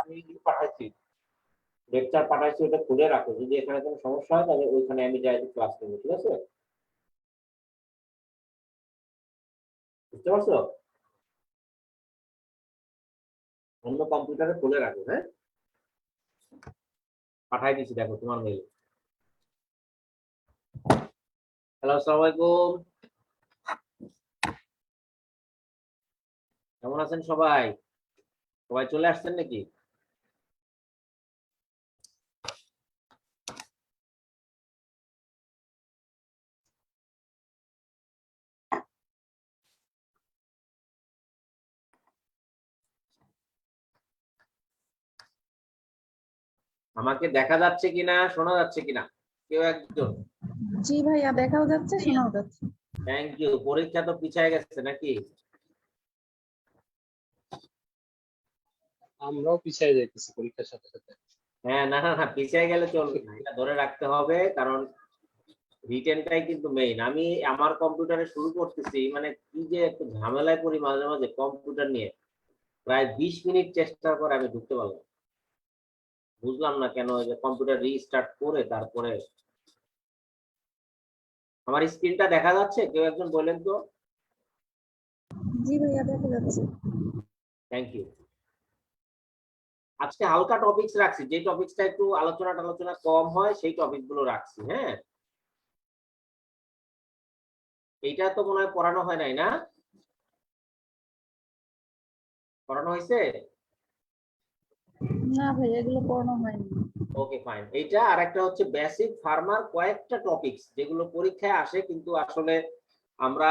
আমি পাঠাইছি, লেকচার পাঠাইছি, ওটা খুলে রাখো। যদি এখানে কোনো সমস্যা হয় তাহলে ওইখানে আমি যাই ক্লাস করবো, ঠিক আছে? বুঝতে পারছো? অন্য কম্পিউটারে খুলে রাখো। হ্যাঁ, পাঠাই দিচ্ছি, দেখো তোমার মেইল। হ্যালো, আসসালামু আলাইকুম। কেমন আছেন সবাই? সবাই চলে আসছেন নাকি? আমাকে দেখা যাচ্ছে কিনা, শোনা যাচ্ছে কিনা কেউ একজন? জি ভাইয়া, দেখাও যাচ্ছে, শোনাও যাচ্ছে। Thank you. পরীক্ষা তো পিছায় গেছে নাকি? আমরাও পিছিয়ে যাইতেছি পরীক্ষার সাথে সাথে। হ্যাঁ, না না না, পিছায় গেলে চলবে না, এটা ধরে রাখতে হবে, কারণ রিটেনটাই কিন্তু মেইন। আমি আমার কম্পিউটারে শুরু করতেছি, মানে কি যে একটু ঝামেলায় পড়ি মাঝে মাঝে কম্পিউটার নিয়ে। প্রায় 20 মিনিট চেষ্টার পর আমি ঢুকতে পারলাম। বুঝলাম না কেন, যে কম্পিউটার রিস্টার্ট করে তারপরে। আমার স্ক্রিনটা দেখা যাচ্ছে? কেউ একজন বলেন তো। জি ভাইয়া, দেখা যাচ্ছে। Thank you. আজকে হালকা টপিকস রাখছি, যে টপিকসটা একটু আলোচনা কম হয় সেই টপিক গুলো রাখছি। হ্যাঁ, এইটা তো মনে হয় পড়ানো হয় নাই, না? পড়ানো হয়েছে? না ভাইয়া, এগুলো পড়ানো হয়নি। ওকে, ফাইন। এইটা আর একটা হচ্ছে বেসিক ফার্মার, কয়েকটা টপিকস যেগুলো পরীক্ষায় আসে কিন্তু আসলে আমরা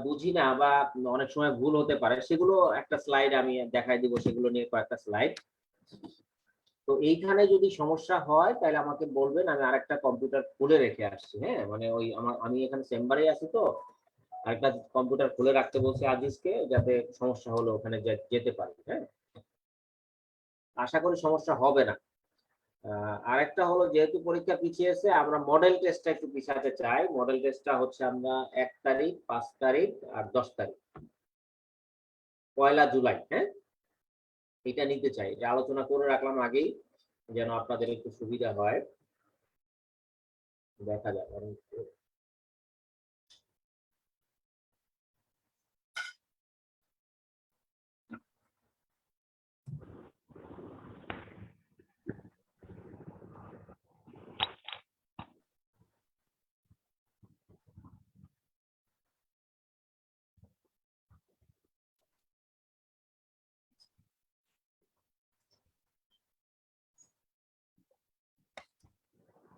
বুঝি না, বা অনেক সময় ভুল হতে পারে, সেগুলো একটা স্লাইড আমি দেখাই দিব, সেগুলো নিয়ে কয়েকটা স্লাইড। তো এইখানে যদি সমস্যা হয় তাহলে আমাকে বলবেন, আমি আরেকটা কম্পিউটার খুলে রেখে আসছি। হ্যাঁ, মানে ওই আমি এখানে চেম্বারে আছি, তো আরেকটা কম্পিউটার খুলে রাখতে বলছি আজিজকে, যাতে সমস্যা হলে ওখানে যেতে পারি। হ্যাঁ, আশা করি সমস্যা হবে না। আরেকটা হলো, যেহেতু পরীক্ষা পিছিয়েছে, আমরা মডেল টেস্টটা একটু পিছাতে চাই। মডেল টেস্টটা হচ্ছে আমরা 1 তারিখ, 5 তারিখ আর 10 তারিখ, 1 জুলাই। হ্যাঁ, এটা নিতে চাই, এটা আলোচনা করে রাখলাম আগেই, যেন আপনাদের একটু সুবিধা হয়। দেখা যাক।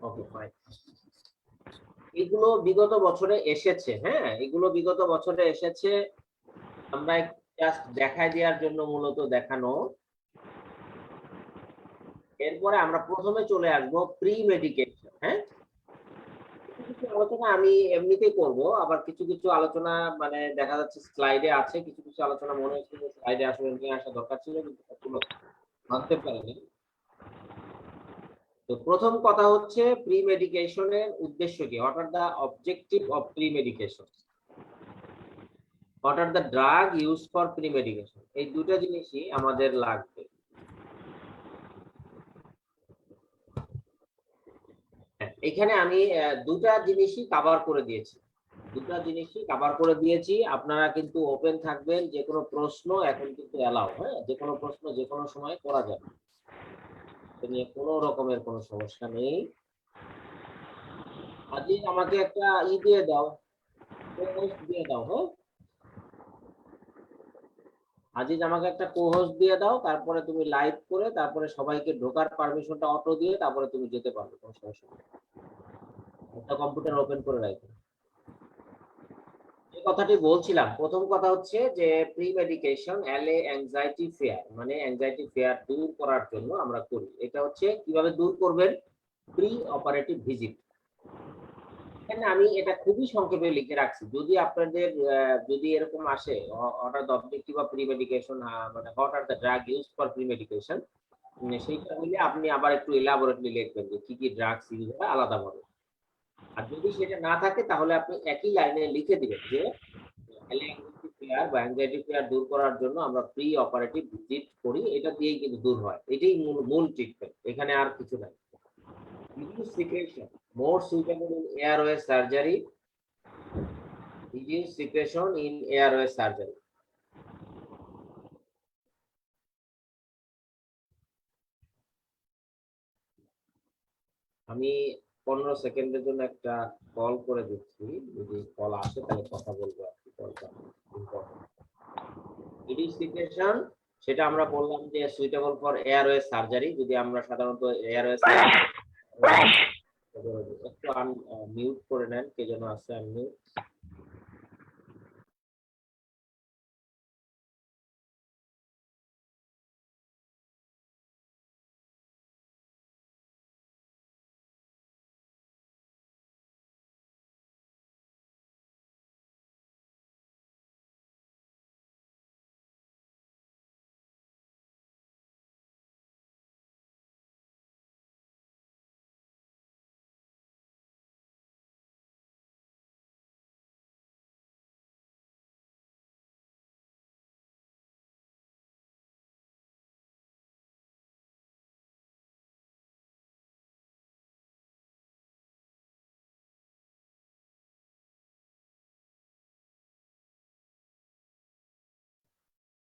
ওকে, ফাইন। এগুলো বিগত বছরে এসেছে। হ্যাঁ, এগুলো বিগত বছরে এসেছে, আমরা জাস্ট দেখাই দেওয়ার জন্য মূলত দেখানো। এরপরে আমরা প্রথমে চলে আসবো প্রি মেডিকেশন। হ্যাঁ, কিছু কিছু আলোচনা আমি এমনিতেই করব, আবার কিছু কিছু আলোচনা মানে দেখা যাচ্ছে স্লাইডে আছে, কিছু কিছু আলোচনা মনে হচ্ছে যে স্লাইডে আসলে নিয়ে আসা দরকার ছিল, কিন্তু সবগুলো আনতে পারিনি। তো প্রথম কথা হচ্ছে, প্রি মেডিকেশনের উদ্দেশ্য কি? What are the objective of pre medication, what are the drug use for pre medication. এই দুটো জিনিসই আমাদের লাগবে। এখানে আমি দুটা জিনিসই কভার করে দিয়েছি, আপনারা কিন্তু ওপেন থাকবেন, যে কোনো প্রশ্ন এখন কিন্তু এলাও। হ্যাঁ, যে কোনো প্রশ্ন যে কোনো সময় করা যাবে, এ নিয়ে কোনো রকমের কোনো সমস্যা নেই। আজিজ, আমাকে একটা দিয়ে দাও, co-host দিয়ে দাও। হ্যাঁ, আজিজ, আমাকে একটা co-host দিয়ে দাও, তারপরে তুমি লাইভ করে তারপরে সবাইকে ঢোকার পারমিশনটা অটো দিয়ে তারপরে তুমি যেতে পারবে, কোনো সমস্যা নেই। একটা কম্পিউটার ওপেন করে রাখো। যে কথাটি বলছিলাম, প্রথম কথা হচ্ছে যে pre medication LA anxiety fair, মানে অ্যাংজাইটি ফেয়ার দূর করার জন্য আমরা করি। এটা হচ্ছে কিভাবে দূর করবেন, প্রি অপারেটিভ ভিজিট। এখানে আমি এটা খুবই সংক্ষেপে লিখে রাখছি, যদি আপনাদের যদি এরকম আসে, what are the objective of premedication, মানে what are the drug use for premedication, সেইটা হলে আপনি আবার একটু এলাবোরেটলি লিখবেন যে কি কি ড্রাগস ইউজ হয় আলাদাভাবে। আর যদি সেটা না থাকে তাহলে আপনি একই লাইনে লিখে দিবেন যে বা অ্যাংজাইটি ফিয়ার দূর করার জন্য আমরা প্রি অপারেটিভ ভিজিট করি, এটা দিয়েই কিন্তু দূর হয়। এটাই মূল ট্রিটমেন্ট, এখানে আর কিছু নাই। Reduce secretion, more suitable in airway surgery. Reduce secretion in airway surgery. আমি 15 সেকেন্ডের জন্য একটা কল করে দিচ্ছি, যদি কল আসে তাহলে কথা বলবো আর কি। কলটা ইম্পর্টেন্ট। রিডিউস সিকুয়েশন সেটা আমরা বললাম যে সুইটেবল ফর এয়ারওয়ে সার্জারি। যদি আমরা সাধারণত এয়ারওয়ে একটু মিউট করে নেন, কে যেন আছে unmute.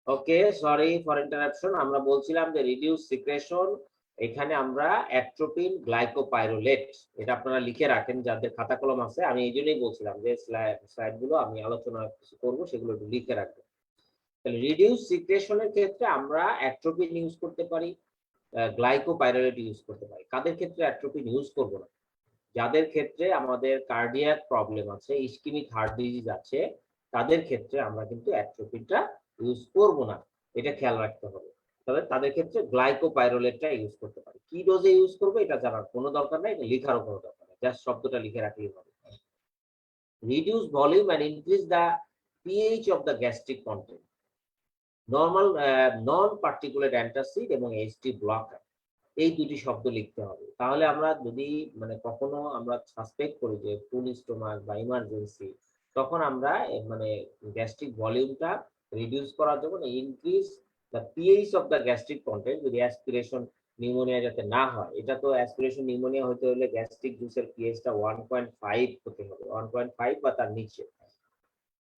Okay, sorry for interruption. আমরা বলছিলাম যে রিডিউস সিক্রেশন, এখানে আমরা অ্যাট্রোপিন গ্লাইকোপাইরোলেট, এটা আপনারা লিখে রাখেন যাদের খাতা কলম আছে। আমি এই জন্যই বলছিলাম যে স্লাইড গুলো আমি আলোচনা কিছু করবো, সেগুলো একটু লিখে রাখবেন। তাহলে রিডিউস সিক্রেশনের ক্ষেত্রে আমরা অ্যাট্রোপিন ইউজ করতে পারি, গ্লাইকোপাইরোলেট ইউজ করতে পারি। কাদের ক্ষেত্রে অ্যাট্রোপিন ইউজ করব না? যাদের ক্ষেত্রে আমাদের কার্ডিয়াক প্রবলেম আছে, ইসকিমিক হার্ট ডিজিজ আছে, তাদের ক্ষেত্রে আমরা কিন্তু অ্যাট্রোপিনটা ইউজ করব না, এটা খেয়াল রাখতে হবে। তবে তাদের ক্ষেত্রে গ্লাইকোপাইরোলেটটা ইউজ করতে পারি। কি ডোজে ইউজ করবো এটা জানার কোনো দরকার নাই, এটা লেখারও কোনো দরকার নেই, জাস্ট শব্দটা লিখে রাখলেই হবে। Reduce volume and increase the pH of the gastric content. Normal non particulate antacid এবং এইচটি ব্লকার, এই দুটি শব্দ লিখতে হবে। তাহলে আমরা যদি মানে কখনো আমরা সাসপেক্ট করি যে ফুল স্টোমাক বা ইমার্জেন্সি, তখন আমরা মানে গ্যাস্ট্রিক ভলিউমটা রিডিউস করার জন্য increase the pH of the gastric content, যদি অ্যাসপিরেশন নিউমোনিয়া যাতে না হয়। এটা তো অ্যাসপিরেশন নিউমোনিয়া হতে হলে গ্যাস্ট্রিক জুসের পিএইচটা 1.5 হতে হবে, 1.5 বা তার নিচে।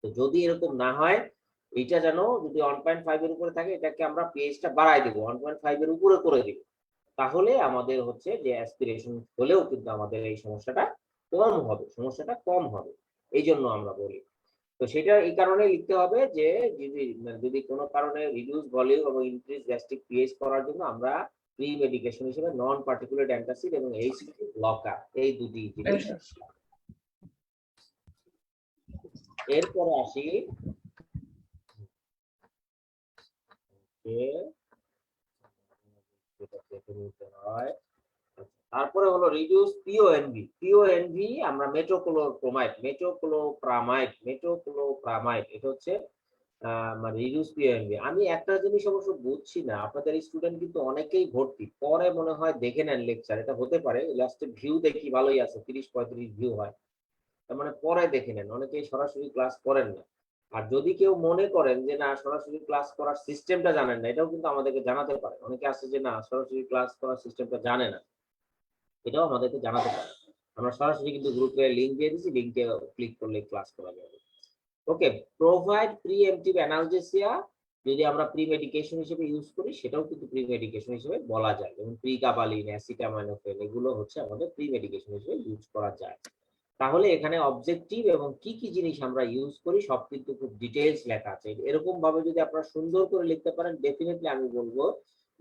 তো যদি এরকম না হয়, এটা যেন যদি 1.5 এর উপরে থাকে, এটাকে আমরা পিএইচটা বাড়াই দেবো, 1.5 এর উপরে করে দিব। তাহলে আমাদের হচ্ছে যে অ্যাসপিরেশন হলেও কিন্তু আমাদের এই সমস্যাটা কম হবে, সমস্যাটা কম হবে। এই জন্য আমরা বলি। তো সেটা এই কারণে লিখতে হবে যে যদি কোনো কারণে রিডিউস ভলিউম এবং ইনক্রিজ গ্যাস্ট্রিক পিএইচ করার জন্য আমরা প্রি মেডিকেশন হিসেবে নন পার্টিকুলার অ্যান্টাসিড এবং এইচটি ব্লকার, এই দুটি জিনিস। এরপরে আসি তারপরে হলো রিডিউস পিওএনভি। পিওএনভি আমরা মেটোক্লোপ্রামাইড, এটা হচ্ছে মানে রিডিউস পিওএনভি। আমি একটা জিনিস অবশ্য বুঝছি না, আপনাদের স্টুডেন্ট কিন্তু অনেকেই ভর্তি, পরে মনে হয় দেখে নেন লেকচার, এটা হতে পারে। লাস্টে ভিউ দেখি ভালোই আছে, 30-35 ভিউ হয়, তার মানে পরে দেখে নেন, অনেকেই সরাসরি ক্লাস করেন না। আর যদি কেউ মনে করেন যে না সরাসরি ক্লাস করার সিস্টেমটা জানেন না, এটাও কিন্তু আমাদেরকে জানাতে পারে। অনেকে আছে যে না সরাসরি ক্লাস করার সিস্টেমটা জানে না, এটাও আমাদেরকে জানাতে পারে। আমরা সরাসরি কিন্তু গ্রুপে লিংক দিয়ে দিচ্ছি, লিংকে ক্লিক করলে ক্লাস করা যাবে। ওকে, প্রোভাইড প্রিএমটিভ অ্যানালজেসিয়া, যদি আমরা প্রি মেডিকেশন হিসেবে ইউজ করি, সেটাও কিন্তু প্রি মেডিকেশন হিসেবে বলা যায়। যেমন প্রিগাবালিন, অ্যাসিটামিনোফেন, এগুলো হচ্ছে আমাদের প্রি মেডিকেশন হিসেবে ইউজ করা যায়। তাহলে এখানে অবজেক্টিভ এবং কি কি জিনিস আমরা ইউজ করি সব কিন্তু খুব ডিটেইলস লেখা আছে। এরকম ভাবে যদি আপনারা সুন্দর করে লিখতে পারেন, ডেফিনেটলি আমি বলবো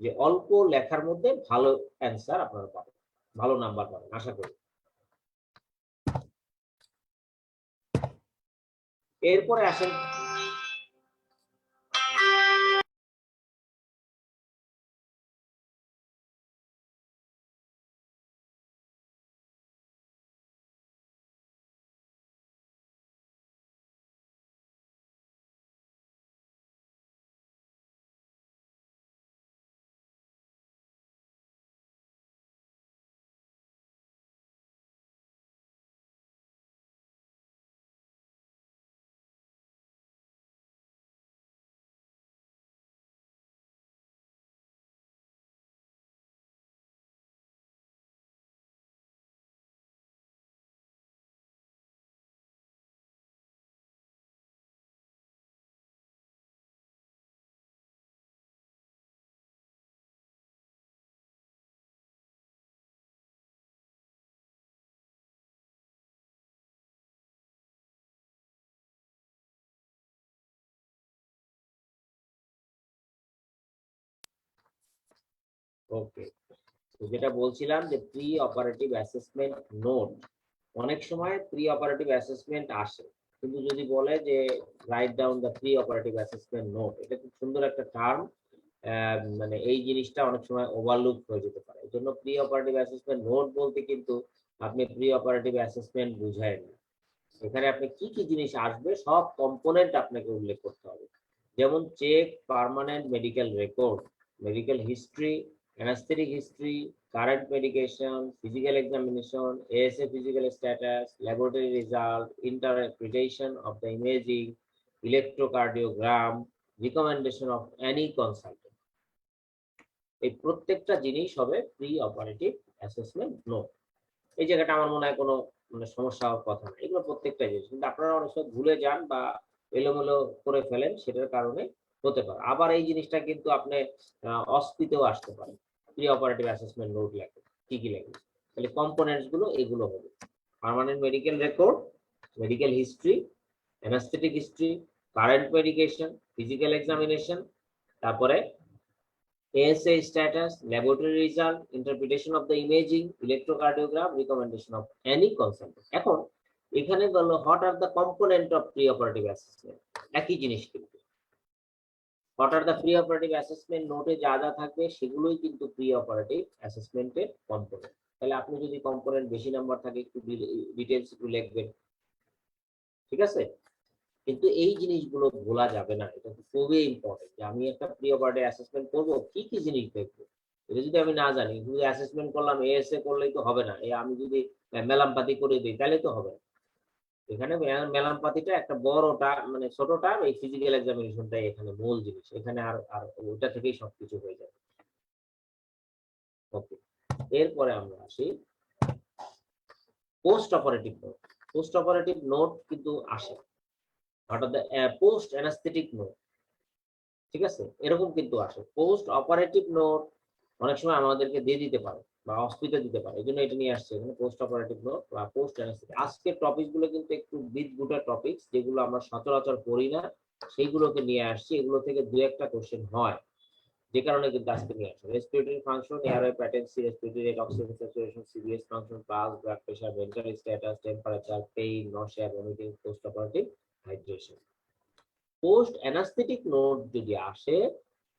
যে অল্প লেখার মধ্যে ভালো অ্যান্সার আপনারা পাবেন, ভালো নাম্বার পাবেন আশা করি। এরপরে আসেন ওকে, যেটা বলছিলাম যে প্রি অপারেটিভ অ্যাসেসমেন্ট নোট, অনেক সময় প্রি অপারেটিভ অ্যাসেসমেন্ট আসে, কিন্তু যদি বলে যে write down the pre operative assessment note, এটা খুব সুন্দর একটা টার্ম, মানে এই জিনিসটা অনেক সময় ওভারলুক হয়ে যেতে পারে। এই জন্য প্রি অপারেটিভ অ্যাসেসমেন্ট নোট বলতে কিন্তু আপনি প্রি অপারেটিভ অ্যাসেসমেন্ট বুঝায় না, এখানে আপনি কি কি জিনিস আসবে সব কম্পোনেন্ট আপনাকে উল্লেখ করতে হবে। যেমন check permanent medical record, medical history, anaesthetic history, current medication, physical examination, ASA physical status, laboratory result, interpretation of the imaging, electrocardiogram, recommendation of any consultant. এই প্রত্যেকটা জিনিস হবে প্রি অপারেটিভ অ্যাসেসমেন্ট নোট। এই জায়গাটা আমার মনে হয় কোনো মানে সমস্যা হওয়ার কথা না, এগুলো প্রত্যেকটা জিনিস, কিন্তু আপনারা অনেক সময় ভুলে যান বা এলোমেলো করে ফেলেন, সেটার কারণে হতে পারে। আবার এই জিনিসটা কিন্তু আপনি অস্পিতেও আসতে পারে, প্রি অপারেটিভ অ্যাসেসমেন্ট নোট লেখে, কি কি লেখে, তাহলে কম্পোনেন্টস গুলো এগুলো হবে permanent medical record, medical history, anaesthetic history, current medication, physical examination, তারপরে ASA status, laboratory result, interpretation of the imaging, electrocardiogram, recommendation of any consultant. এখন এখানে বললো what are the component of preoperative assessment, একই জিনিস কিন্তু what are the preoperative assessment নোটে যা যা থাকবে সেগুলোই কিন্তু preoperative assessment এর কম্পোনেন্ট। তাহলে আপনি যদি কম্পোনেন্ট বেশি নাম্বার থাকে একটু ডিটেইলস একটু লিখবেন, ঠিক আছে? কিন্তু এই জিনিসগুলো ভোলা যাবে না, এটা খুবই ইম্পর্টেন্ট যে আমি একটা প্রি অপারেটিভ অ্যাসেসমেন্ট করবো, কি কি জিনিস দেখবো, এটা যদি আমি না জানি, শুধু অ্যাসেসমেন্ট করলাম এএসএ করলেই তো হবে না, আমি যদি মেলামপাতি করে দিই তাহলে তো হবে না। এখানে মেলামপাতিটা একটা বড়টা মানে ছোটটা, এই ফিজিক্যাল এক্সামিনেশনটাই এখানে মূল জিনিস, এখানে আর আর ওটা থেকেই সবকিছু হয়ে যাবে। ওকে, এরপরে আমরা আসি post operative note. Post operative note কিন্তু আসে, অর্থাৎ পোস্ট অ্যানাস্থেটিক নোট, ঠিক আছে, এরকম কিন্তু আসে। পোস্ট অপারেটিভ নোট অনেক সময় আমাদেরকে দিয়ে দিতে পারে বা হসপিটাল দিতে পারে, এই জন্য এটা নিয়ে আসছে এখানে পোস্ট অপারেটিভ নোট বা পোস্ট অ্যানাস্থেটিক। আজকের টপিক গুলো কিন্তু একটু বিট গুটা টপিক, যেগুলো আমরা সচরাচর পড়ি না, সেইগুলোকে নিয়ে আসছি, এগুলো থেকে দু একটা কোশ্চেন হয়, যে কারণে কিন্তু আজকে নিয়ে আসছে। Respiratory function, airway patency, respiratory rate, oxygen saturation, সিবিএস function, pulse, blood pressure, mental status, temperature, pain, nausea, vomiting, postoperative hydration. Postanaesthetic note যদি আসে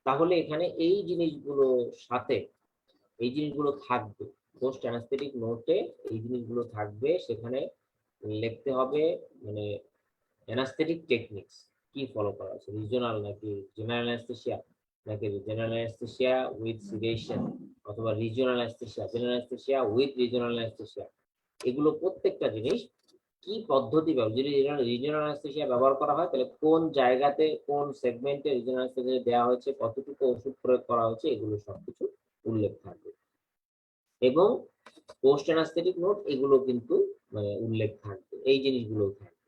তাহলে এখানে এই জিনিসগুলো সাথে এই জিনিসগুলো থাকবে, পোস্ট অ্যানাস্থেটিক নোটে এই জিনিসগুলো থাকবে, সেখানে লিখতে হবে মানে অ্যানাস্থেটিক টেকনিক্স কি ফলো করা আছে, রিজিওনাল নাকি জেনারেল অ্যানেস্থেসিয়া, নাকি জেনারেল অ্যানেস্থেসিয়া উইথ সিডেশন, অথবা regional anaesthesia, general anaesthesia with regional anaesthesia, এগুলো প্রত্যেকটা জিনিস কি পদ্ধতি যদি রিজিওনাল অ্যানেস্থেসিয়া ব্যবহার করা হয় তাহলে কোন জায়গাতে কোন সেগমেন্টে রিজিওনাল অ্যানেস্থেসিয়া দেওয়া হয়েছে, কতটুকু ওষুধ প্রয়োগ করা হয়েছে, এগুলো সবকিছু উল্লেখ থাকবে। এবং পোস্ট অ্যানাস্থেটিক নোট এগুলো কিন্তু মানে উল্লেখ থাকবে, এই জিনিসগুলো থাকবে।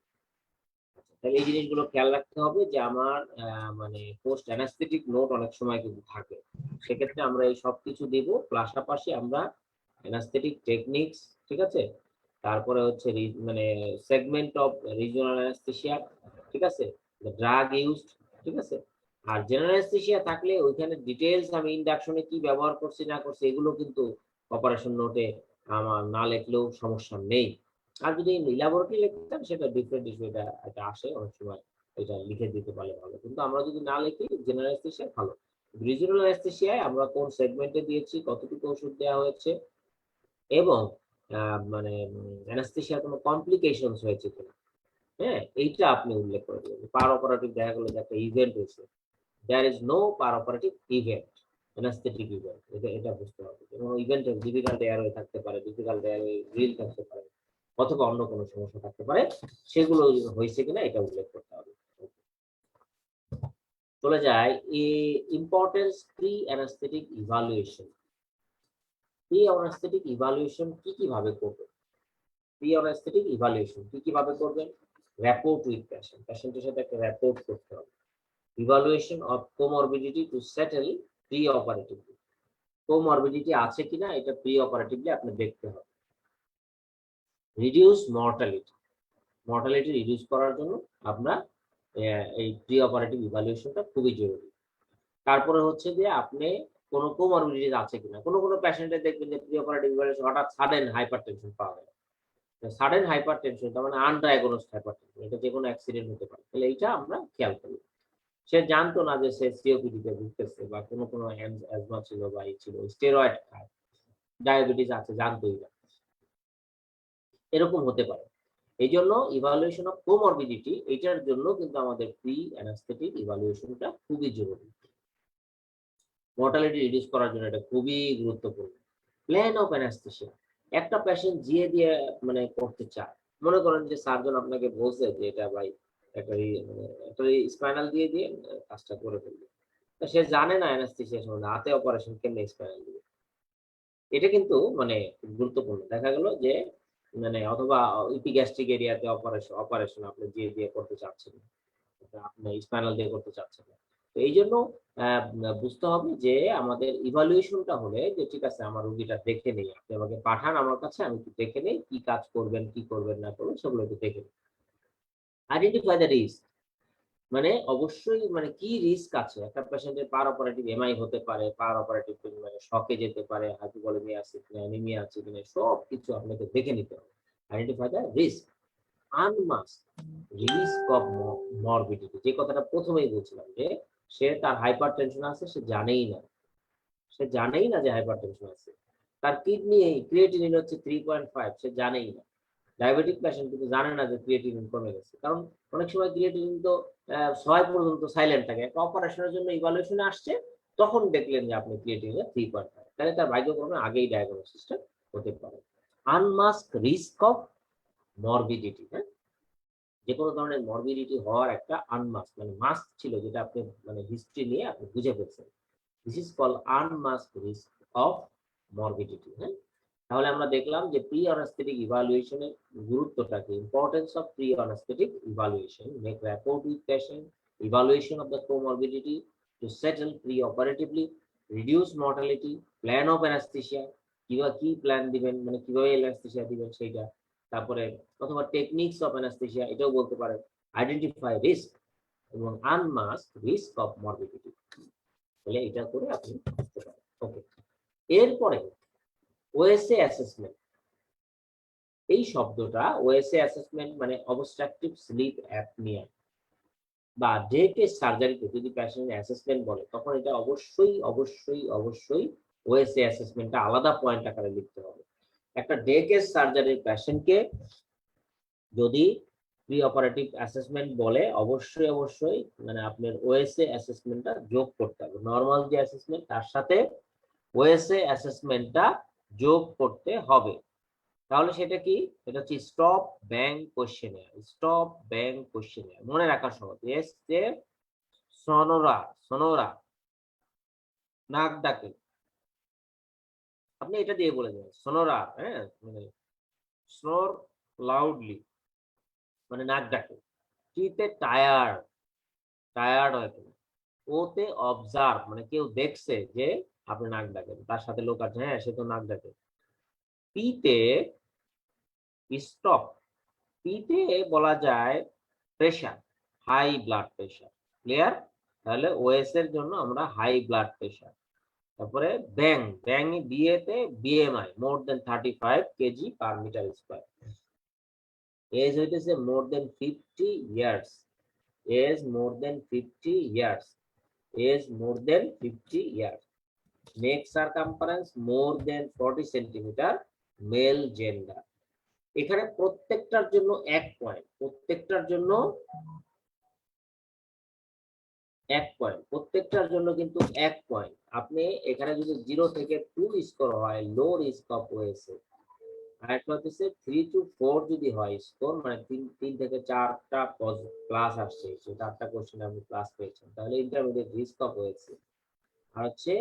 তাহলে এই জিনিসগুলো খেয়াল রাখতে হবে যে আমার মানে পোস্ট অ্যানাস্থেটিক নোট অনেক সময় কিন্তু থাকে, সেক্ষেত্রে আমরা এই সবকিছু দিব, পাশাপাশি আমরা অ্যানাস্থেটিক টেকনিক্স, ঠিক আছে, তারপরে হচ্ছে মানে সেগমেন্ট অফ রিজিওনাল অ্যানেস্থেসিয়া, ঠিক আছে, ড্রাগ ইউজড, ঠিক আছে। আর জেনারেল অ্যানেস্থেসিয়া থাকলে ওইখানে ডিটেইলস আমি ইন্ডাকশনে কি ব্যবহার করছি না করছি এগুলো কিন্তু অপারেশন নোটে আমার না লিখলেও সমস্যা নেই। আর যদি ল্যাবরেটরি লিখতাম সেটা ডিফারেন্ট ইস্যু, এটা আসে অনেক সময়, এটা লিখে দিতে পারলে ভালো, কিন্তু আমরা যদি না লিখি জেনারেল অ্যানেস্থেসিয়া ভালো। রিজিওনাল অ্যানেস্থেসিয়ায় আমরা কোন সেগমেন্টে দিয়েছি, কতটুকু ওষুধ দেওয়া হয়েছে, এবং মানে অ্যানেস্থেসিয়ার কোনো কমপ্লিকেশনস হয়েছে কিনা, হ্যাঁ, এইটা আপনি উল্লেখ করে দেবেন। পার অপারেটিভ দেখা গেলো যে একটা ইভেন্ট হয়েছে, there is no per operative event, anaesthetic event, এটা বুঝতে হবে। এবং ইভেন্টের ডিফিকাল্ট এয়ারওয়ে থাকতে পারে, ডিফিকাল্ট এয়ারওয়ে রিল থাকতে পারে, অথবা অন্য কোনো সমস্যা থাকতে পারে, সেগুলো হয়েছে কিনা এটা উল্লেখ করতে হবে। চলে যায় importance pre anaesthetic evaluation. Pre anaesthetic evaluation কি কিভাবে করবে, প্রি অ্যানাস্থেটিক ইভালুয়েশন কি কিভাবে করবেন, র্যাপোর্ট উইথ পেশেন্ট, পেশেন্টের সাথে একটা র্যাপোর্ট করতে হবে। Evaluation of comorbidity to settle preoperatively, comorbidity আছে কিনা এটা প্রি অপারেটিভলি আপনি দেখতে হবে। রিডিউস মর্টালিটি, মর্টালিটি রিডিউস করার জন্য আপনার এই প্রি অপারেটিভ ইভালুয়েশনটা খুবই জরুরি। তারপরে হচ্ছে যে আপনি কোনো কোমরবিডিটি আছে কিনা। কোনো পেশেন্টে দেখবেন যে প্রি অপারেটিভ ইভ্যালুয়েশন হঠাৎ সাডেন হাইপারটেনশন পাওয়া গেল। সাডেন হাইপারটেনশন তার মানে আনডায়াগনোজড হাইপারটেনশন, এটা যেকোনো অ্যাক্সিডেন্ট হতে পারে। তাহলে এইটা আমরা খেয়াল করি। সে জানতো না যে সে সিওপিডি তে ভুগতেছে বা কোনো অ্যাজমা ছিল বা ই ছিল, স্টেরয়েড খায়, ডায়াবেটিস আছে জানতোই না, এরকম হতে পারে। এই জন্য ইভালুয়েশন অফ কোমরবিডিটি এটার জন্য কিন্তু আমাদের প্রি অ্যানাস্থেটিক ইভালুয়েশনটা খুবই জরুরি। মর্টালিটি রিডিউস করার জন্য এটা খুবই গুরুত্বপূর্ণ। প্ল্যান অফ অ্যানাস্থেসিয়া, একটা পেশেন্ট জিয়ে দিয়ে মানে করতে চায়, মনে করেন যে সার্জন আপনাকে বলছে যে এটা ভাই একটা স্পাইনাল দিয়ে দিয়ে কাজটা করে ফেলবে, তা সে জানে না অ্যানাস্থেসিয়া সম্বন্ধে, হাতে অপারেশন কেমনে স্পাইনাল দিবে। এটা কিন্তু মানে খুব গুরুত্বপূর্ণ। দেখা গেল যে মানে অথবা ইপিগ্যাস্ট্রিক এরিয়াতে অপারেশন অপারেশন আপনি দিয়ে দিয়ে করতে চাচ্ছেন, আপনি স্পাইনাল দিয়ে করতে চাচ্ছেন না। তো এই জন্য বুঝতে হবে যে আমাদের ইভালুয়েশনটা হলে যে ঠিক আছে আমার রোগীটা দেখে নেই, আপনি আমাকে পাঠান আমার কাছে, আমি একটু দেখে নেই কি কাজ করবেন কি করবেন না করবেন সেগুলো একটু দেখে নিই। আইডেন্টিফাই দ্য রিস্ক, মানে অবশ্যই মানে কি রিস্ক আছে। একটা পেশেন্টের পার অপারেটিভ এমআই হতে পারে, পার অপারেটিভ মানে শকে যেতে পারে, হাইপোভলিমিয়া আছে কিনা, অ্যানিমিয়া আছে কিনা, সব কিছু আপনাকে দেখে নিতে হবে। Identify the risk, unmask risk of morbidity, যে কথাটা প্রথমেই বলছিলাম যে সে তার হাইপার টেনশন আছে, সে জানেই না, সে জানেই না যে হাইপার টেনশন আছে। তার কিডনি ক্রিয়েটিনিন হচ্ছে 3.5, সে জানেই না। ডায়াবেটিক পেশেন্ট কিন্তু জানে না যে ক্রিয়েটিনিন কমে গেছে, কারণ অনেক সময় ক্রিয়েটিনিন তো 6 পর্যন্ত সাইলেন্ট থাকে। একটা অপারেশনের জন্য ইভালুয়েশনে আসছে, তখন দেখলেন যে আপনি ক্রিয়েটিনিন 3.5, তাহলে তার ভাগ্যক্রমে আগেই ডায়াগনোসিসটা হতে পারে। আনমাস্ক রিস্ক অফ মরবিডিটি, হ্যাঁ, যে কোনো ধরনের মরবিডিটি হওয়ার একটা আনমাস্ক মানে মাস্ক ছিল, যেটা আপনি মানে হিস্ট্রি নিয়ে আপনি বুঝে ফেলছেন। This is call unmask risk of morbidity. হ্যাঁ, তাহলে আমরা দেখলাম যে প্রি অ্যানাস্থেটিক ইভালুয়েশনের গুরুত্বটা কি, importance of preanaesthetic evaluation, make rapport with patient, evaluation of the comorbidity to settle preoperatively, reduce mortality, plan of anaesthesia, কিভাবে কি প্ল্যান দিবেন মানে কিভাবে অ্যানাস্থেসিয়া দিবেন সেইটা, তারপরে অথবা টেকনিক্স অফ অ্যানাস্থেসিয়া এটাও বলতে পারেন, আইডেন্টিফাই রিস্ক এবং আনমাস্ক রিস্ক অফ মরবিডিটি। তাহলে এটা করে আপনি বুঝতে পারেন। ওকে, এরপরে ওএসএ অ্যাসেসমেন্ট, এই শব্দটা ওএসএ অ্যাসেসমেন্ট মানে অবস্ট্রাকটিভ স্লিপ অ্যাপনিয়া বা ডে কেস সার্জারিতে যদি পেশেন্ট অ্যাসেসমেন্ট বলে, তখন এটা অবশ্যই অবশ্যই অবশ্যই ওএসএ অ্যাসেসমেন্টটা আলাদা পয়েন্ট আকারে লিখতে হবে। একটা ডে কেস সার্জারির পেশেন্টকে যদি প্রি অপারেটিভ অ্যাসেসমেন্ট বলে, অবশ্যই অবশ্যই মানে আপনার ওএসএ অ্যাসেসমেন্টটা যোগ করতে হবে। নর্মাল যে অ্যাসেসমেন্ট তার সাথে ওএসএ অ্যাসেসমেন্টটা যোগ করতে হবে। তাহলে সেটা কি, এটা হচ্ছে স্টপ ব্যাং কোশ্চেনিয়ার। স্টপ ব্যাং কোশ্চেনিয়ার মনে রাখা সহজ। এস যে সনোরা, সোনোরা নাক ডাকে, আপনি এটা দিয়ে বলে দেবেন সোনোরা, হ্যাঁ, মানে স্নোর লাউডলি মানে নাক ডাকে। টিতে টায়ার্ড, টায়ার্ড হয় কিনা। ওতে অবজার্ভ মানে কেউ দেখছে যে আপনি নাক ডাকেন, তার সাথে লোক আছে, হ্যাঁ সে তো নাক ডাকে। পিতে স্টপ, পিতে বলা যায় pressure, high blood pressure, clear. তাহলে ওএস এর জন্য আমরা হাই ব্লাড প্রেশার। তারপরে ব্যাং, ব্যাং বিয়েতে BMI more than 35 KG per metre square. Age হইতেছে more than 50 years, age more than 50 years, age more than 50 years. Neck circumference more than 40 centimetre, male gender. এখানে প্রত্যেকটার জন্য 1 পয়েন্ট, প্রত্যেকটার জন্য 1 পয়েন্ট, প্রত্যেকটার জন্য কিন্তু 1 পয়েন্ট। আপনি এখানে যদি 0 থেকে 2 স্কোর হয় লো রিস্ক অফ ওএসএ, আর একটা হচ্ছে 3 to 4 যদি হয় স্কোর মানে 3 থেকে 4টা ক্লাস আসছে, সেই 4টা কোশ্চেন আপনি ক্লাস পেয়েছেন, তাহলে ইন্টারমিডিয়েট রিস্ক অফ ওএসএ। আর হচ্ছে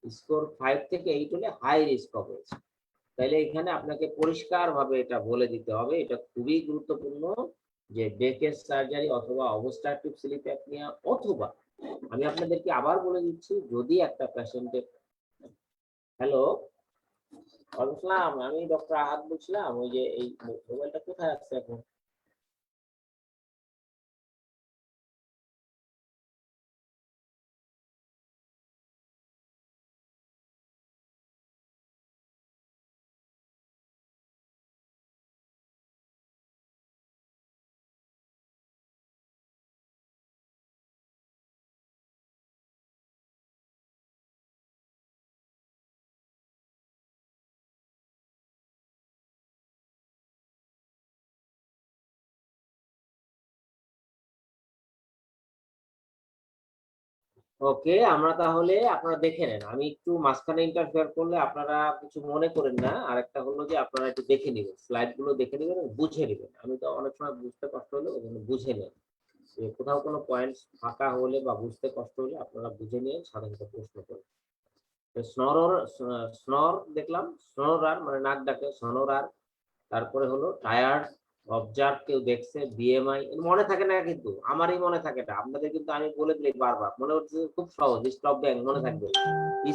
স্কোর 5 থেকে 8 হলে হাই রিস্ক অফ ওএসএ। তাহলে এখানে আপনাকে পরিষ্কারভাবে এটা বলে দিতে হবে, এটা খুবই গুরুত্বপূর্ণ যে ডেকেস সার্জারি অথবা অবস্ট্রাকটিভ স্লিপ অ্যাপনিয়া, অথবা আমি আপনাদেরকে আবার বলে দিচ্ছি, যদি একটা পেশেন্টের, হ্যালো ওয়ালাইকুম, আমি ডক্টর আহাদ বলছিলাম। ওই যে এই মোবাইলটা কোথায় আছে এখন? ওকে, আমরা তাহলে আপনারা দেখে নেন, আমি একটু মাঝখানে ইন্টারফেয়ার করলে আপনারা কিছু মনে করেন না। আরেকটা হলো যে আপনারা একটু দেখে নেবেন, স্লাইড গুলো দেখে নেবেন এবং বুঝে নেবেন। আমি তো অনেক সময় বুঝতে কষ্ট হলে ওই জন্য বুঝে নেন। যে কোথাও কোনো পয়েন্ট ফাঁকা হলে বা বুঝতে কষ্ট হলে আপনারা বুঝে নিয়ে সাধারণত প্রশ্ন করেন। স্নরর, স্নর দেখলাম, স্নোরার মানে নাক ডাকে, সনোরার। তারপরে হলো টায়ার্ড, অবজার্ভ কেউ দেখছে, বিএমআই মনে থাকে না, কিন্তু আমারই মনে থাকে না, আপনাদের কিন্তু আমি বলে দিই বারবার, মনে হচ্ছে যে খুব সহজ, স্টপ ব্যাং মনে থাকবে।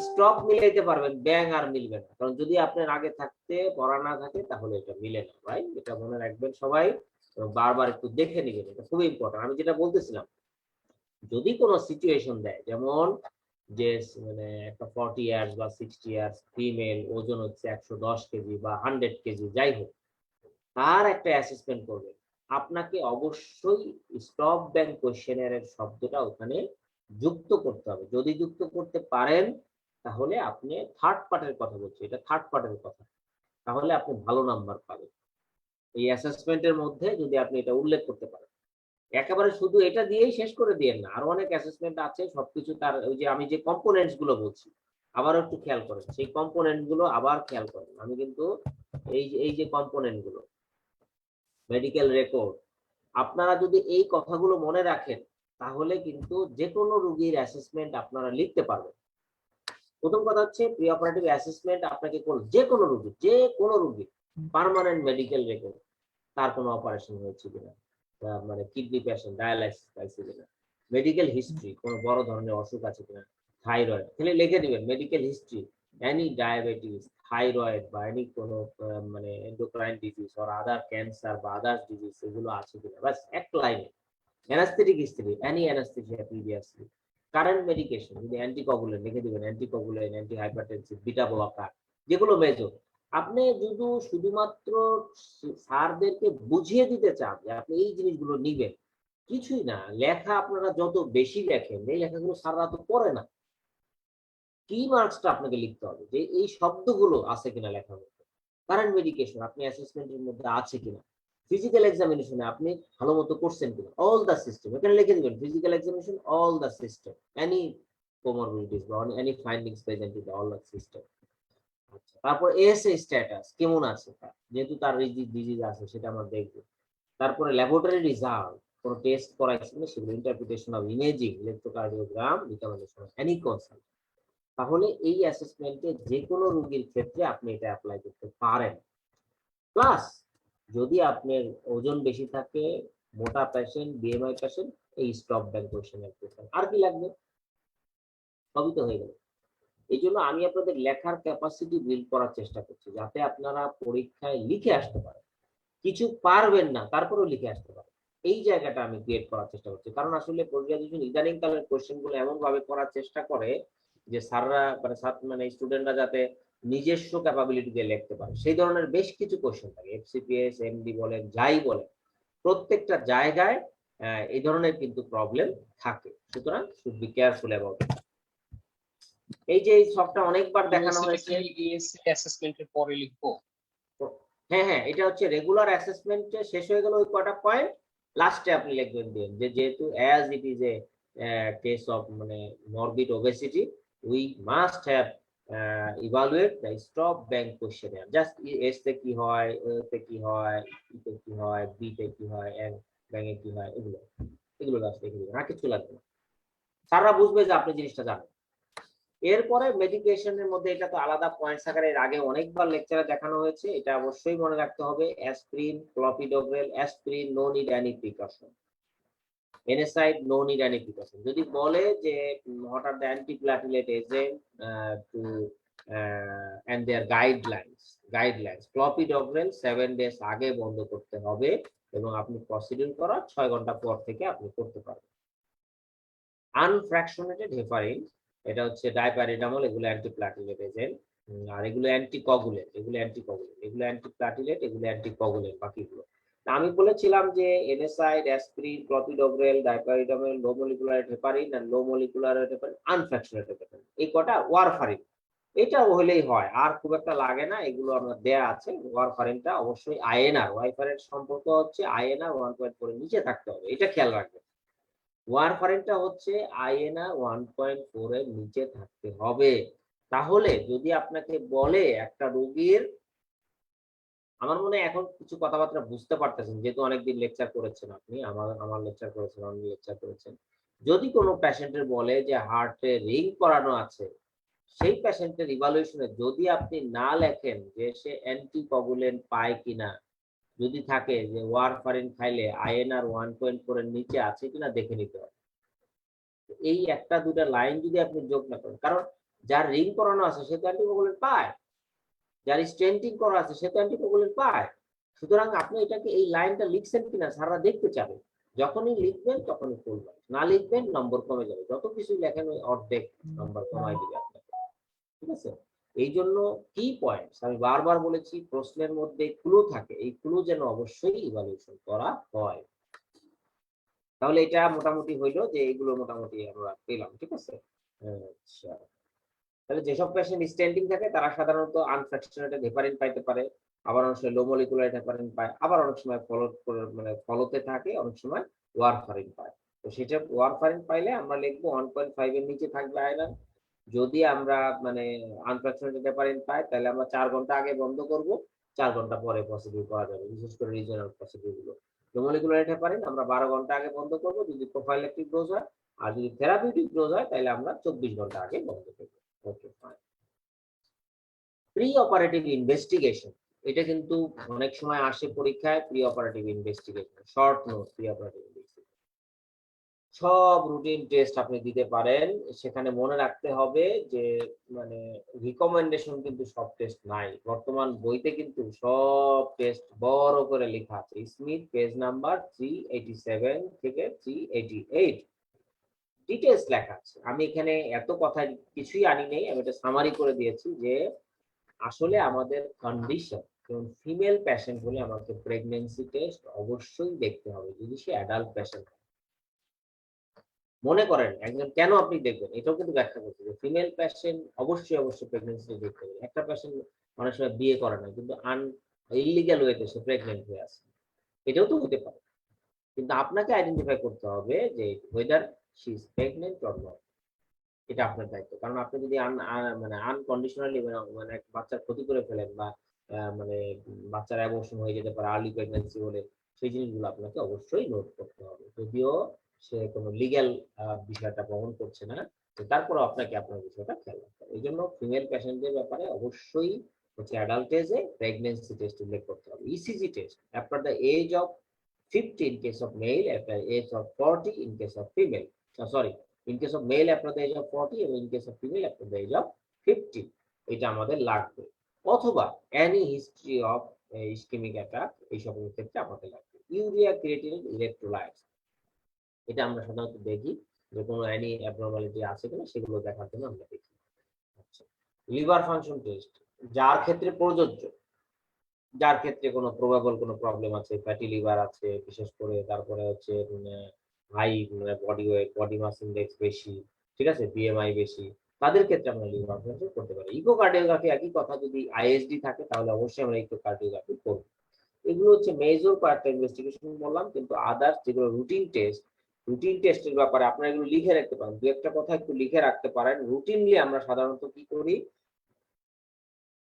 স্টপ মিলাইতে পারবেন, ব্যাং আর মিলবে না, কারণ যদি আপনার আগে থাকতে পড়া না থাকে তাহলে এটা মিলে না ভাই, এটা মনে রাখবেন সবাই। এবং বারবার একটু দেখে নিবেন, এটা খুবই ইম্পর্টেন্ট। আমি যেটা বলতেছিলাম, যদি কোনো সিচুয়েশন দেয়, যেমন যে মানে একটা 40 ইয়ার্স বা 60 ইয়ার্স ফিমেল, ওজন হচ্ছে 110 কেজি বা 100 কেজি, যাই হোক, তার একটা অ্যাসেসমেন্ট করবে, আপনাকে অবশ্যই স্টপ ব্যাংক কোয়েশ্চেনারের শব্দটা ওখানে যুক্ত করতে হবে। যদি যুক্ত করতে পারেন তাহলে আপনি থার্ড পার্টের কথা বলছি, এটা থার্ড পার্টের কথা, তাহলে আপনি ভালো নাম্বার পাবেন এই অ্যাসেসমেন্টের মধ্যে, যদি আপনি এটা উল্লেখ করতে পারেন। একেবারে শুধু এটা দিয়েই শেষ করে দিয়েন না, আরো অনেক অ্যাসেসমেন্ট আছে, সবকিছু তার ওই যে আমি যে কম্পোনেন্টস গুলো বলছি, আবার একটু খেয়াল করেন সেই কম্পোনেন্ট গুলো, আবার খেয়াল করেন। আমি কিন্তু এই যে কম্পোনেন্ট গুলো, মেডিকেল রেকর্ড, আপনারা যদি এই কথাগুলো মনে রাখেন তাহলে কিন্তু যে কোনো রোগীর অ্যাসেসমেন্ট আপনারা লিখতে পারবেন। প্রথম কথা হচ্ছে প্রি অপারেটিভ অ্যাসেসমেন্ট আপনাকে যে কোনো রোগী পার্মানেন্ট মেডিকেল রেকর্ড, তার কোনো অপারেশন হয়েছে কিনা, মানে কিডনি পেশেন্ট ডায়ালাইসিস পাইছে কিনা, মেডিকেল হিস্ট্রি কোনো বড় ধরনের অসুখ আছে কিনা, থাইরয়েড তাহলে লিখে দিবেন medical history, any diabetes, thyroid বা এনি কোনো মানে endocrine disease or other cancer বা আদার্স ডিজিজ, এগুলো আছে কিনা, বাস এক লাইনে। Anaesthetic history, any anaesthesia previously, current medication, যদি অ্যান্টিকগুলেন্ট লিখে দিবেন, অ্যান্টিকগুলেন্ট, অ্যান্টি হাইপারটেনসিভ, বিটা ব্লকার, যেগুলো মেজর। আপনি যদি শুধুমাত্র স্যারদেরকে বুঝিয়ে দিতে চান যে আপনি এই জিনিসগুলো নিবেন, কিছুই না, লেখা আপনারা যত বেশি লেখেন, এই লেখাগুলো স্যাররা তো পড়ে না। কি মার্কসটা আপনাকে লিখতে হবে যে এই শব্দগুলো আছে কিনা লেখার মধ্যে, কারেন্ট মেডিকেশন আপনি অ্যাসেসমেন্টের মধ্যে আছে কিনা, ফিজিক্যাল এক্সামিনেশনে আপনি ভালো মতো করছেন কিনা, অল দ্য সিস্টেম এখানে লিখে দিবেন, physical examination all the system, any comorbidities বা any findings present in all the system. আচ্ছা, তারপর এএসএ স্ট্যাটাস কেমন আছে তার, যেহেতু তার ডিজিজ আছে সেটা আমরা দেখবো। তারপরে ল্যাবরেটরি রেজাল্ট, কোন টেস্ট করাইছে কিনা সেগুলো, interpretation of imaging, electrocardiogram, recommendation of any consult. তাহলে এই অ্যাসেসমেন্টে যে কোনো রোগীর ক্ষেত্রে আপনি এটা অ্যাপ্লাই করতে পারেন। প্লাস যদি আপনার ওজন বেশি থাকে, মোটা পেশেন্ট, বিএমআই পেশেন্ট, এই স্টপ ব্যাংক কোশ্চেনের কোশ্চেন আর কি লাগবে, সবই তো হয়ে গেল। এই জন্য আমি আপনাদের লেখার ক্যাপাসিটি বিল্ড করার চেষ্টা করছি, যাতে আপনারা পরীক্ষায় লিখে আসতে পারেন। কিছু পারবেন না তারপরেও লিখে আসতে পারেন, এই জায়গাটা আমি ক্রিয়েট করার চেষ্টা করছি। কারণ আসলে পরিগ্রাজুয়েশন ইদানিং কালের কোশ্চেন গুলো এমন ভাবে করার চেষ্টা করে যে স্যাররা মানে স্টুডেন্টরা যাতে নিজস্ব ক্যাপাবিলিটি দিয়ে লিখতে পারে, সেই ধরনের বেশ কিছু কোশ্চেন থাকে, এফসিপিএস, এমডি বলেন, যাই বলেন, প্রত্যেকটা জায়গায় এই ধরনের কিন্তু প্রবলেম থাকে। সুতরাং should be careful about it. এই যে এই সবটা অনেকবার দেখানো হয়েছে, ইএসসি অ্যাসেসমেন্টের পরে লিখবো? হ্যাঁ হ্যাঁ, এটা হচ্ছে রেগুলার অ্যাসেসমেন্ট শেষ হয়ে গেল, ওই কটা পয়েন্ট লাস্টে আপনি লিখবেন দিন, যে যেহেতু as it is a case of মানে morbid obesity, we must have evaluate the STOP BANG questionnaire, just S তে কি হয়, ও তে কি হয়, ই তে কি হয়, বি তে কি হয়, এন ব্যাংকে কি হয়, এগুলো এগুলো লাস্ট লিখে দিবেন, আর কিছু লাগবে না। স্যাররা বুঝবে যে আপনি জিনিসটা জানেন। এরপরে মেডিকেশনের মধ্যে এটা তো আলাদা পয়েন্টস আকারে এর আগে অনেকবার লেকচারে দেখানো হয়েছে, এটা অবশ্যই মনে রাখতে হবে, aspirin, clopidogrel, aspirin, no need any precaution, NSAID, no need any precaution. যদি বলে যে হঠাৎ antiplatelet agent to and their guidelines, clopidogrel 7 days আগে বন্ধ করতে হবে এবং আপনি প্রসিডিউর করার 6 ঘন্টা পর থেকে আপনি করতে পারবেন। আনফ্র্যাকশনেটেড হেপারিন, এটা হচ্ছে ডাইপ্যারাডামল, এগুলো অ্যান্টিপ্লাটিলেট এজেন্ট, আর এগুলো অ্যান্টিকগুলেন্ট, এগুলো অ্যান্টিপ্লাটিলেট, এগুলো অ্যান্টিকগুলেন্ট বাকিগুলো। আমি বলেছিলাম যে এনএসআইড, অ্যাসপ্রিন, ক্লপিডোগ্রেল, ডাইপ্যারাডামল, লো মলিকুলার হেপারিন আর লো মলিকুলার হেপারিন, আনফ্র্যাকশনেটেড হেপারিন, এই কটা ওয়ারফারিন, এটা হলেই হয়, আর খুব একটা লাগে না, এগুলো আমরা দেয়া আছে। ওয়ারফারিনটা অবশ্যই আইএনআর, ওয়াইফারের সম্পর্ক হচ্ছে আইএনআর 1.4 এর নিচে থাকতে হবে, এটা খেয়াল রাখবেন। ওয়ারফারিনটা হচ্ছে আইএনআর 1.4 এর নিচে থাকতে হবে। তাহলে যদি আপনাকে বলে একটা রোগীর, আমার মনে হয় এখন কিছু কথাবার্তা বুঝতে পারতেছেন যেহেতু অনেকদিন লেকচার করেছেন আপনি, আমার লেকচার করেছেন, অন্য লেকচার করেছেন। যদি কোনো পেশেন্টের বলে যে হার্টে রিং করানো আছে, সেই পেশেন্টের ইভালুয়েশনে যদি আপনি না লেখেন যে সে অ্যান্টিকগুলেন্ট পায় কিনা, যদি থাকে যে ওয়ারফারিন খাইলে আইএনআর 1.4 এর নিচে আছে কিনা দেখে নিতে হবে। এই একটা দুটা লাইন যদি আপনি যোগ না করেন, কারণ যার রিং করানো আছে সে তো অ্যান্টিকগুলেন্ট পায়, যার স্টেন্টিং করা আছে সে তো অ্যান্টিকগুলেন্ট পায়। সুতরাং আপনি এটাকে এই লাইনটা লিখছেন কিনা সারা দেখতে চাবে, যখনই লিখবেন তখনই করবেন, না লিখবেন নম্বর কমে যাবে, যত কিছু লেখেন ওই অর্ধেক নম্বর কমাই দিবে আপনাকে। ঠিক আছে, এই জন্য কি পয়েন্টস আমি বারবার বলেছি, প্রশ্নের মধ্যে ক্লু থাকে, এই ক্লু যেন অবশ্যই ইভালুয়েশন করা হয়। তাহলে এটা মোটামুটি হইলো যে এইগুলো মোটামুটি আমরা পেলাম। ঠিক আছে, আচ্ছা, তাহলে যেসব পেশেন্ট স্ট্যান্ডিং থাকে তারা সাধারণত আনফ্র্যাকশনেটেড হেপারিন পাইতে পারে, আবার অনেক সময় লো মলিকুলার হেপারিন পায়, আবার অনেক সময় ফলোতে থাকে, অনেক সময় ওয়ারফারিন পায়। তো সেটা ওয়ারফারিন পাইলে আমরা লিখবো 1.5 এর নিচে থাকবে আয়রন। যদি আমরা আনফ্র্যাকশনেটেড হেপারিন পাই তাহলে আমরা 4 ঘন্টা আগে বন্ধ করব, 4 ঘন্টা পরে প্রসিডিউর করা যাবে, বিশেষ করে রিজিওনাল প্রসিডিউর গুলো। লো মলিকুলার হেপারিন আমরা 12 ঘন্টা আগে বন্ধ করব যদি প্রোফাইলেক্টিক ডোজ হয়, আর যদি থেরাপিউটিক ডোজ হয় তাহলে আমরা 24 ঘন্টা আগে বন্ধ করব। ওকে, ফাইন। প্রি অপারেটিভ ইনভেস্টিগেশন, এটা কিন্তু অনেক সময় আসে পরীক্ষায়। Pre operative investigation short note, pre operative investigation সব রুটিন টেস্ট আপনি দিতে পারেন। সেখানে মনে রাখতে হবে যে মানে রিকমেন্ডেশন কিন্তু সব টেস্ট নাই, বর্তমান বইতে কিন্তু সব টেস্ট বড় করে লেখা আছে, স্মিথ পেজ নাম্বার 387 থেকে 388 ডিটেলস লেখা আছে। আমি এখানে এত কথা কিছুই আনি নেই, আমি এটা সামারি করে দিয়েছি যে আসলে আমাদের কন্ডিশন, যেমন ফিমেল পেশেন্ট হলে আমাকে প্রেগন্যান্সি টেস্ট অবশ্যই দেখতে হবে যদি সে অ্যাডাল্ট পেশেন্ট। মনে করেন একজন, কেন আপনি দেখবেন এটাও কিন্তু ব্যাখ্যা করতে হবে, ফিমেল পেশেন্ট অবশ্যই অবশ্যই প্রেগন্যান্সি দেখতে হবে। একটা পেশেন্ট অনেক সময় বিয়ে করে না কিন্তু ইলিগ্যাল ওয়েতে সে প্রেগনেন্ট হয়ে আছে, এটাও তো হতে পারে। কিন্তু আপনাকে আইডেন্টিফাই করতে হবে যে weather she is pregnant or not, এটা আপনার দায়িত্ব। কারণ আপনি যদি আনকন্ডিশনালি মানে একটা বাচ্চার ক্ষতি করে ফেলেন বা মানে বাচ্চার অ্যাবর্শন হয়ে যেতে পারে আর্লি প্রেগন্যান্সি হলে, সেই জিনিসগুলো আপনাকে অবশ্যই নোট করতে হবে, যদিও সে কোনো লিগ্যাল বিষয়টা বহন করছে না, তো তারপরে আপনাকে আপনার বিষয়টা খেয়াল রাখতে হবে। এই জন্য ফিমেল পেশেন্টদের ব্যাপারে অবশ্যই হচ্ছে অ্যাডাল্ট এজে প্রেগন্যান্সি টেস্ট উল্লেখ করতে হবে। ECG test after the age of 50 in case of male, after age of 40 in case of female. Sorry, in case of male after the age of 40 এবং in case of female after the age of 50, এটা আমাদের লাগবে। অথবা any history of ischemic attack, এই সকল ক্ষেত্রে আমাদের লাগবে। ইউরিয়া ক্রিয়েটিনিন ইলেক্ট্রোলাইটস, এটা আমরা সাধারণত দেখি যে কোনো any abnormality আছে কিনা সেগুলো দেখার জন্য আমরা দেখি। আচ্ছা, লিভার ফাংশন টেস্ট যার ক্ষেত্রে প্রযোজ্য, যার ক্ষেত্রে কোনো প্রবাবল কোনো প্রবলেম আছে, ফ্যাটি লিভার আছে বিশেষ করে, তারপরে হচ্ছে high body weight, body mass index বেশি, ঠিক আছে, বিএমআই বেশি, তাদের ক্ষেত্রে আমরা লিভার ফাংশন করতে পারি। ইকোকার্ডিওগ্রাফি একই কথা, যদি আইএসডি থাকে তাহলে অবশ্যই আমরা ইকোকার্ডিওগ্রাফি করব। এগুলো হচ্ছে মেজর কয়েকটা ইনভেস্টিগেশন বললাম, কিন্তু আদার্স যেগুলো রুটিন টেস্ট, রুটিন টেস্টের ব্যাপারে আপনারা এগুলো লিখে রাখতে পারেন, দু একটা কথা একটু লিখে রাখতে পারেন। রুটিনলি আমরা সাধারণত কি করি,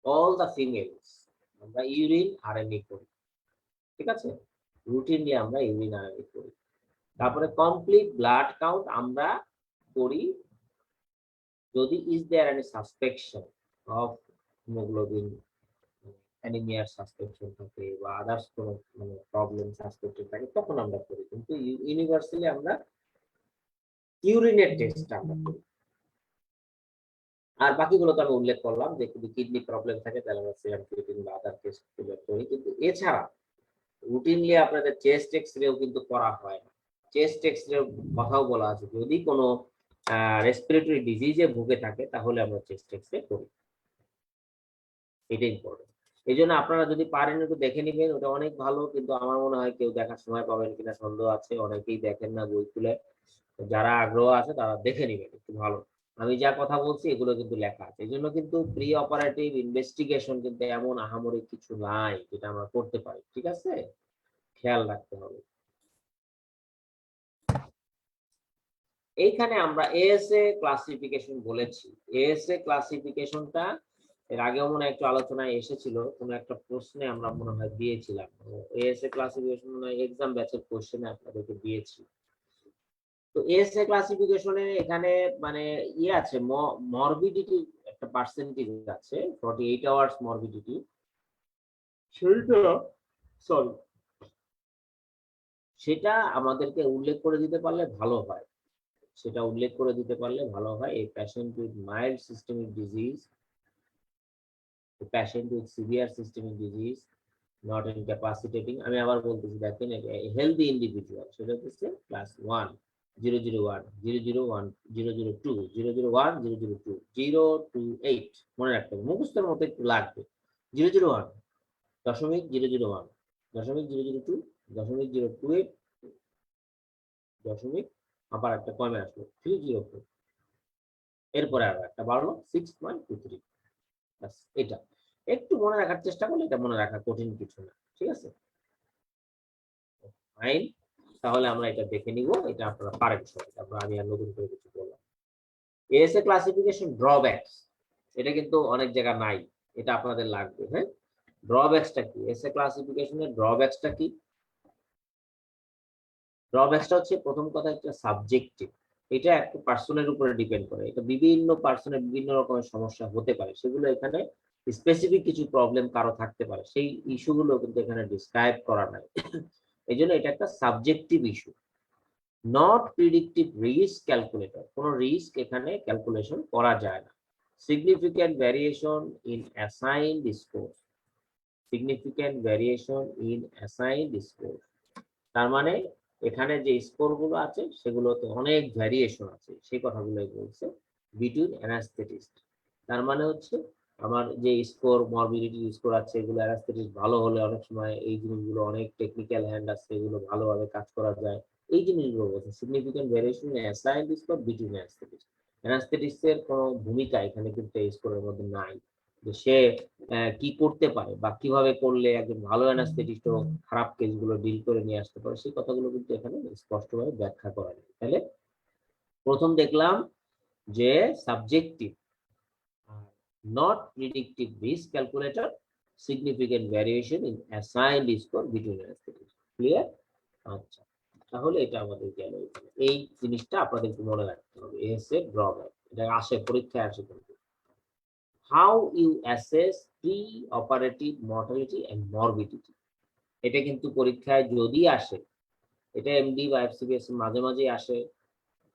অল দ্য ফিমেলস আমরা ইউরিন আরএনএ করি, ঠিক আছে, রুটিনলি আমরা ইউরিন আরএনএ করি। তারপরে কমপ্লিট ব্লাড কাউন্ট আমরা করি যদি is there any suspicion of haemoglobin অ্যানিমিয়ার সাসপেকশন থাকে বা আদার্স কোনো মানে প্রবলেম সাসপেক্টেড থাকে তখন আমরা করি, কিন্তু ইউনিভার্সালি আমরা ইউরিনের টেস্ট আমরা করি। আর বাকিগুলো তো আমি উল্লেখ করলাম যে যদি কিডনি প্রবলেম থাকে তাহলে আমরা সিরাম ক্রিয়েটিনিন বা আদার টেস্ট করি, কিন্তু এছাড়া রুটিনলি আপনাদের চেস্ট এক্সরেও কিন্তু করা হয় না। চেস্ট এক্সরে কথাও বলা আছে যদি কোনো রেসপিরেটরি ডিজিজে ভুগে থাকে তাহলে আমরা চেস্ট এক্সরে করি, এটা ইম্পর্টেন্ট। এই জন্য আপনারা যদি পারেন একটু দেখে নিবেন, ওটা অনেক ভালো। কিন্তু আমার মনে হয় কেউ দেখার সময় পাবেন কিনা সন্দেহ আছে, অনেকেই দেখেন না বই খুলে। যারা আগ্রহ আছে তারা দেখে নিবেন একটু ভালো। আমি যা কথা বলছি এগুলো কিন্তু লেখা আছে। এই জন্য কিন্তু প্রি অপারেটিভ ইনভেস্টিগেশন কিন্তু এমন আহামরি কিছু নাই যেটা আমরা করতে পারি, ঠিক আছে, খেয়াল রাখতে হবে। এইখানে আমরা এএসএ ক্লাসিফিকেশন বলেছি। এএসএ ক্লাসিফিকেশনটা এর আগেও মনে হয় একটু আলোচনায় এসেছিল, কোনো একটা প্রশ্নে আমরা মনে হয় দিয়েছিলাম। এএসএ ক্লাসিফিকেশন মনে হয় এক্সাম ব্যাচের কোশ্চেনে আপনাদেরকে দিয়েছি। তো এএসএ ক্লাসিফিকেশনে এখানে মানে ইয়ে আছে, মরবিডিটি একটা পার্সেন্টেজ আছে, 48 আওয়ার্স মরবিডিটি। সেটা সরি, সেটা আমাদেরকে উল্লেখ করে দিতে পারলে ভালো হয়। সেটা উল্লেখ করে দিতে পারলে ভালো হয়। এই patient with mild systemic disease, patient with severe systemic disease, not incapacitating. আমি আবার বলতেছি, দেখেন হেলদি ইন্ডিভিজুয়াল, সেটা হচ্ছে ক্লাস 1 001 001 002 001 002 028, মনে রাখতে হবে, মুখস্থের মতো একটু লাগবে। 001 দশমিক 001 দশমিক 002 দশমিক 028 দশমিক, আবার একটা কমে আসলো 304, এরপরে আবার একটা বাড়লো 6.23। এটা একটু মনে রাখার চেষ্টা করলে এটা মনে রাখা কঠিন কিছু না, ঠিক আছে? ফাইন, তাহলে আমরা এটা দেখে নিব, এটা আপনারা পারেন সবাই, তারপর আমি আর নতুন করে কিছু বললাম। এএসএ ক্লাসিফিকেশন ড্রব্যাকস, এটা কিন্তু অনেক জায়গা নাই, এটা আপনাদের লাগবে। হ্যাঁ, ড্রব্যাকসটা কি? এএসএ ক্লাসিফিকেশনের ড্রব্যাকসটা কি? ড্রব্যাকসটা হচ্ছে, প্রথম কথা হচ্ছে সাবজেক্টিভ। এটা একটা পার্সনের উপরে ডিপেন্ড করে, এটা বিভিন্ন পার্সনের বিভিন্ন রকমের সমস্যা হতে পারে, সেগুলো এখানে স্পেসিফিক কিছু প্রবলেম কারো থাকতে পারে, সেই ইস্যুগুলো কিন্তু এখানে ডিসক্রাইব করা নাই। এই জন্য এটা একটা subjective issue. Not predictive risk calculator, কোনো রিস্ক এখানে ক্যালকুলেশন করা যায় না। Significant variation in assigned score, significant variation in assigned score, তার মানে এখানে যে স্কোর গুলো আছে সেগুলোতে অনেক ভ্যারিয়েশন আছে, সেই কথাগুলোই বলছে বিটুইন অ্যানাস্থেটিস্ট। তার মানে হচ্ছে আমার যে স্কোর, মরবিডিটি স্কোর আছে, এগুলো অ্যানাস্থেটিস্ট ভালো হলে অনেক সময় এই জিনিসগুলো, অনেক টেকনিক্যাল হ্যান্ড আছে, এগুলো ভালোভাবে কাজ করা যায়, এই জিনিসগুলো বলছে। Significant variation assigned score between anaesthetist, অ্যানাস্থেটিস্টের কোনো ভূমিকা এখানে কিন্তু এই স্কোরের মধ্যে নাই, যে সে কি করতে পারে বা কিভাবে করলে একজন ভালো অ্যানাস্থেটিস্টও খারাপ কেসগুলো ডিল করে নিয়ে আসতে পারে, সেই কথাগুলো কিন্তু এখানে স্পষ্টভাবে ব্যাখ্যা করা নেই। তাহলে প্রথম দেখলাম যে subjective, not predictive risk calculator, significant variation in assigned score between anaesthetist. Clear? আচ্ছা, তাহলে এটা আমাদের গেল। এই জিনিসটা আপনাদেরকে মনে রাখতে হবে, এএসএ ড্রব্যাক, এটা আসে পরীক্ষায় আসে কিন্তু। How you assess pre operative mortality and morbidity, এটা কিন্তু পরীক্ষায় যদি আসে, এটা এমডি বা এফসিবিএস মাঝে মাঝে আসে,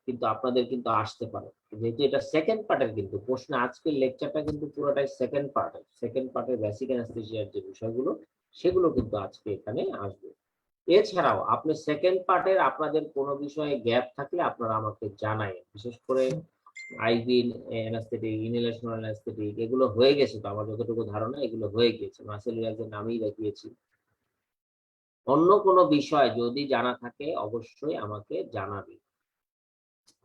কিন্তু আপনাদের কিন্তু আসতে পারে, যেহেতু এটা সেকেন্ড পার্টের কিন্তু প্রশ্ন। আজকের লেকচারটা কিন্তু পুরোটাই সেকেন্ড পার্টের, সেকেন্ড পার্টের বেসিক অ্যানাস্থেসিয়ার যে বিষয়গুলো, সেগুলো কিন্তু আজকে এখানে আসবে। এছাড়াও আপনি সেকেন্ড পার্টের আপনাদের কোনো বিষয়ে গ্যাপ থাকলে আপনারা আমাকে জানায়, বিশেষ করে আইভি অ্যানাস্থেটিক, ইনহেলেশনাল অ্যানাস্থেটিক, এগুলো হয়ে গেছে তো, আমার যতটুকু ধারণা এগুলো হয়ে গিয়েছে, মাসেল রিয়াজের নামেই দেখিয়েছি। অন্য কোনো বিষয় যদি জানা থাকে অবশ্যই আমাকে জানাবে,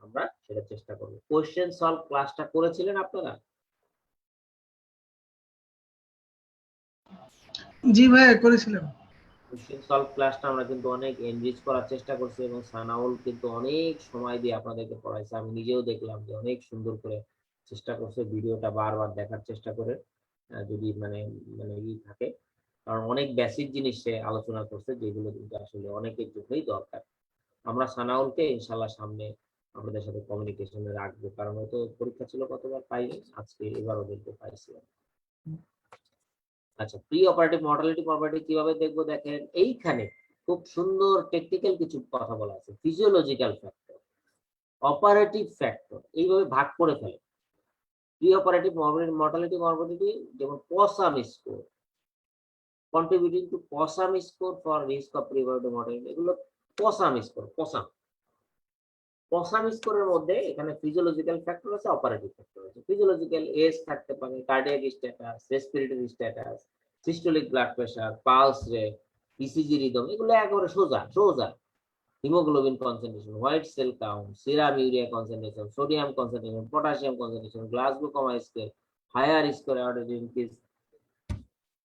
আমরা সেটা চেষ্টা করব। কোশ্চেন সলভ ক্লাসটা করেছিলেন আপনারা? জি ভাইয়া করেছিলাম। কোশ্চেন সলভ ক্লাসটা আমরা কিন্তু অনেক এনরিচ করার চেষ্টা করছি, এবং সানাউল কিন্তু অনেক সময় দিয়ে আপনাদেরকে পড়াইছে। আমি নিজেও দেখলাম যে অনেক সুন্দর করে চেষ্টা করছে, ভিডিওটা বারবার দেখার চেষ্টা করে, যদি মানে মানে ই থাকে, কারণ অনেক বেসিক জিনিস সে আলোচনা করছে, যেগুলো কিন্তু আসলে অনেকের জন্যই দরকার। আমরা সানাউলকে ইনশাল্লাহ সামনে আমাদের সাথে কমিউনিকেশনে রাখবো, কারণ হয়তো পরীক্ষা ছিল কতবার পাইনি, আজকে এবার ওদেরকে পাইছি। আচ্ছা, প্রি অপারেটিভ মর্টালিটি মরবিডিটি কিভাবে দেখবো? দেখেন এইখানে খুব সুন্দর টেকনিক্যাল কিছু কথা বলা আছে। ফিজিওলজিক্যাল ফ্যাক্টর, অপারেটিভ ফ্যাক্টর, এইভাবে ভাগ করে ফেলে। প্রি অপারেটিভ মর্টালিটি মরবিডিটি, যেমন POSSUM score, contributing to POSSUM score for risk of pre operative mortality, এগুলো পসাম স্কোর। পসাম স্কোরের মধ্যে এখানে ফিজিওলজিক্যাল ফ্যাক্টর আছে, অপারেটিভ ফ্যাক্টর আছে। ফিজিওলজিক্যাল এজ থাকতে পারে, cardiac status, respiratory status, systolic blood pressure, pulse rate, ECG rhythm, এগুলো একেবারে সোজা সোজা। Haemoglobin concentration, white cell count, serum urea concentration, sodium concentration, potassium concentration, Glasgow coma scale, higher score order increase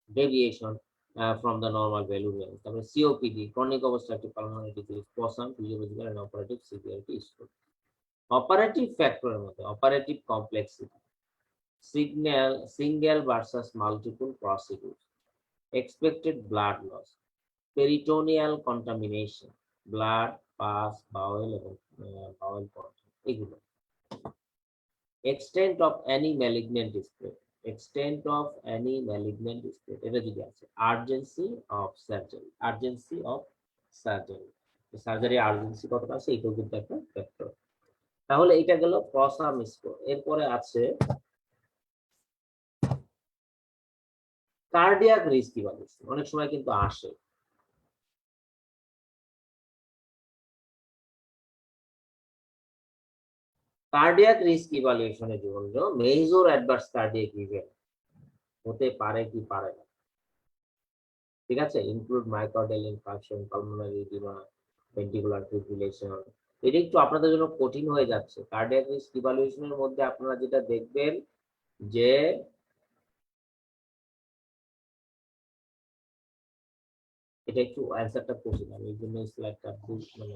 deviation from the normal value range. তারপরে COPD, chronic obstructive pulmonary disease, POSAM, physiological and operative severity score। Operative ফ্যাক্টরের মধ্যে operative complexity, single versus multiple procedure, expected blood loss, peritoneal contamination, blood pass bowel এবং bowel content এগুলো। extent of any malignant spread, extent of any malignant spread এটা যদি আছে, urgency of surgery, urgency of surgery, surgery urgency কতটা আছে এটাও কিন্তু একটা ফ্যাক্টর। তাহলে এটা গেল প্রসাম স্কোর। এরপরে আছে কার্ডিয়াক রিস্ক ইভালুয়েশন, অনেক সময় কিন্তু আসে। কার্ডিয়াক রিস্ক ইভালুয়েশনের জন্য মেজর অ্যাডভার্স কার্ডিয়াক ইভেন্ট হতে পারে কি পারে না, ঠিক আছে, include myocardial infarction, pulmonary oedema, ventricular fibrillation. এটা একটু আপনাদের জন্য কঠিন হয়ে যাচ্ছে। কার্ডিয়াক রিস্ক ইভালুয়েশনের মধ্যে আপনারা যেটা দেখবেন যে এটা একটু অ্যান্সারটা কঠিন, আমি এই জন্য স্লাইডটা মানে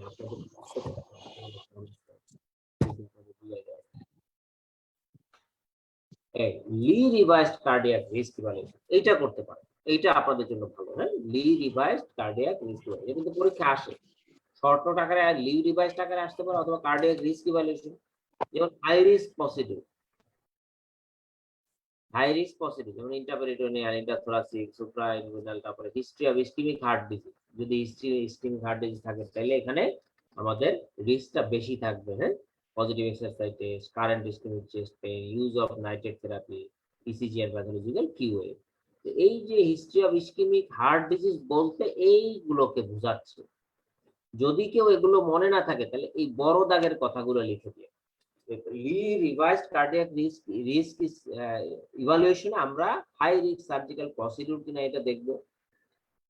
লি রিভাইসড কার্ডিয়াক রিস্ক ইভালুয়েশন এইটা করতে পারে, এইটা আপনাদের জন্য ভালো। হ্যাঁ, লি রিভাইসড কার্ডিয়াক রিস্ক ইভালুয়েশন এটা কিন্তু পরীক্ষা আসে, শর্ট নোট আকারে আর লি রিভাইসড আকারে আসতে পারে, অথবা কার্ডিয়াক রিস্ক ইভালুয়েশন। যেমন high risk positive, high risk positive যেমন ইন্টারপেরিটোনিয়াল, ইন্টারথোরাসিক, সুপ্রাইনগুইনাল, তারপরে history of ischaemic heart disease. যদি হিস্ট্রি ইসকেমিক হার্ট ডিজিজ থাকে তাহলে এখানে আমাদের রিস্কটা বেশি থাকবে। হ্যাঁ, positive exercise test, current ischaemic chest pain, use of nitrate therapy, ECG এর প্যাথোলজিক্যাল কিউএ। এই যে history of ischaemic heart disease বলতে এইগুলোকে বোঝাচ্ছে। যদি কেউ এগুলো মনে না থাকে তাহলে এই বড় দাগের কথাগুলো লিখে দিয়ে লি রিভাইসড কার্ডিয়াক রিস্ক ইভালুয়েশনে আমরা হাই রিস্ক সার্জিক্যাল প্রসিডিউর কিনা এটা দেখব,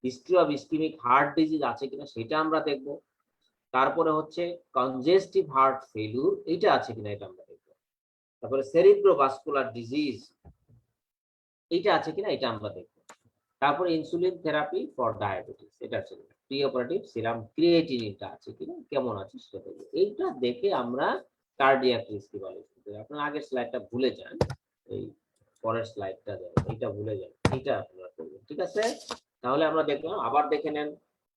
history of ischaemic heart disease আছে কিনা সেটা আমরা দেখব, তারপরে হচ্ছে কনজেস্টিভ হার্ট ফেলিউর এটা আছে কিনা এটা আমরা দেখব, তারপরে সেরিব্রোভাস্কুলার ডিজিজ এটা আছে কিনা এটা আমরা দেখব, তারপরে ইনসুলিন থেরাপি ফর ডায়াবেটিস এটা আছে কিনা, প্রি অপারেটিভ সিরাম ক্রিয়েটিনিনটা আছে কিনা কেমন আছে সেটা দেখব। এইটা দেখে আমরা কার্ডিয়াক রিস্ক ইভালুয়েশন করি। আপনার আগের স্লাইডটা ভুলে যান, এই পরের স্লাইডটা দেন, এটা ভুলে যান, এটা আপনারা করবেন, ঠিক আছে। তাহলে আমরা দেখলাম, আবার দেখে নেন,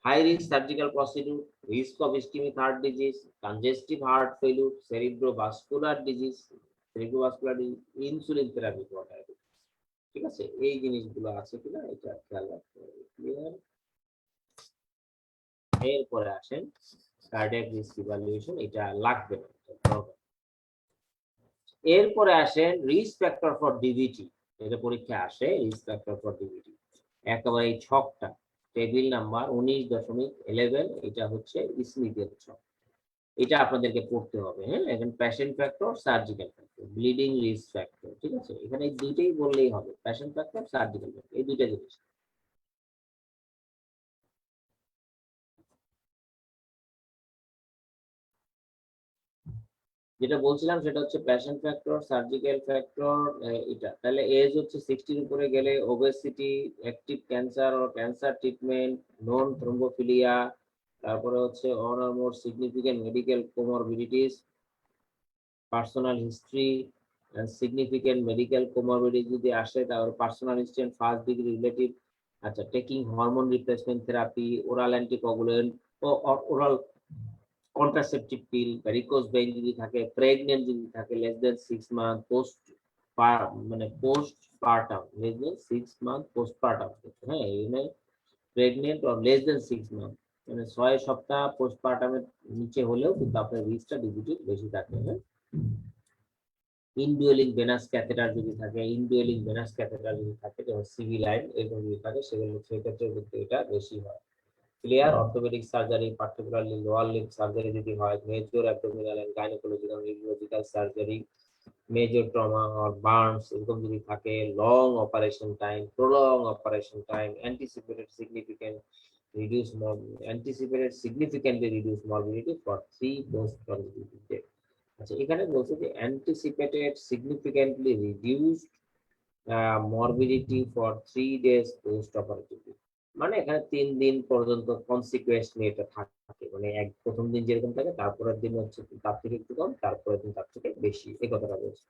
high risk surgical procedure, risk of ischaemic heart disease, congestive heart failure, cerebrovascular disease, insulin therapy for diabetes, ঠিক আছে। এই জিনিসগুলো আছে কিনা এটা খেয়াল রাখতে হবে। ক্লিয়ার? এরপরে আসেন কার্ডিয়াক রিস্ক ইভালুয়েশন, এটা লাগবে না, এরপরে আসেন রিস্ক ফ্যাক্টর ফর ডিভিটি, এটা পরীক্ষা আসে, রিস্ক ফ্যাক্টর ফর ডিভিটি একেবারে এই ছকটা টেবিল নাম্বার 19.11, এটা হচ্ছে স্মিথের ছক, এটা আপনাদেরকে পড়তে হবে। হ্যাঁ, এখানে patient factor, surgical factor, bleeding risk factor, ঠিক আছে। এখানে এই দুইটাই বললেই হবে, প্যাশেন্ট ফ্যাক্টর, সার্জিক্যাল ফ্যাক্টর, এই দুইটা জিনিস। যেটা বলছিলাম সেটা হচ্ছে প্যাশন ফ্যাক্টর, সার্জিক্যাল ফ্যাক্টর, এটা তাহলে এজ হচ্ছে 60 উপরে গেলে, ওবেসিটি, অ্যাক্টিভ ক্যান্সার ও ক্যান্সার ট্রিটমেন্ট, নন থ্রোম্বোফিলিয়া, তারপরে হচ্ছে one or more significant medical comorbidities, personal history significant medical comorbidity যদি আসে তাহলে personal history and first degree relative, আচ্ছা, taking hormone replacement therapy, oral anticoagulant ও oral contraceptive pill, varicose vein যদি থাকে, pregnant যদি থাকে লেস দেন 6 মান্থ পোস্ট মানে postpartum, less than 6 month postpartum. হ্যাঁ, এখানে pregnant or less than 6 month মানে 6 সপ্তাহ পোস্ট পার্টামের নিচে হলেও কিন্তু আপনার রিস্কটা ডিভিটি বেশি থাকে। হ্যাঁ, ইনডুয়েলিং ভেনাস ক্যাথেটার যদি থাকে, ইনডুয়েলিং ভেনাস ক্যাথেটার যদি থাকে, যেমন সিভি লাইন এরকম যদি থাকে, সেগুলো সেক্ষেত্রে কিন্তু এটা বেশি হয়। Clear? Orthopaedic surgery, particularly lower limb surgery যদি হয়, major abdominal and gynaecological neurological surgery, major trauma or burns এরকম যদি থাকে, long operation time, prolong operation time, anticipated significantly reduced morbidity for 3 post operative days। আচ্ছা, এখানে বলছে যে anticipated significantly reduced morbidity for 3 days post operative, মানে এখানে 3 দিন পর্যন্ত কনসিকুয়েন্সলি এটা থাকে। থাকে, মানে প্রথম দিন যেরকম থাকে তারপরের দিন হচ্ছে তার থেকে একটু কম, তারপরের দিন তার থেকে বেশি, এই কথাটা বলছে।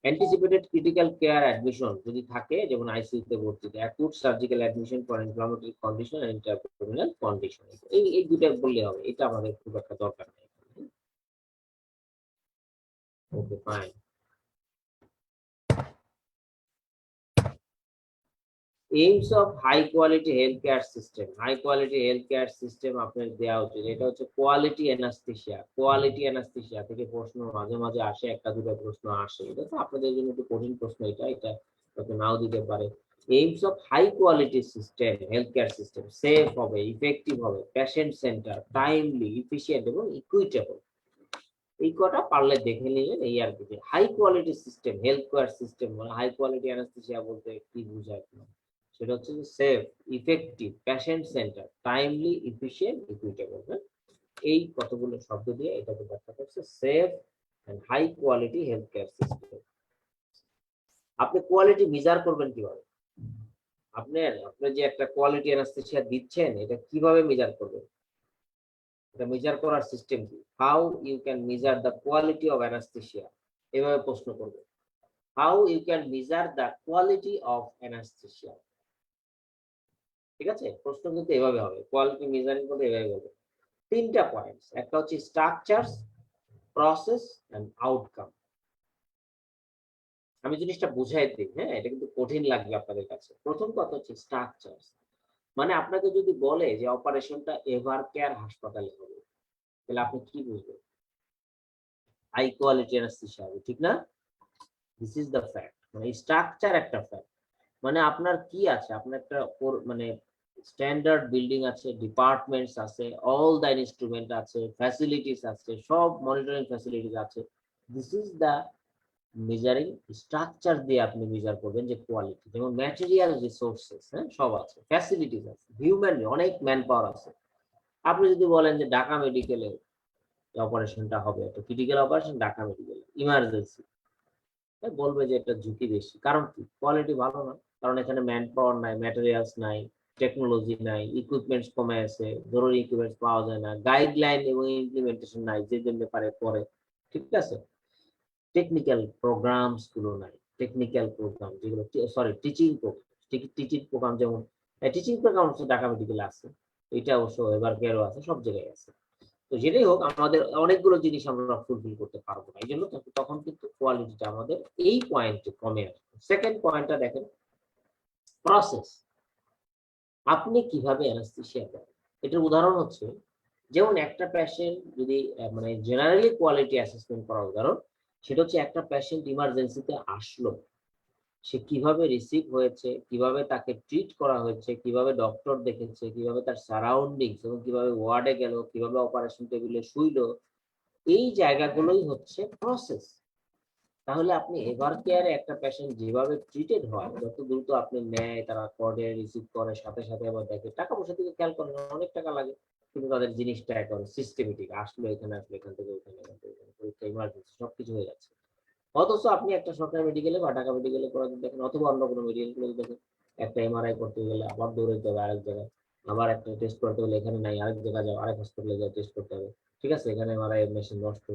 অ্যান্টিসিপেটেড ক্রিটিক্যাল কেয়ার অ্যাডমিশন যদি থাকে, যেমন আইসিইউ তে ভর্তি, acute surgical admission for inflammatory condition and ইন্টারপ্রিনাল কন্ডিশন, এই দুটো বললে হবে, এটা আমাদের খুব একটা দরকার নেই। Okay fine. Aims of high quality health care system, high quality health care system আপনার দেওয়া উচিত। এটা হচ্ছে কোয়ালিটি অ্যানাস্থেসিয়া। কোয়ালিটি অ্যানাস্থেসিয়া থেকে প্রশ্ন মাঝে মাঝে আসে, একটা দুটো প্রশ্ন আসে, এটা তো আপনাদের জন্য একটু কঠিন প্রশ্ন, এটা হয়তো নাও দিতে পারে। Aims of high quality system, health care system safe হবে, ইফেক্টিভ হবে, পেশেন্ট সেন্টার, টাইমলি, ইফিশিয়েন্ট এবং ইকুইটেবল। এই কটা পারলে দেখে নিলেন, এই আর কি। High quality system, health care system মানে হাই কোয়ালিটি অ্যানাস্থেসিয়া বলতে কি বোঝায়, সেটা হচ্ছে safe, effective, patient centre, timely, efficient, equitable. এই কতগুলো শব্দ দিয়ে এটাকে ব্যাখ্যা করছে safe and high quality health care system. আপনি কোয়ালিটি মেজার করবেন কিভাবে? আপনি যে একটা কোয়ালিটি অ্যানাস্থেসিয়া দিচ্ছেন, এটা কিভাবে মেজার করবেন? এটা মেজার করার সিস্টেম কি? How you can measure the quality of anaesthesia, এভাবে প্রশ্ন করবে। How you can measure the quality of anaesthesia. ঠিক আছে, প্রশ্ন কিন্তু এভাবে হবে, কোয়ালিটি মেজারিং করতে এভাবে হবে। তিনটা পয়েন্টস, একটা হচ্ছে স্ট্রাকচারস, প্রসেস এন্ড আউটকাম। আমি জিনিসটা বুঝাই দিই, হ্যাঁ, এটা কিন্তু কঠিন লাগবে আপনাদের কাছে। প্রথম কথা হচ্ছে স্ট্রাকচারস, মানে আপনাকে যদি বলে যে অপারেশনটা এভার কেয়ার হাসপাতালে হবে, তাহলে আপনি কি বুঝবেন? হাই কোয়ালিটি অ্যানাস্থেসিয়া হবে, ঠিক না? দিস ইজ দ্য ফ্যাক্ট, মানে স্ট্রাকচার একটা ফ্যাক্ট। মানে আপনার কি আছে, আপনার একটা মানে স্ট্যান্ডার্ড বিল্ডিং আছে, ডিপার্টমেন্টস আছে, অল দ্য ইনস্ট্রুমেন্ট আছে, ফ্যাসিলিটিস আছে, সব মনিটরিং ফ্যাসিলিটিস আছে। This is the measuring structure দিয়ে আপনি মেজার করবেন যে কোয়ালিটি। যেমন ম্যাটেরিয়াল রিসোর্সেস, হ্যাঁ, সব আছে, ফ্যাসিলিটিস আছে, হিউম্যান অনেক ম্যান পাওয়ার আছে। আপনি যদি বলেন যে ঢাকা মেডিকেলে অপারেশনটা হবে, একটা critical operation Dhaka medical emergency, বলবে যে এটা ঝুঁকি বেশি। কারণ কি? কোয়ালিটি ভালো না, কারণ এখানে ম্যান পাওয়ার নাই, ম্যাটেরিয়ালস নাই, টেকনোলজি নাই, ইকুইপমেন্টস কমে আছে, জরুরি ইকুইপমেন্টস পাওয়া যায় না, গাইডলাইন এবং ইমপ্লিমেন্টেশন নাই, যে জন্য পারে করে, ঠিক আছে, টেকনিক্যাল প্রোগ্রামস গুলো নাই, টেকনিক্যাল প্রোগ্রাম যেগুলো, সরি, টিচিং প্রোগ্রাম, যেমন টিচিং প্রোগ্রাম হচ্ছে ঢাকা মেডিকেলে আছে, এটা অবশ্য এবার কেয়ারও আছে, সব জায়গায় আছে। তো যেটাই হোক, আমাদের অনেকগুলো জিনিস আমরা ফুলফিল করতে পারবো না, এই জন্য তখন কিন্তু কোয়ালিটিটা আমাদের এই পয়েন্টে কমে আসবে। সেকেন্ড পয়েন্টটা দেখেন, প্রসেস। আপনি কিভাবে অ্যানাস্থেসিয়া দেন, এটার উদাহরণ হচ্ছে, যেমন একটা পেশেন্ট যদি মানে জেনারেলি কোয়ালিটি অ্যাসেসমেন্ট করার উদাহরণ, সেটা হচ্ছে একটা পেশেন্ট ইমার্জেন্সিতে আসলো, সে কিভাবে রিসিভ হয়েছে, কিভাবে তাকে ট্রিট করা হয়েছে, কিভাবে ডক্টর দেখেছে, কিভাবে তার সারাউন্ডিংস, এবং কিভাবে ওয়ার্ডে গেল, কিভাবে অপারেশন টেবিলে শুইলো, এই জায়গাগুলোই হচ্ছে প্রসেস। তাহলে আপনি এভার কেয়ারে একটা পেশেন্ট যেভাবে ট্রিটেড হয়, যত দ্রুত আপনি নেয়, তারা কোয়ার্ডে রিসিভ করে, সাথে সাথে আবার দেখে, টাকা পয়সা থেকে খেয়াল করেন, অনেক টাকা লাগে, কিন্তু তাদের জিনিসটা এখন সিস্টেমেটিক, আসলো এখানে, আসলো এখান থেকে ওখানে, এখান থেকে ওখানে, পরীক্ষা, ইমার্জেন্সি, সবকিছু হয়ে যাচ্ছে। অথচ আপনি একটা সরকারি মেডিকেলে বা ঢাকা মেডিকেলে করে দেখেন, অথবা অন্য কোনো মেডিকেল দেখেন, একটা এমআরআই করতে গেলে আবার দৌড়ে যাবে আরেক জায়গায়, আবার একটা টেস্ট করতে গেলে এখানে নাই, আরেক জায়গায় যাও, আরেক হসপিটালে যাও টেস্ট করতে হবে, ঠিক আছে, এখানে এমআরআই মেশিন নষ্ট,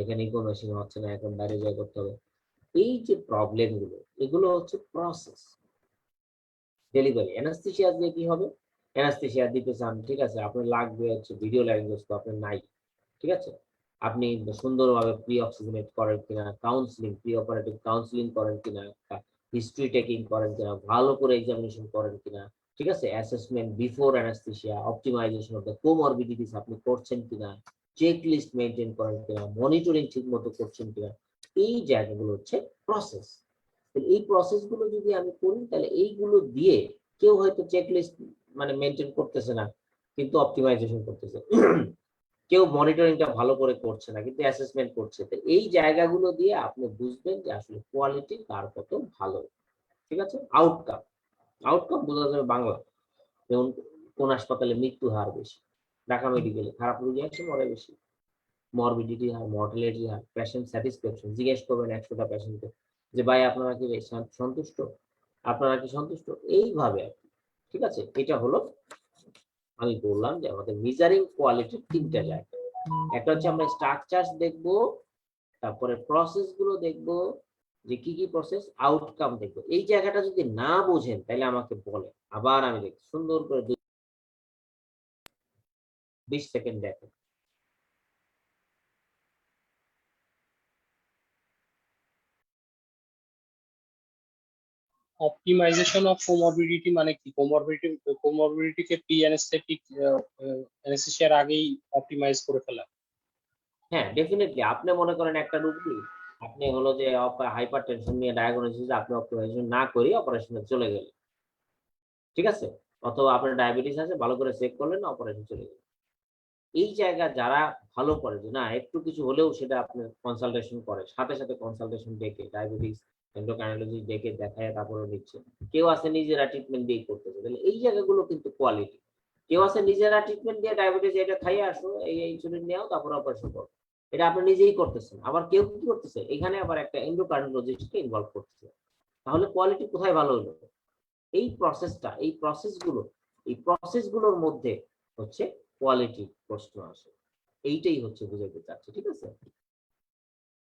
এখানে ইকো মেশিন হচ্ছে না, এখন বাইরে যাই করতে হবে। এই যে প্রবলেম গুলো, এগুলো হচ্ছে প্রসেস। ডেলিভারি অ্যানাস্থেসিয়া দিয়ে কি হবে? অ্যানাস্থেসিয়া দিতে চান, ঠিক আছে, আপনার লাগবে হচ্ছে ভিডিও ল্যাঙ্গুয়েজ, আপনার নাই, ঠিক আছে, আপনি সুন্দরভাবে প্রি অক্সিজেনেট করেন কিনা, কাউন্সিলিং, প্রি অপারেটিভ কাউন্সিলিং করেন কিনা, হিস্ট্রি টেকিং করেন কিনা, ভালো করে এক্সামিনেশন করেন কিনা, ঠিক আছে, assessment before anaesthesia, optimisation of the comorbidities আপনি করছেন কিনা, চেক লিস্ট মেনটেন করেন কিনা, মনিটরিং ঠিক মতো করছেন কিনা, এই জায়গাগুলো হচ্ছে প্রসেস। এই প্রসেস গুলো যদি আমি করি, তাহলে এইগুলো দিয়ে কেউ হয়তো চেক লিস্ট মানে মেনটেন করতেছে না, কিন্তু অপটিমাইজেশন করতেছে, কেউ মনিটরিংটা ভালো করে করছে না, কিন্তু অ্যাসেসমেন্ট করছে। তো এই জায়গাগুলো দিয়ে আপনি বুঝবেন যে আসলে কোয়ালিটি কার কত ভালো, ঠিক আছে। আউটকাম, আউটকাম বোঝা যাবে বাংলা, যেমন কোন হাসপাতালে মৃত্যু হার বেশি, ঢাকা মেডিকেলে খারাপ রোগী আসে, মরে বেশি, মরবিডিটি হার, মর্টালিটি হার, পেশেন্ট স্যাটিসফ্যাকশন, জিজ্ঞেস করবেন 100টা পেশেন্টকে যে ভাই আপনারা কি সন্তুষ্ট, আপনারা কি সন্তুষ্ট, এইভাবে আর কি, ঠিক আছে। এটা হলো আমি বললাম যে আমাদের মেজারিং কোয়ালিটির তিনটা জায়গা। একটা হচ্ছে আমরা স্ট্রাকচার দেখবো, তারপরে প্রসেস গুলো দেখবো, যে কি কি প্রসেস, আউটকাম দেখবো। এই জায়গাটা যদি না বোঝেন তাহলে আমাকে বলে, আবার আমি দেখি সুন্দর করে 20 সেকেন্ড দেখেন। অপটিমাইজেশন অফ কোমরবিডিটি মানে কি? কোমরবিডিটিকে প্রি অ্যানেস্থেটিক অ্যানেস্থেসিয়ার আগেই অপটিমাইজ করে ফেলা। হ্যাঁ, ডেফিনেটলি। আপনি মনে করেন একটা রোগী, আপনি হলো যে হাইপার টেনশন নিয়ে ডায়াগনোসিস, আপনি অপটিমাইজেশন না করে অপারেশনে চলে গেলেন, ঠিক আছে, অথবা আপনার ডায়াবেটিস আছে, ভালো করে চেক করলেন, অপারেশন চলে গেলেন। এই জায়গা যারা ভালো করে যে না একটু কিছু হলেও সেটা আপনি কনসালটেশন করে, সাথে সাথে কনসালটেশন ডেকে ডায়াবেটিস এন্ডোক্রাইনোলজি ডেকে দেখায় তারপরে নিচ্ছে। কেউ আছে নিজেরা ট্রিটমেন্ট দিয়ে করতেছে, তাহলে এই জায়গাগুলো কিন্তু কোয়ালিটি। কেউ আছে নিজেরা ট্রিটমেন্ট দিয়ে ডায়াবেটিস এটা খাইয়ে আসো, এই ইনসুলিন নেও, তারপরে অপারেশন করো, এটা আপনি নিজেই করতেছেন। আবার কেউ কি করতেছে, এখানে আবার একটা এন্ডোক্রাইনোলজিস্টকে ইনভলভ করতেছে। তাহলে কোয়ালিটি কোথায় ভালো হলো? এই প্রসেসটা, এই প্রসেসগুলোর মধ্যে হচ্ছে কোয়ালিটি প্রশ্ন আসে। এইটাই হচ্ছে বুঝাইতে চাচ্ছি, ঠিক আছে?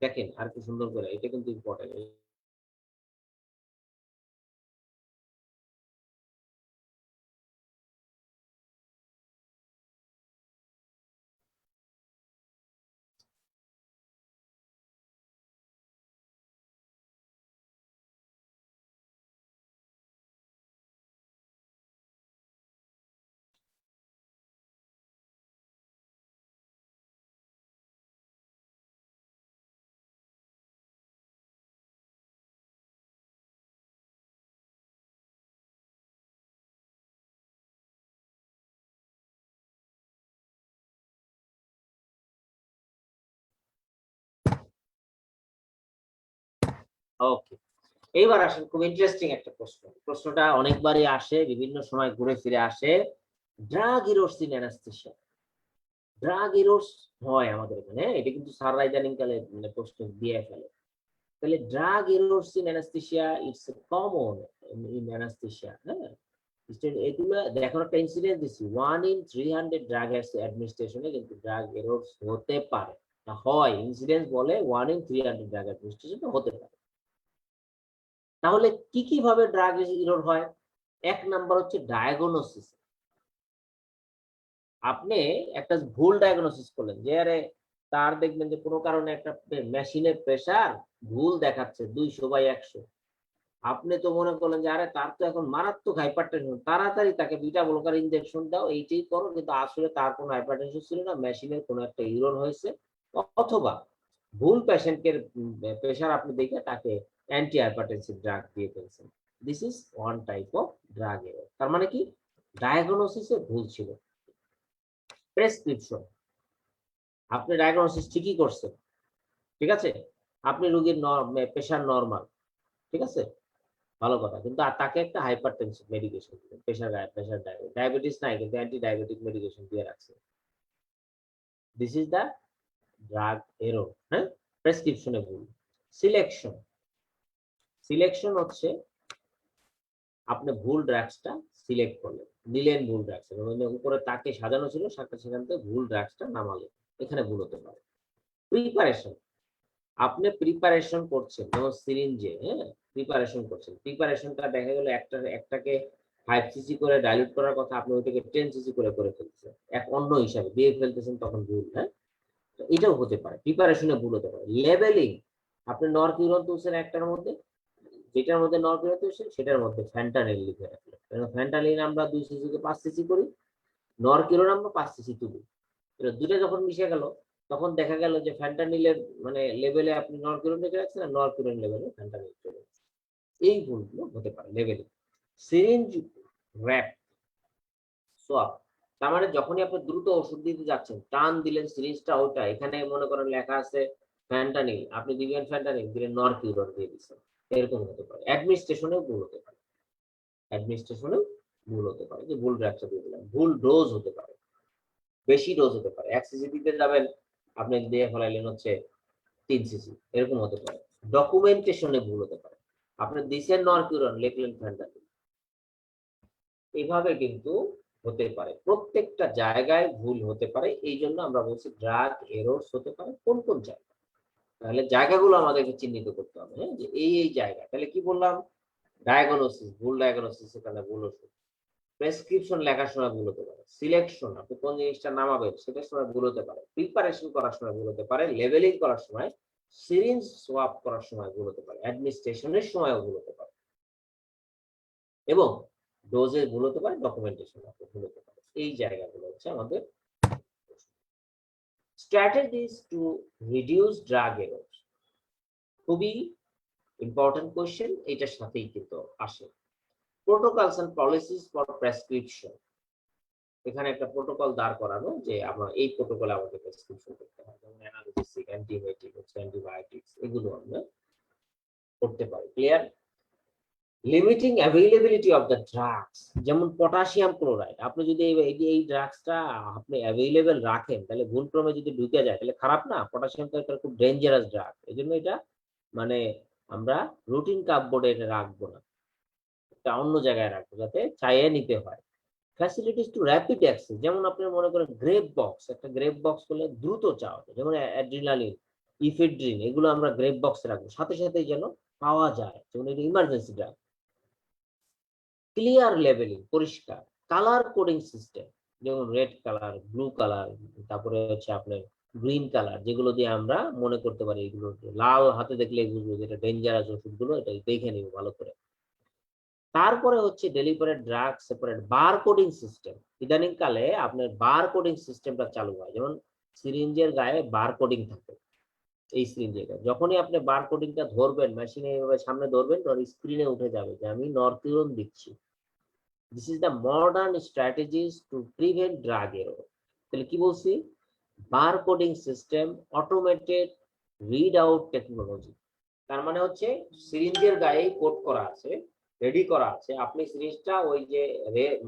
দেখেন আর কি সুন্দর করে, এটা কিন্তু ইম্পর্টেন্ট। ওকে, এইবার আসেন খুব ইন্টারেস্টিং একটা প্রশ্ন। প্রশ্নটা অনেকবারই আসে, বিভিন্ন সময় ঘুরে ফিরে আসে। Drug errors in anaesthesia. Drug errors হয় আমাদের এখানে, এটা কিন্তু স্যাররা ইদানিং কালে মানে প্রশ্ন দিয়ে ফেলে। তাহলে drug errors in anaesthesia it's common in anaesthesia. হ্যাঁ, এগুলো দেখো, একটা ইনসিডেন্ট দিচ্ছি, 1 in 300 ড্রাগ অ্যাডমিনিস্ট্রেশনে কিন্তু ড্রাগ এররস হতে পারে, না হয় ইনসিডেন্স বলে 1 in 300 ড্রাগ অ্যাডমিনিস্ট্রেশনে হতে পারে। তাহলে কি কি ভাবে ড্রাগ এরর হয়? এক নাম্বার হচ্ছে ডায়াগনোসিস। আপনি একটা ভুল ডায়াগনোসিস করলেন, যে আরে তার দেখবেন যে কোনো কারণে একটা মেশিনের প্রেসার ভুল দেখাচ্ছে 200/100। আপনি তো মনে করলেন যে আরে তার তো এখন মারাত্মক হাইপারটেনশন, তাড়াতাড়ি তাকে বিটা ব্লকার ইনজেকশন দাও, এইটাই করো, কিন্তু আসলে তার কোনো হাইপারটেনশন ছিল না, মেশিনের কোনো একটা ইরর হয়েছে। অথবা ভুল পেশেন্টের প্রেসার আপনি দেখে তাকে অ্যান্টি হাইপারটেনসিভ ড্রাগ দিয়ে ফেলছেন। This is one type of drug error. তার মানে কি, ডায়াগনোসিসে ভুল ছিল। প্রেসক্রিপশন, আপনি ডায়াগনোসিস ঠিকই করছেন, ঠিক আছে, আপনি রোগীর প্রেসার নরমাল, ঠিক আছে, ভালো কথা, কিন্তু আর তাকে একটা হাইপারটেনসিভ মেডিকেশন দিলেন, প্রেসার ডায়াবেটিস নাই কিন্তু অ্যান্টি ডায়াবেটিক মেডিকেশন দিয়ে রাখছে। This is the drug error. হ্যাঁ, প্রেসক্রিপশনে ভুল। সিলেকশন, সিলেকশন হচ্ছে আপনি ভুল ড্রাগসটা সিলেক্ট করলেন, নিলেন ভুল ড্রাগস, উপরে তাকে সাজানো ছিল, সেখান থেকে ভুল ড্রাগসটা নামালেন, এখানে ভুল হতে পারে। প্রিপারেশন, আপনি প্রিপারেশন করছেন, যেমন সিরিঞ্জে, হ্যাঁ, প্রিপারেশন করছেন, প্রিপারেশনটা দেখা গেল একটাকে 5 cc করে ডাইলুট করার কথা, আপনি ওইটাকে 10 cc করে ফেলতেছেন, এক অন্য হিসাবে দিয়ে ফেলতেছেন, তখন ভুল। হ্যাঁ, এটাও হতে পারে, প্রিপারেশনে ভুল হতে পারে। লেবেলিং, আপনি নরকিউরন তুলছেন একটার মধ্যে, যেটার মধ্যে নরকিউরন তুলছেন সেটার মধ্যে ফ্যান্টানিল লিখে রাখলেন, কারণ ফ্যান্টানিল আমরা 2 cc কে 5 cc করি, নরকিউরন আমরা 5 cc তুলি। এটা দুটো যখন মিশে গেল, তখন দেখা গেল যে ফ্যান্টানিলের মানে লেভেলে আপনি নরকিউরন লিখে রাখছেন, আর নরকিউরন লেভেলে ফ্যান্টানিল চলে যাচ্ছে। এই ভুলগুলো হতে পারে লেভেলে। সিরিঞ্জ র‍্যাপ সোয়াপ, তার মানে যখনই আপনি দ্রুত ওষুধ দিতে যাচ্ছেন, টান দিলেন সিরিঞ্জটা, ওটা এখানে মনে করেন লেখা আছে ফ্যান্টানিল, আপনি দিবেন ফ্যান্টানিল, দিলেন নরকিউরন দিয়ে দিচ্ছেন, এরকম হতে পারে। অ্যাডমিনিস্ট্রেশনেও ভুল হতে পারে, অ্যাডমিনিস্ট্রেশনেও ভুল হতে পারে, যে ভুল ড্রাগটা দিয়ে দিলাম। ভুল ডোজ হতে পারে, বেশি ডোজ হতে পারে, 1 cc দিতে যাবেন, আপনি দিয়ে ফেলাইলেন হচ্ছে 3 cc, এরকম হতে পারে। ডকুমেন্টেশনে ভুল হতে পারে, আপনি দিছেন নরকিউরন, লিখলেন ফ্যান্টানিল। এইভাবে কিন্তু হতে পারে, প্রত্যেকটা জায়গায় ভুল হতে পারে। এই জন্য আমরা বলছি ড্রাগ এররস হতে পারে কোন কোন জায়গায়। তাহলে জায়গাগুলো আমাদেরকে চিহ্নিত করতে হবে, হ্যাঁ, যে এই জায়গা। তাহলে কি বললাম, ডায়াগনোসিস, ভুল ডায়াগনোসিস, এখানে ভুল ওষুধ। প্রেসক্রিপশন লেখার সময় ভুল হতে পারে, সিলেকশন আপনি কোন জিনিসটা নামাবেন সেটার সময় ভুল হতে পারে, প্রিপারেশন করার সময় ভুল হতে পারে, লেভেলিং করার সময়, সিরিঞ্জ সোয়াপ করার সময় ভুল হতে পারে, অ্যাডমিনিস্ট্রেশনের সময়ও ভুল হতে পারে, এবং ডোজে ভুল হতে পারে, ডকুমেন্টেশন ভুল হতে পারে। এই জায়গাগুলো হচ্ছে আমাদের strategies to reduce drug error. খুবই ইম্পর্টেন্ট কোয়েশ্চেন, এটার সাথেই কিন্তু আসে। Protocols and policies for prescription, এখানে একটা প্রোটোকল দাঁড় করানো যে আমরা এই প্রোটোকলে আমাদের প্রেসক্রিপশন করতে হয়, যেমন অ্যানালিসিস, অ্যান্টিবায়োটিক, অ্যান্টিবায়োটিক্স, এগুলো আমরা করতে পারি। Clear? Limiting availability of the drugs, যেমন পটাশিয়াম ক্লোরাইড, আপনি যদি এই ড্রাগসটা আপনি অ্যাভেইলেবল রাখেন, তাহলে ভুলক্রমে যদি ঢুকে যায় তাহলে খারাপ না? পটাশিয়াম তো একটা খুব ডেঞ্জারাস ড্রাগ, এই জন্য এটা মানে আমরা রুটিন কাপবোর্ডে এটা রাখবো না, এটা অন্য জায়গায় রাখবো যাতে চাইয়ে নিতে হয়। ফ্যাসিলিটিস টু র্যাপিড অ্যাক্সেস, যেমন আপনি মনে করেন গ্রেপ বক্স, একটা গ্রেপ বক্স করলে দ্রুত চাওয়া যায়, যেমন অ্যাড্রিনালিন, ইফেড্রিন, এগুলো আমরা গ্রেপ বক্সে রাখবো, সাথে সাথে যেন পাওয়া যায়, যেমন এটা ইমার্জেন্সি ড্রাগ। ক্লিয়ার লেভেলিং, পরিষ্কার। কালার কোডিং সিস্টেম, যেমন রেড কালার, ব্লু কালার, তারপরে হচ্ছে আপনার গ্রিন কালার, যেগুলো দিয়ে আমরা মনে করতে পারি এগুলো লাল হাতে দেখলে বুঝবো যেটা ডেঞ্জারাস ওষুধগুলো, এটা দেখে নিব ভালো করে। তারপরে হচ্ছে ডেলিভারেড ড্রাগ সেপারেট বার কোডিং সিস্টেম, ইদানিং কালে আপনার বার কোডিং সিস্টেমটা চালু হয়, যেমন সিরিঞ্জের গায়ে বার কোডিং থাকে, এই সিরিঞ্জের গায়ে যখনই আপনি বার কোডিংটা ধরবেন, মেশিনে এইভাবে সামনে ধরবেন, তখন স্ক্রিনে উঠে যাবে যে আমি নরকিউরন দিচ্ছি। This is the modern strategies to prevent drug error. তাহলে কি বলছি, bar coding system, automated read out technology. তার মানে হচ্ছে সিরিঞ্জের গায়ে কোড করা আছে, রেডি করা আছে, আপনি সিরিজটা ওই যে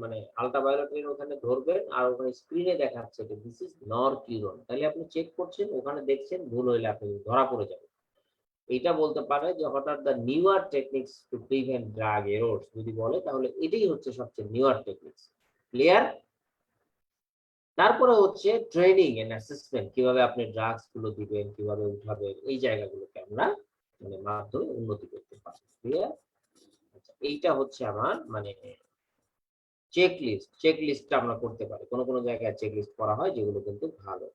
মানে আলট্রাভায়োলেট এর ওখানে ধরবেন, আর ওখানে স্ক্রিনে দেখাচ্ছে যে দিস ইজ নরকিউরন, তাহলে আপনি চেক করছেন, ওখানে দেখছেন, ভুল হইলে আপনি ধরা পড়ে যাবেন। এটা বলতে পারে যে হঠাৎ the newer techniques two prevent drug errors যদি বলে, তাহলে এটাই হচ্ছে সবচেয়ে নিউয়ার টেকনিক্স। ক্লিয়ার? তারপরে হচ্ছে ট্রেনিং এন্ড অ্যাসেসমেন্ট, কিভাবে আপনি ড্রাগস গুলো দিবেন, কিভাবে উঠাবেন, এই জায়গাগুলোকে আমরা মানে মাধ্যমে উন্নতি করতে পারি। ক্লিয়ার? আচ্ছা, এইটা হচ্ছে আমার মানে চেক লিস্টটা আমরা করতে পারি, কোন কোন জায়গায় চেক লিস্ট করা হয়, যেগুলো কিন্তু ভালো।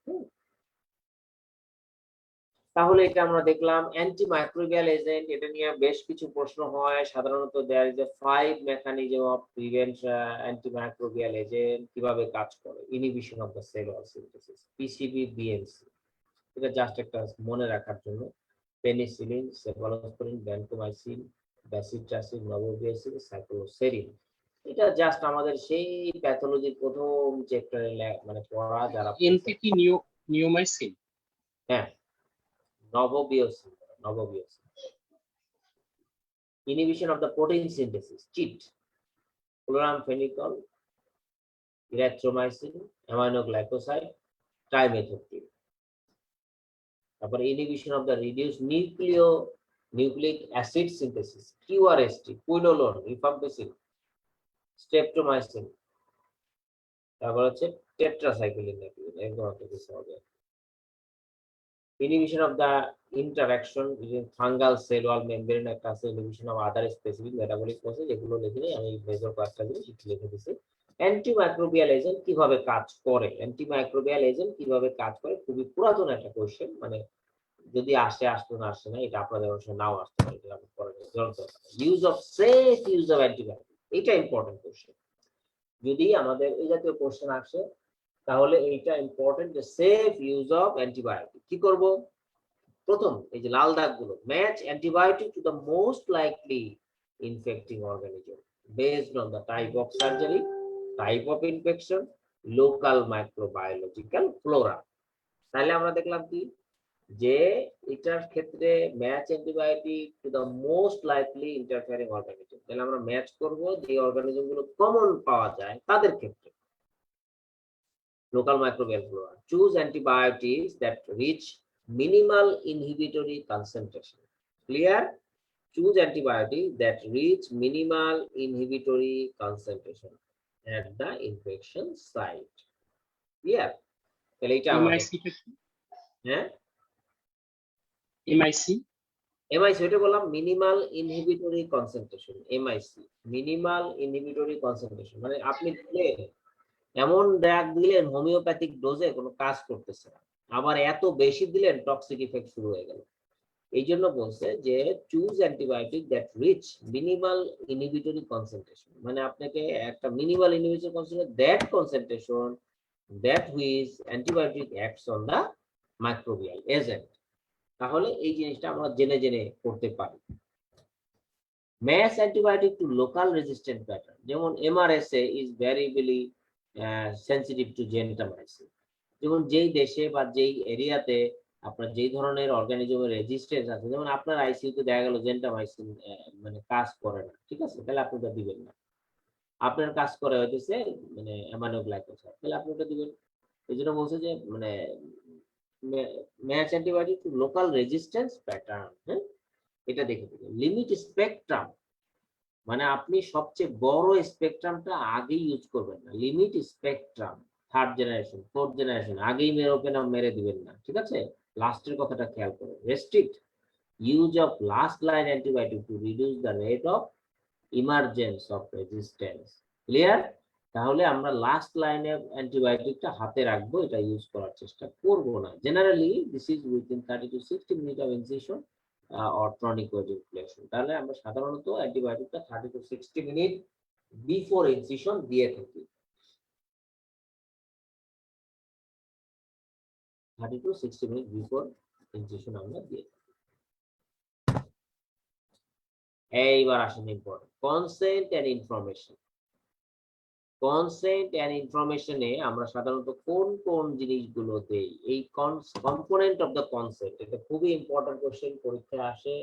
তাহলে এটা আমরা দেখলাম অ্যান্টিমাইক্রোবিয়াল এজেন্ট, এটা নিয়ে বেশ কিছু প্রশ্ন হয় সাধারণত। There is a 5 mechanism of prevent antimicrobial agent, কিভাবে কাজ করে, inhibition of the cell wall synthesis, PCB, BNC, এটা জাস্ট একটা মনে রাখার জন্য। Penicillin, cephalosporin, vancomycin, bacitracin, novobiocin, cycloserine, এটা জাস্ট আমাদের সেই প্যাথোলজির প্রথম চ্যাপ্টারে মানে পড়া যারা এনপিটি নিওমাইসিন। হ্যাঁ, নভোবিয়াসিন। Inhibition of the protein synthesis, CHIT, chloramphenicol, erythromycin, aminoglycoside, trimethoprim. তারপর inhibition of the reduced nucleic acid synthesis, QRST, quinolone, rifampicin, streptomycin, তারপর হচ্ছে tetracycline, একদম একটা কিছু হবে। Inhibition of the interaction between fungal cell wall membrane, একটা আছে inhibition of other specific metabolic process, এগুলো লিখে নিই আমি, মেজর ক্লাসটা দিই লিখে দিছি। অ্যান্টিমাইক্রোবিয়াল এজেন্ট কিভাবে কাজ করে, অ্যান্টিমাইক্রোবিয়াল এজেন্ট কিভাবে কাজ করে, খুবই পুরাতন একটা কোশ্চেন, মানে যদি আসতো না আসে না, এটা আপনাদের অবশ্যই নাও আসতে পারে, এটা আপনি পরে use of safe use of antibiotic, এটা ইম্পর্টেন্ট কোশ্চেন। যদি আমাদের এই জাতীয় কোশ্চেন আসে তাহলে এইটা ইম্পর্টেন্ট, যে সেফ ইউজ অফ অ্যান্টিবায়োটিক কি করব। প্রথম এই যে লাল দাগগুলো, match antibiotic to the most likely infecting organism based on the type of surgery, type of infection, local microbiological flora. তাহলে আমরা দেখলাম কি, যে এটার ক্ষেত্রে match antibiotic to the most likely interfering organism, তাহলে আমরা ম্যাচ করব যে অর্গানিজম গুলো কমন পাওয়া যায় তাদের ক্ষেত্রে। Local microbial flora. Choose antibiotics that reach minimal inhibitory concentration. Clear? Choose antibiotics that reach minimal inhibitory concentration. at the infection site. Clear? তাহলে এটা আমাদের এমআইসি হ্যাঁ এমআইসি এমআইসি ওটা বললাম minimal inhibitory concentration. MIC minimal inhibitory concentration মানে আপনি দিলেন এমন ড্রাগ দিলেন হোমিওপ্যাথিক ডোজে কোনো কাজ করতেছে না, আবার এত বেশি দিলেন টক্সিক ইফেক্ট শুরু হয়ে গেল। এই জন্য বলছে যে choose antibiotic that reach minimal inhibitory concentration, মানে আপনাকে একটা minimal inhibitory concentration that which antibiotic acts on the microbial agent. তাহলে এই জিনিসটা আমরা জেনে জেনে করতে পারি। Match antibiotic to local resistant pattern, যেমন MRSA is variably sensitive to gentamicin. যেমন যেই দেশে বা যেই এরিয়াতে আপনার যেই ধরনের অর্গানিজমের রেজিস্ট্যান্স আছে, যেমন আপনার আইসিইউতে দেখা গেল জেন্টামাইসিন মানে কাজ করে না, ঠিক আছে, তাহলে আপনি ওটা দিবেন না। আপনার কাজ করে হইতেছে মানে অ্যামাইনোগ্লাইকোসাইড, তাহলে আপনি ওটা দিবেন। এই জন্য বলছে যে মানে match antibiotic to local resistance pattern. হ্যাঁ, এটা দেখে দিবেন। লিমিট স্পেকট্রাম মানে আপনি সবচেয়ে বড় স্পেকট্রামটা আগেই ইউজ করবেন না। Limit spectrum third generation fourth generation আগেই মেরে দিবেন না, ঠিক আছে। লাস্টের কথাটা খেয়াল করুন। Restrict use of last line antibiotic to reduce the rate of emergence of resistance. Clear? তাহলে আমরা লাস্ট লাইনে অ্যান্টিবায়োটিকটা হাতে রাখবো, এটা ইউজ করার চেষ্টা করব না। Generally this is within 30 to 60 minute of incision or chronic ejaculation। তাহলে আমরা সাধারণত অ্যান্টিবায়োটিকটা 30 to 60 মিনিট বিফোর ইনসিশন দিয়ে থাকি। 30 to 60 মিনিট বিফোর ইনসিশন আমরা দিয়ে থাকি। এইবার আসেন important consent and information. Consent and ইনফরমেশনে আমরা সাধারণত কোন কোন জিনিসগুলো দেই? এই কম্পোনেন্ট অফ দ্য কনসেন্ট, এটা খুবই ইম্পর্টেন্ট কোশ্চেন, পরীক্ষায় আসে।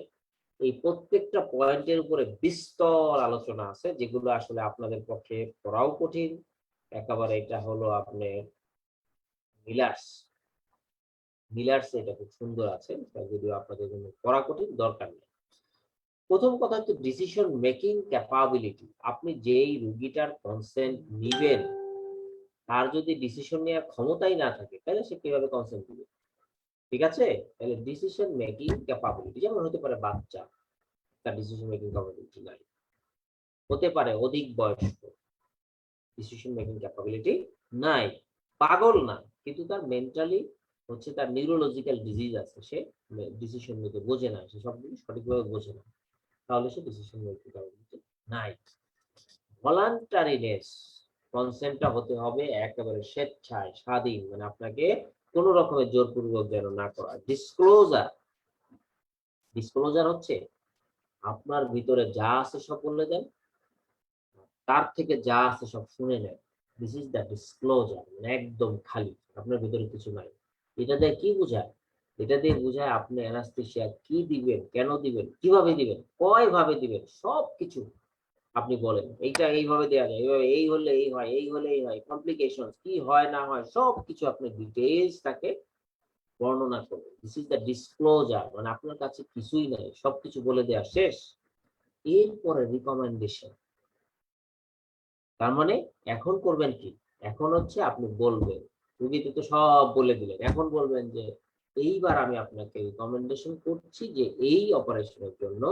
এই প্রত্যেকটা পয়েন্টের উপরে বিস্তর আলোচনা আছে, যেগুলো আসলে আপনাদের পক্ষে পড়াও কঠিন একেবারে। এটা হলো আপনার মিলার্স এটা খুব সুন্দর আছে, যদিও আপনাদের জন্য পড়া কঠিন, দরকার নেই। প্রথম কথা হচ্ছে ডিসিশন মেকিং ক্যাপাবিলিটি। আপনি যেই রুগীটার কনসেন্ট নিবেন তার যদি ডিসিশন নেওয়ার ক্ষমতাই না থাকে তাহলে সে কিভাবে কনসেন্ট দিবে? ঠিক আছে, তাহলে ডিসিশন মেকিং ক্যাপাবিলিটি, যেমন হতে পারে বাচ্চা, তার ডিসিশন মেকিং ক্যাপাবিলিটি নাই। হতে পারে অধিক বয়স্ক, ডিসিশন মেকিং ক্যাপাবিলিটি নাই। পাগল না, কিন্তু তার মেন্টালি হচ্ছে তার নিউরোলজিক্যাল ডিজিজ আছে, সে ডিসিশন নিতে বোঝে না, সে সবগুলো সঠিকভাবে বোঝে না, তাহলে সে ডিসিশন মেকিং ক্যাপাবিলিটি নাই। ভলান্টারিনেস, কনসেন্টটা হতে হবে একেবারে স্বেচ্ছায় স্বাধীন, মানে আপনাকে কোন রকমের জোরপূর্বক যেন না করা। ডিসক্লোজার হচ্ছে আপনার ভিতরে যা আছে সব বলে দেন, তার থেকে যা আছে সব শুনে নেন। দিস ইজ দ্য ডিসক্লোজার, মানে একদম খালি, আপনার ভিতরে কিছু নাই। এটা দিয়ে কি বোঝায়? এটা দিয়ে বোঝায় আপনি অ্যানাস্থেসিয়া কি দিবেন, কেন দিবেন, কিভাবে দিবেন, কয় ভাবে দিবেন, সবকিছু আপনি বলেন। এইটা এইভাবে দেওয়া যায়, এইভাবে, এই হলে এই হয়, এই হলে এই হয়, কমপ্লিকেশন কি হয় না হয় সবকিছু আপনি ডিটেইলস তাকে বর্ণনা করবেন। দিস ইজ দ্য ডিসক্লোজার, মানে আপনার কাছে কিছুই নাই, সবকিছু বলে দেওয়া শেষ। এরপরে রিকমেন্ডেশন, তার মানে এখন করবেন কি? এখন হচ্ছে আপনি বলবেন, রুগীতে তো সব বলে দিলেন, এখন বলবেন যে এইবার আমি আপনাকে রিকমেন্ডেশন করছি যে এই অপারেশনের জন্য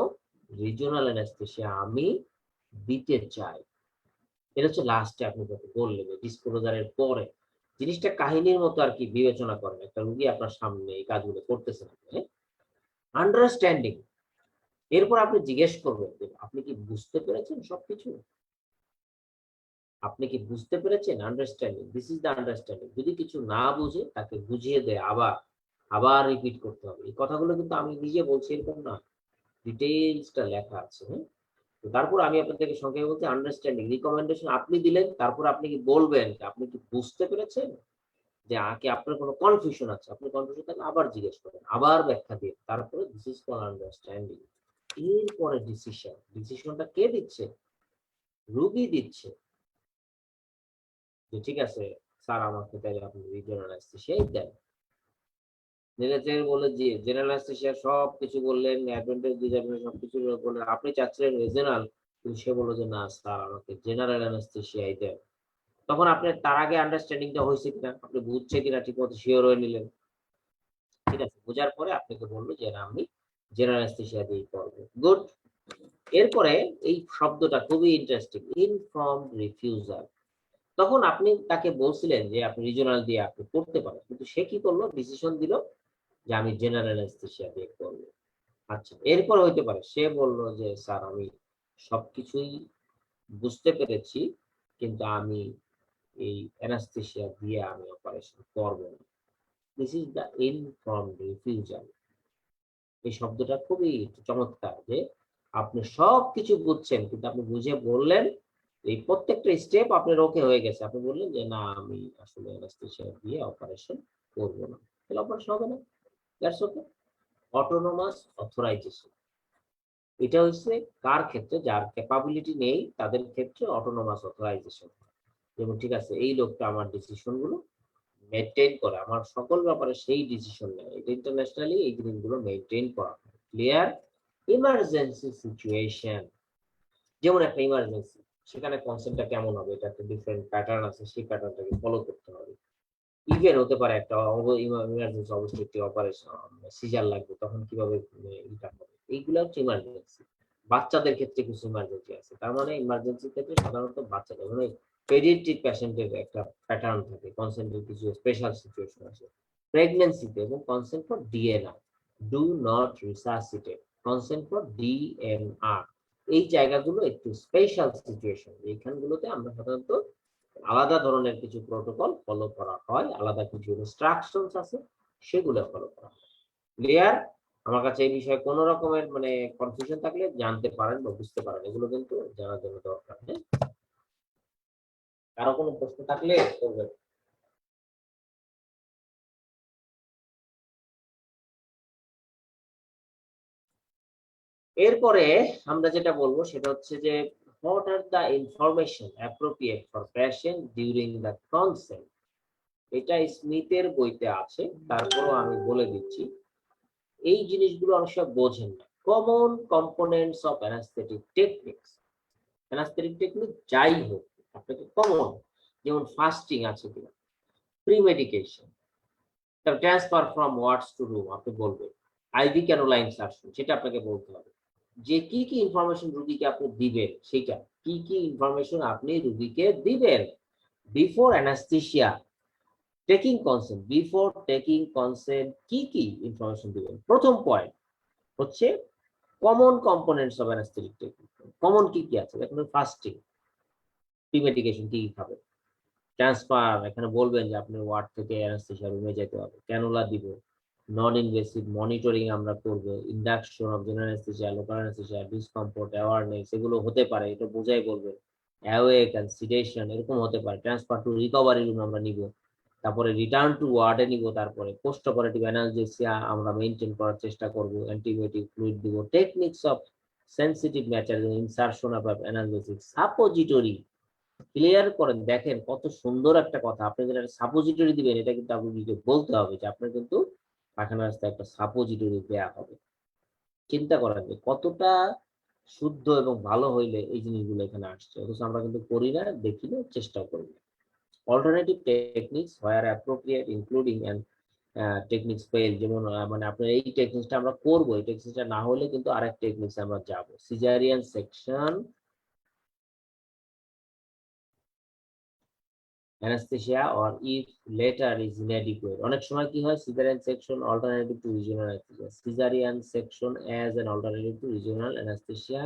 রিজিওনাল অ্যানেস্থেসিয়া আমি দিতে চাই। এটা হচ্ছে লাস্টে আপনি বললেন ডিসক্লোজারের পরে। জিনিসটা কাহিনীর মতো আর কি বিবেচনা করেন, একটা রুগী আপনার সামনে এই কাজগুলো করতেছেন। আন্ডারস্ট্যান্ডিং, এরপর আপনি জিজ্ঞেস করবেন যে আপনি কি বুঝতে পেরেছেন সবকিছু, আপনি কি বুঝতে পেরেছেন? Understanding, this is the understanding. যদি কিছু না বুঝে তাকে বুঝিয়ে দেয়, আবার রিপিট করতে হবে। এই কথাগুলো কিন্তু আমি নিজে বলছি এরকম না, ডিটেইলসটা লেখা আছে। হ্যাঁ, তো তারপর আমি আপনাদেরকে সংক্ষেপে বলছি আন্ডারস্ট্যান্ডিং। রিকমেন্ডেশন আপনি দিলেন, তারপর আপনি কি বলবেন আপনি কি বুঝতে পেরেছেন, যে কি আপনার কোনো কনফিউশন আছে, আপনি কনফিউশন থাকলে আবার জিজ্ঞেস করেন, আবার ব্যাখ্যা দিয়ে, তারপরে দিস ইজ কল আন্ডারস্ট্যান্ডিং। এরপরে ডিসিশনটা কে দিচ্ছে? রুগী দিচ্ছে, যে ঠিক আছে স্যার আমাকে তাহলে আপনি রিজিওনাল অ্যানেস্থেসিয়াই দেন। বলে যে জেনারেল অ্যানেস্থেসিয়া সব কিছু বললেন, অ্যাডভান্টেজ ডিসঅ্যাডভান্টেজ সবকিছু বললেন, আপনি চাচ্ছিলেন রিজিওনাল, কিন্তু সে বললো যে না স্যার আমাকে জেনারেল অ্যানেস্থেসিয়াই দেন। তখন আপনি তার আগে আন্ডারস্ট্যান্ডিংটা হয়েছে কিনা, আপনি বুঝছে কিনা ঠিক মতো শিওর হয়ে নিলেন। ঠিক আছে, বোঝার পরে আপনাকে বললো যে না আমি জেনারেল অ্যানেস্থেসিয়া দিয়ে করবো। গুড। এরপরে এই শব্দটা খুবই ইন্টারেস্টিং, ইনফর্মড রিফিউজাল। তখন আপনি তাকে বলছিলেন যে আপনি রিজনাল দিয়ে আপনি করতে পারেন, কিন্তু সে কি করলো, ডিসিশন দিল যে আমি জেনারেল অ্যানেস্থেসিয়া দিয়ে করবো। আচ্ছা, এরপর হইতে পারে সে বলল যে স্যার আমি সবকিছুই বুঝতে পেরেছি, কিন্তু আমি এই অ্যানাস্থেসিয়া দিয়ে আমি অপারেশন করব না। This is the informed refusal. এই শব্দটা খুবই চমৎকার যে আপনি সবকিছু বুঝছেন, কিন্তু আপনি বুঝে বললেন, এই প্রত্যেকটা স্টেপ আপনার ওকে হয়ে গেছে, আপনি বললেন যে না আমি আসলে অ্যানাস্থেসিয়া দিয়ে অপারেশন করব না, তাহলে অপারেশন হবে না। That's okay. অটোনোমাস অথরাইজেশন, এটা হচ্ছে কার ক্ষেত্রে, যার ক্যাপাবিলিটি নেই তাদের ক্ষেত্রে অটোনোমাস অথরাইজেশন। যেমন ঠিক আছে এই লোকটা আমার ডিসিশন গুলো মেনটেন করে, আমার সকল ব্যাপারে সেই ডিসিশন নেয়, এটা ইন্টারন্যাশনালি এই জিনিসগুলো মেনটেন করা হয়। ক্লিয়ার? ইমার্জেন্সি সিচুয়েশন, যেমন একটা ইমার্জেন্সি, সেখানে কনসেপ্টটা কেমন হবে, এটা একটা ডিফারেন্ট প্যাটার্ন আছে, সেই প্যাটার্নটাকে ফলো করতে হবে। ইভেন হতে পারে একটা ইমার্জেন্সি অবস্থা, একটি অপারেশন সিজার লাগবে, তখন কিভাবে এটা হবে, এইগুলো হচ্ছে ইমার্জেন্সি। বাচ্চাদের ক্ষেত্রে কিছু ইমার্জেন্সি আছে, তার মানে ইমার্জেন্সির ক্ষেত্রে সাধারণত বাচ্চাদের মানে পেডিয়াট্রিক পেশেন্টের একটা প্যাটার্ন থাকে, কনসেন্টের কিছু স্পেশাল সিচুয়েশন আছে। প্রেগন্যান্সিতে এবং consent for DNR, do not resuscitate, consent for DNR, এই জায়গাগুলো একটু স্পেশাল সিচুয়েশন, এইখানগুলোতে আমরা সাধারণত আলাদা ধরনের কিছু প্রোটোকল ফলো করা হয়, আলাদা কিছু ইনস্ট্রাকশনস আছে, সেগুলো ফলো করা হয়। ক্লিয়ার? আমার কাছে এই বিষয়ে কোনো রকমের মানে কনফিউশন থাকলে জানতে পারেন বা বুঝতে পারেন, এগুলো কিন্তু জানার জন্য দরকার। হ্যাঁ, কারো কোনো প্রশ্ন থাকলে করবেন। এরপরে আমরা যেটা বলবো সেটা হচ্ছে যে what are the information appropriate for patient during the consent। এটা স্মিথের বইতে আছে, তারপরও আমি বলে দিচ্ছি, এই জিনিসগুলো অনেক সময় বোঝেন না। Common components of anaesthetic techniques, anaesthetic technique যাই হোক আপনাকে কমন, যেমন ফাস্টিং আছে কিনা, pre medication, transfer from words two room আপনি বলবেন, আইভি ক্যানোলা ইনসারশন সেটা আপনাকে বলতে হবে, যে কি কি ইনফরমেশন রুগীকে আপনি দিবেন, সেটা কি কি ইনফরমেশন আপনি রুগীকে দিবেন before anaesthesia, taking consent, before taking consent কি কি ইনফরমেশন দিবেন। প্রথম পয়েন্ট হচ্ছে common components of anaesthetic technique. Common কি কি আছে, এখন ফাস্টিং, প্রি মেডিকেশন কি কি খাবেন, ট্রান্সফার এখানে বলবেন যে আপনি ওয়ার্ড থেকে অ্যানাস্থেসিয়া রুমে যেতে হবে, ক্যানুলা দিব, নন ইনভেসিভ মনিটরিং আমরা করব, induction of general anaesthesia, local anaesthesia, discomfort, awareness, এগুলো হতে পারে, এটা বোঝাই বলবেন, অ্যাওয়েক এন্ড সিডেশন এরকম হতে পারে, ট্রান্সফার টু রিকভারি রুম আমরা নিব, তারপরে রিটার্ন টু ওয়ার্ডে নিব, তারপরে পোস্ট অপারেটিভ অ্যানালজেসিয়া আমরা মেইনটেইন করার চেষ্টা করব, অ্যান্টিবায়োটিক ফ্লুইড দিব, techniques of sensitive matter, insertion of analgesics, suppository. Clear করেন, দেখেন কত সুন্দর একটা কথা, আপনি যেটা সাপোজিটরি দিবেন এটা কিন্তু আপনাকে বলতে হবে যে আপনার কিন্তু পায়খানা রাস্তায় একটা সাপোজিটরি দেয়া হবে। চিন্তা করেন যে কতটা শুদ্ধ এবং ভালো হইলে এই জিনিসগুলো এখানে আসছে, অথচ আমরা কিন্তু করি না, দেখি না, চেষ্টাও করি না। Alternative techniques where appropriate including and techniques fail, যেমন মানে আপনার এই টেকনিক্সটা আমরা করবো, এই টেকনিক্সটা না হলে কিন্তু আরেক টেকনিক্স আমরা যাবো, caesarean section anesthesia or if later is inadequate, অনেক সময় কি হয়, cesarean section alternative to regional anesthesia, cesarean section as an alternative to regional anesthesia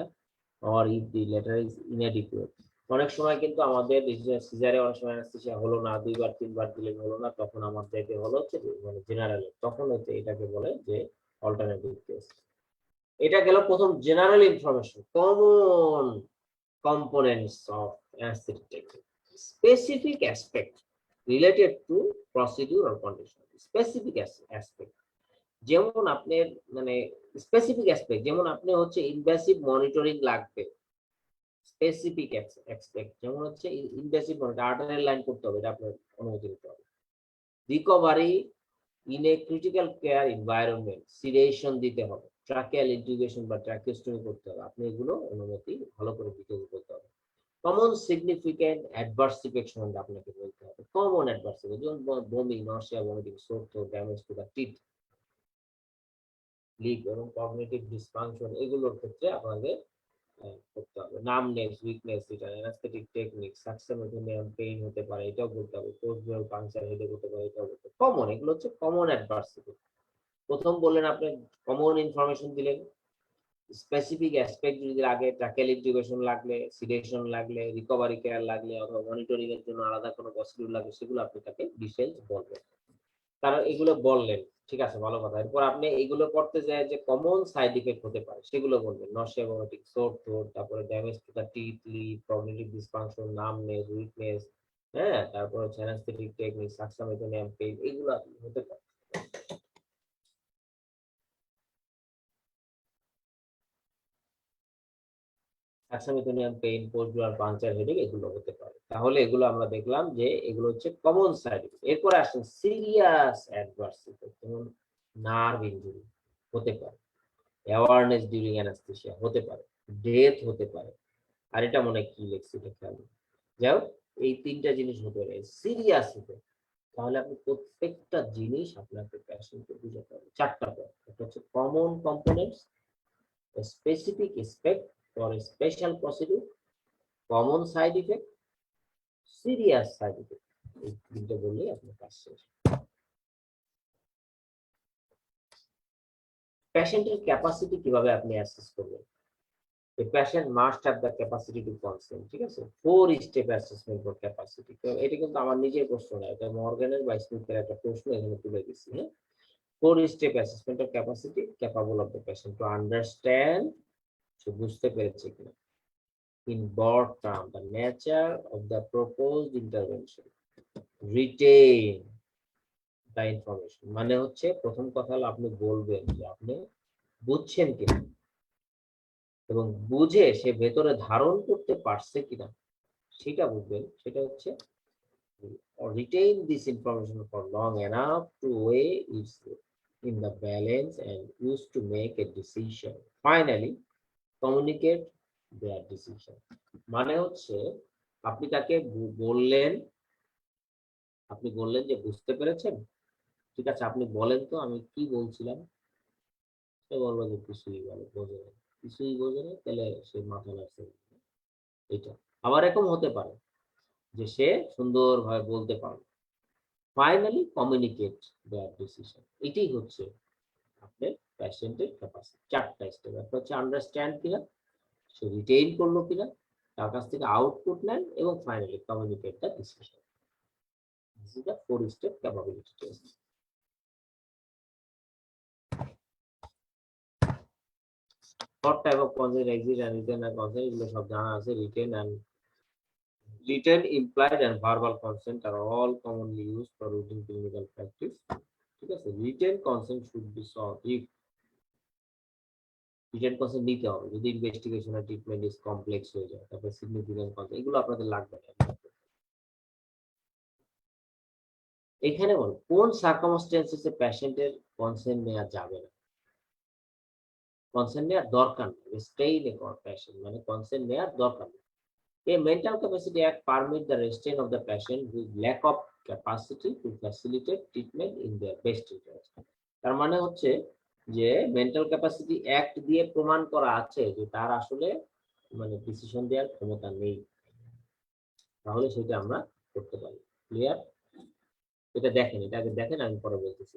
or if the latter is inadequate। অনেক সময় কিন্তু আমাদের সিজারে অনেক সময় অ্যানেস্থেসিয়া হলো না, দুইবার তিনবার দিলে হলো না, তখন আমাদের হলো হচ্ছে মানে জেনারেল, তখন হচ্ছে এটাকে বলে যে অল্টারনেটিভ কেস। এটা গেল প্রথম general information, common components of anaesthetic technique. Specific aspect related to procedure or condition, specific aspect, যেমন আপনার মানে স্পেসিফিক অ্যাসপেক্ট, যেমন আপনি হচ্ছে ইনভেসিভ মনিটরিং লাগবে, স্পেসিফিক অ্যাসপেক্ট যেমন হচ্ছে ইনভেসিভ মনিটর, আর্টারিয়াল লাইন করতে হবে, এটা আপনার অনুমতি নিতে হবে, recovery in a critical care environment, sedation দিতে হবে, ট্রাকিয়াল ইন্টিগ্রেশন বা ট্রাকিওস্টমি করতে হবে, আপনি এগুলো অনুমতি ভালো করে দিতে বলতে হবে। কমন সিগনিফিকেন্ট অ্যাডভার্স ইফেক্ট সম্বন্ধে আপনাকে বলতে হবে। কমন অ্যাডভার্স ইফেক্ট যেমন বমি, nausea, vomiting, sore throat, damage to the teeth, leak এবং কগনিটিভ ডিসফাংশন, এগুলোর ক্ষেত্রে আপনাদের করতে হবে। নামনেস, উইকনেস, এটা অ্যানাস্থেটিক টেকনিক, সাকসেমেথোনিয়াম পেইন হতে পারে, এটাও বলতে হবে। পোস্ট পাংচার হেডেক হতে পারে, এটাও বলতে হবে। কমন, এগুলো হচ্ছে কমন অ্যাডভার্স ইফেক্ট। প্রথম বললেন আপনি কমন ইনফরমেশন দিলেন, স্পেসিফিক অ্যাসপেক্ট যদি লাগে, ট্রাকেল ইন্টিউবেশন লাগলে, সিডেশন লাগলে, রিকভারি কেয়ার লাগলে, অথবা মনিটরিং এর জন্য আলাদা কোনো প্রসিডিউর লাগবে, সেগুলো আপনি তাকে ডিটেইলস বলবেন। কারণ এগুলো বললেন, ঠিক আছে, ভালো কথা। এরপর আপনি এগুলো করতে যায় যে কমন সাইড ইফেক্ট হতে পারে সেগুলো বলবেন। নরসিয়া, ভমিটিং, সোর থ্রোট, তারপরে damage to the teeth, lip, cognitive dysfunction, numbness, weakness, হ্যাঁ, তারপর হচ্ছে অ্যানাস্থেটিক টেকনিক, সাকসামেথোনিয়াম পেইন, এগুলো হতে পারে। সাকসামেথোনিয়াম পেইন, পোস্ট পাংচার হেডেক, এগুলো হতে পারে। তাহলে এগুলো আমরা দেখলাম যে এগুলো হচ্ছে কমন সাইড ইফেক্ট। এরপর আসেন সিরিয়াস অ্যাডভার্স ইফেক্ট, যেমন নার্ভ ইনজুরি হতে পারে, অ্যাওয়ারনেস ডিউরিং অ্যানাস্থেসিয়া হতে পারে, ডেথ হতে পারে। আর এটা মনে হয় কি লেখছি এটা খেয়াল, যাই হোক, এই তিনটা জিনিস হতে পারে সিরিয়াস ইফেক্ট। তাহলে আপনি প্রত্যেকটা জিনিস আপনাকে পেশেন্টকে বুঝাতে হবে। চারটা পয়েন্ট, একটা হচ্ছে common components, specific aspect for a special procedure, common side effect, serious side effect. এই তিনটা বললেই আপনার কাজ শেষ। পেশেন্টের ক্যাপাসিটি কিভাবে আপনি অ্যাসেস করবেন? The patient must have the capacity to consent, ঠিক আছে? 4 step assessment for capacity। তো এটা কিন্তু আমার নিজের প্রশ্ন না, এটা মর্গানের বা স্মিথের একটা প্রশ্ন এখানে তুলে দিচ্ছি, হ্যাঁ। 4 step assessment of capacity, capable of the patient to understand, সে বুঝতে পেরেছে কিনা, in broad term the nature of the proposed intervention, retain the information, মানে হচ্ছে প্রথম কথা হলো আপনি বলবেন যে আপনি বুঝছেন কিনা এবং বুঝে সে ভেতরে ধারণ করতে পারছে কিনা সেটা বুঝবেন। সেটা হচ্ছে retain this information for long enough to weigh it in the balance and use to make a decision. Finally, communicate their decision, মানে হচ্ছে আপনি তাকে বললেন, আপনি বললেন যে বুঝতে পেরেছেন, ঠিক আছে, আপনি বলেন তো আমি কি বলছিলাম। সে বললো যে কিছুই বোঝে না, কিছুই বোঝে না, তাহলে সে মাথা নাড়ছে। এটা আবার এরকম হতে পারে যে সে সুন্দরভাবে বলতে পারবে। ফাইনালি কমিউনিকেট দেয়ার ডিসিশন, এটাই হচ্ছে আপনার পেশেন্টের ক্যাপাসিটি। চারটা স্টেপ, একটা হচ্ছে আন্ডারস্ট্যান্ড কিনা, সে রিটেইন করলো কিনা, তার কাছ থেকে আউটপুট নেন, এবং finally communicate the decision. This is the 4 step capability test. What type of consent exist and written and consent, এগুলো সব জানা আছে। Written, implied and verbal consent are all commonly used for routine clinical practice, ঠিক আছে। Written consent should be sought if, written consent নিতে হবে যদি investigation আর ট্রিটমেন্ট ইজ কমপ্লেক্স হয়ে যায়। তারপরে সিগনিফিকেন্ট কনসেন্ট, এগুলো আপনাদের লাগবে না। এখানে বল কোন সার্কামস্টেন্সেসে পেশেন্টের কনসেন্ট নেওয়া যাবে না, কনসেন্ট নেওয়ার দরকার নেই। স্টে ইন এ পেশেন্ট মানে কনসেন্ট নেওয়ার দরকার নেই। A mental capacity act permit the restraint of the patient with lack of capacity to facilitate treatment in their best interest। তার মানে হচ্ছে যে মেন্টাল ক্যাপাসিটি অ্যাক্ট দিয়ে প্রমাণ করা আছে যে তার আসলে মানে ডিসিশন দেওয়ার ক্ষমতা নেই, তাহলে সেটা আমরা করতে পারি। ক্লিয়ার? এটা দেখেন, এটা আগে দেখেন, আমি পরে বলতেছি।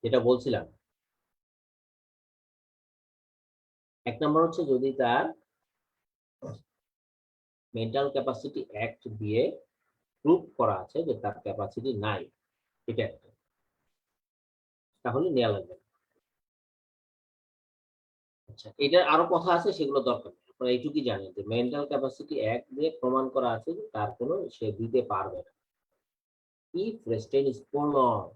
যেটা বলছিলাম, এক নম্বর হচ্ছে যদি তার মেন্টাল ক্যাপাসিটি অ্যাক্ট দিয়ে প্রুভ করা আছে যে তার ক্যাপাসিটি নাই, এটা একটা, তাহলে নেওয়া লাগবে না। আচ্ছা, এটার আরো কথা আছে, সেগুলো দরকার নেই, আপনারা এইটুকুই জানেন যে মেন্টাল ক্যাপাসিটি অ্যাক্ট দিয়ে প্রমাণ করা আছে যে তার কোনো সে দিতে পারবে না। ইফ রেস্ট্রেইন ইজ প্রলংড,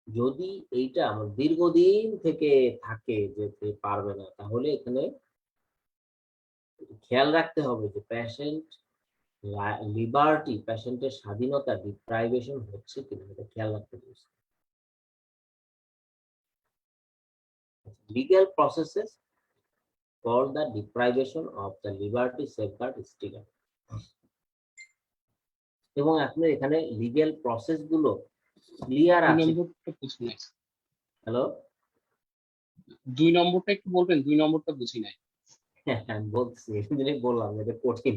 যদি এইটা আমার দীর্ঘদিন থেকে থাকে যে সে পারবে না, তাহলে এখানে খেয়াল রাখতে হবে যে পেশেন্ট লিবার্টি, পেশেন্টের স্বাধীনতা ডিপ্রাইভেশন হচ্ছে কিনা, এটা খেয়াল রাখতে হবে। Legal processes called the deprivation of the liberty safeguard is triggered, এবং আপনার এখানে লিগ্যাল প্রসেস গুলো ক্লিয়ার দুই আছে। নম্বরটা বুঝি নাই। হ্যালো, 2 নম্বরটা একটু বলবেন, 2 নম্বরটা বুঝি নাই। হ্যাঁ বলছি, এই বললাম এটা কঠিন।